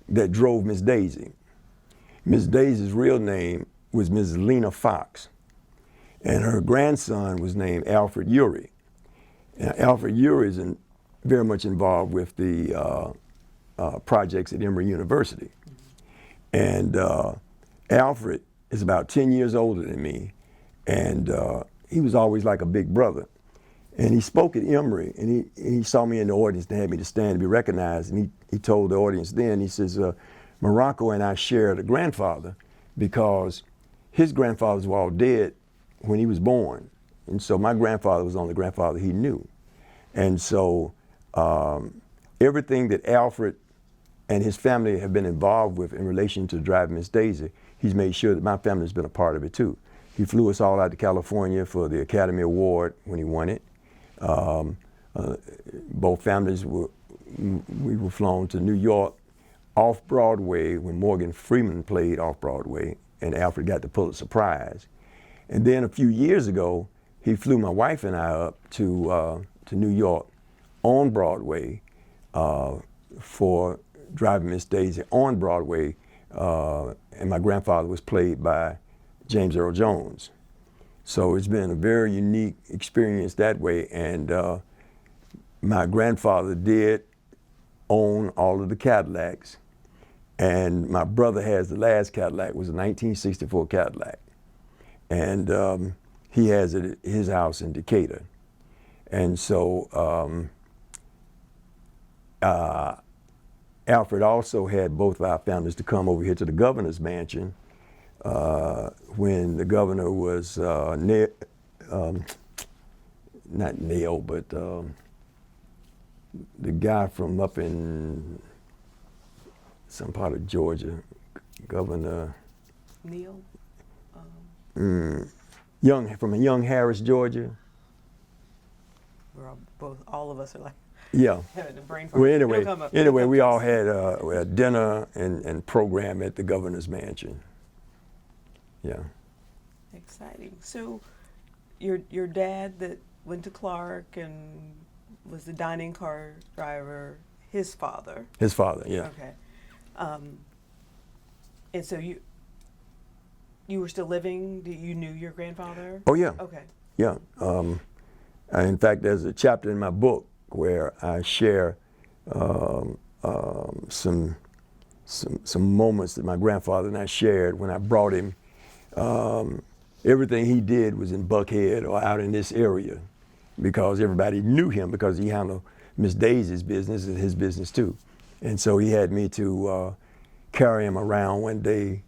that drove Miss Daisy. Miss Daisy's real name was Mrs. Lena Fox, and her grandson was named Alfred Urey. And Alfred Urey is very much involved with the projects at Emory University. And Alfred is about 10 years older than me, and he was always like a big brother. And he spoke at Emory, and he saw me in the audience and had me to stand to be recognized. And he told the audience then, he says, Morocco and I shared a grandfather because his grandfathers were all dead when he was born. And so my grandfather was the only grandfather he knew. And so everything that Alfred and his family have been involved with in relation to driving Miss Daisy, he's made sure that my family's been a part of it too. He flew us all out to California for the Academy Award when he won it. Both families we were flown to New York off Broadway when Morgan Freeman played off Broadway, and Alfred got the Pulitzer Prize. And then a few years ago, he flew my wife and I up to New York on Broadway for Driving Miss Daisy on Broadway, and my grandfather was played by James Earl Jones. So it's been a very unique experience that way, and my grandfather did own all of the Cadillacs, and my brother has the last Cadillac, was a 1964 Cadillac, and he has it at his house in Decatur. And so Alfred also had both of our families to come over here to the governor's mansion when the governor was not Neil, but the guy from up in some part of Georgia, Governor Neil? from Young Harris, Georgia. We're all of us are like Yeah. having a brain fart. Well, It'll come up. anyway, It'll we come all to us. had a dinner and program at the governor's mansion. Yeah. Exciting. So, your dad that went to Clark and was the dining car driver, his father. His father, yeah. Okay. And so you were still living? You knew your grandfather? Oh, yeah. Okay. Yeah. In fact, there's a chapter in my book where I share some moments that my grandfather and I shared when I brought him. Everything he did was in Buckhead or out in this area because everybody knew him because he handled Miss Daisy's business and his business too. And so he had me to carry him around one day,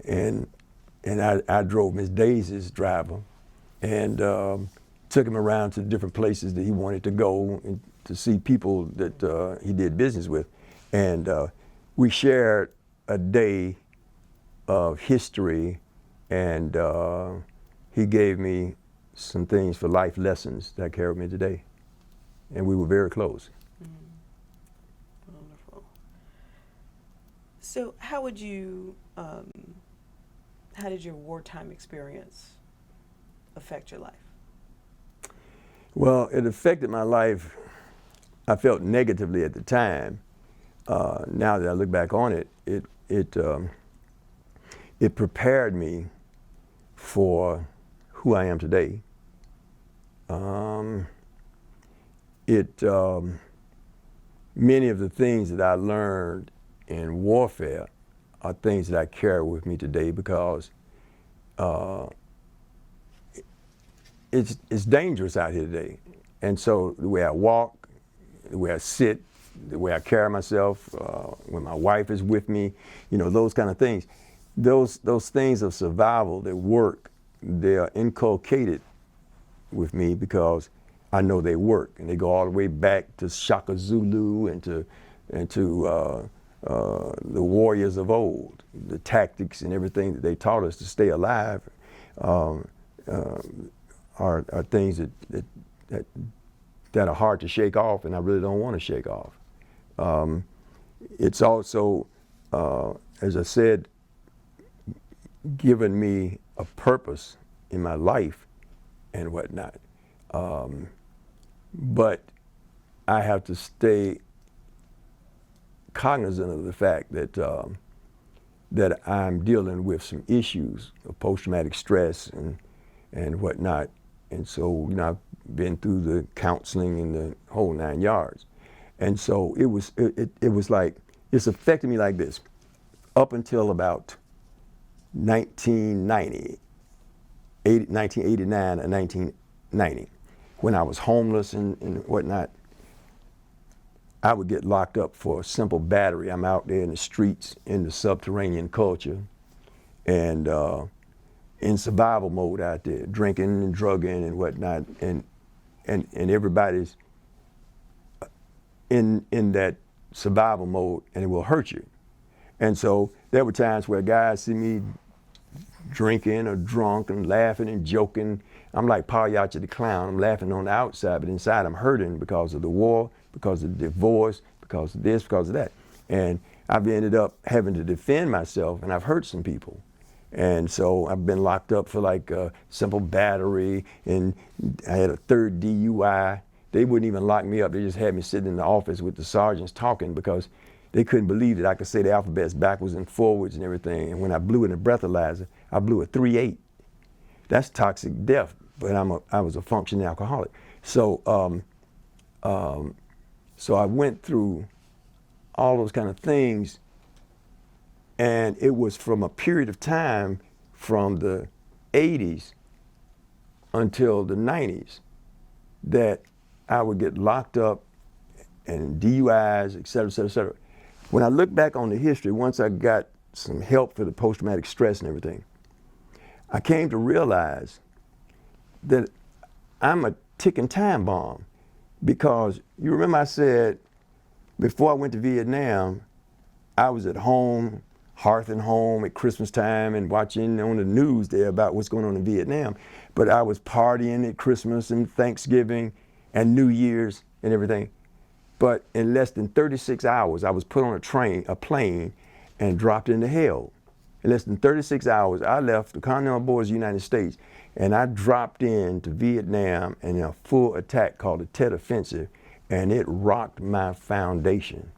and I drove Miss Daisy's driver and took him around to different places that he wanted to go and to see people that he did business with. And we shared a day of history, and he gave me some things for life lessons that carried me today. And we were very close. Wonderful. So how would you, how did your wartime experience affect your life? Well, it affected my life. I felt negatively at the time. Now that I look back on it, it prepared me for who I am today. Many of the things that I learned in warfare are things that I carry with me today because it's dangerous out here today. And so the way I walk, the way I sit, the way I carry myself, when my wife is with me, those kind of things. Those things of survival that work, they are inculcated with me because I know they work, and they go all the way back to Shaka Zulu and to the warriors of old. The tactics and everything that they taught us to stay alive are things that are hard to shake off, and I really don't want to shake off. It's also, as I said, given me a purpose in my life and whatnot. But I have to stay cognizant of the fact that that I'm dealing with some issues of post-traumatic stress and whatnot. And so, I've been through the counseling and the whole 9 yards. And so it was like, it's affected me like this. Up until about 1989 or 1990, when I was homeless and whatnot, I would get locked up for a simple battery. I'm out there in the streets in the subterranean culture and in survival mode out there, drinking and drugging and whatnot, and everybody's in that survival mode, and it will hurt you. And so there were times where guys see me drinking or drunk and laughing and joking. I'm like Pagliacci the clown. I'm laughing on the outside, but inside I'm hurting because of the war, because of the divorce, because of this, because of that. And I've ended up having to defend myself, and I've hurt some people. And so I've been locked up for like a simple battery, and I had a third DUI they wouldn't even lock me up. They just had me sitting in the office with the sergeants talking because they couldn't believe that I could say the alphabets backwards and forwards and everything. And when I blew in a breathalyzer, I blew a 3.8. That's toxic death, but I was a functioning alcoholic. So, so I went through all those kind of things, and it was from a period of time from the 80s until the 90s that I would get locked up and DUIs, et cetera, et cetera, et cetera. When I look back on the history, once I got some help for the post-traumatic stress and everything, I came to realize that I'm a ticking time bomb, because you remember I said before I went to Vietnam, I was at home, hearthing home at Christmas time and watching on the news there about what's going on in Vietnam. But I was partying at Christmas and Thanksgiving and New Year's and everything. But in less than 36 hours, I was put on a plane, and dropped into hell. In less than 36 hours, I left the Continental borders of the United States, and I dropped into Vietnam in a full attack called the Tet Offensive, and it rocked my foundation.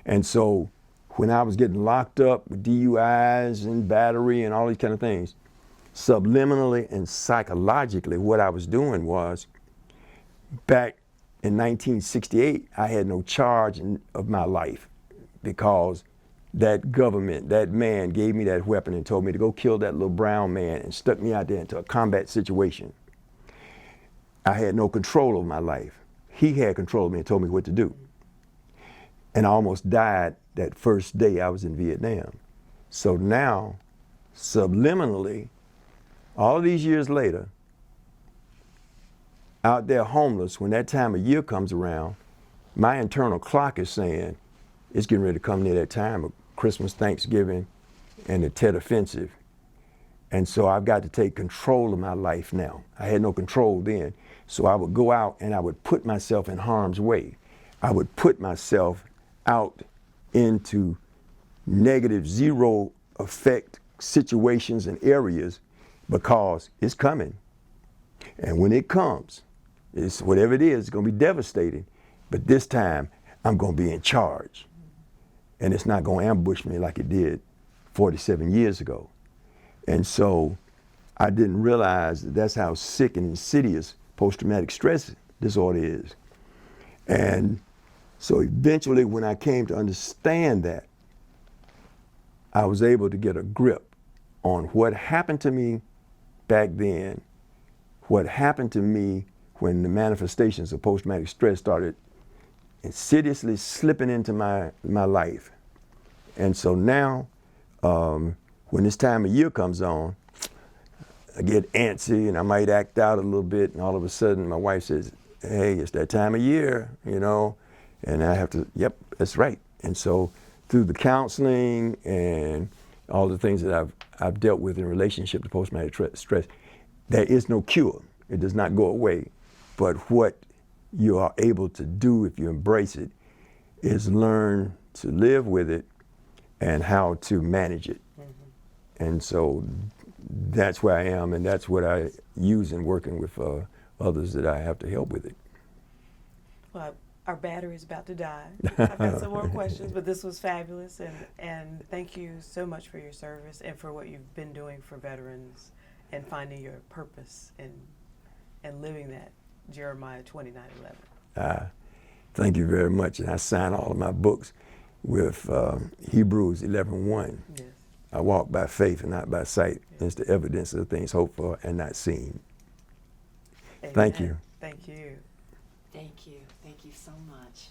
And so when I was getting locked up with DUIs and battery and all these kind of things, subliminally and psychologically, what I was doing was, back in 1968, I had no charge of my life, because that government, that man gave me that weapon and told me to go kill that little brown man and stuck me out there into a combat situation. I had no control over my life. He had control of me and told me what to do. And I almost died that first day I was in Vietnam. So now, subliminally, all these years later, out there homeless, when that time of year comes around, my internal clock is saying, it's getting ready to come near that time of Christmas, Thanksgiving, and the Tet Offensive. And so I've got to take control of my life now. I had no control then. So I would go out and I would put myself in harm's way. I would put myself out into negative, zero effect situations and areas, because it's coming. And when it comes, it's whatever it is, it's gonna be devastating. But this time, I'm gonna be in charge. And it's not gonna ambush me like it did 47 years ago. And so I didn't realize that that's how sick and insidious post-traumatic stress disorder is. And so eventually, when I came to understand that, I was able to get a grip on what happened to me back then, what happened to me when the manifestations of post-traumatic stress started insidiously slipping into my life. And so now, when this time of year comes on, I get antsy and I might act out a little bit, and all of a sudden my wife says, hey, it's that time of year, you know, and I have to, yep, that's right. And so through the counseling and all the things that I've dealt with in relationship to post-traumatic stress, there is no cure. It does not go away. But what you are able to do if you embrace it is learn to live with it and how to manage it. Mm-hmm. And so that's where I am, and that's what I use in working with others that I have to help with it. Well, our battery is about to die. I've got some more questions, but this was fabulous, and thank you so much for your service and for what you've been doing for veterans and finding your purpose and living that Jeremiah 29:11. Thank you very much, and I sign all of my books with Hebrews 11:1. Yes. I walk by faith and not by sight. Yes. It's the evidence of the things hoped for and not seen. Amen. Thank you. Thank you. Thank you. Thank you so much.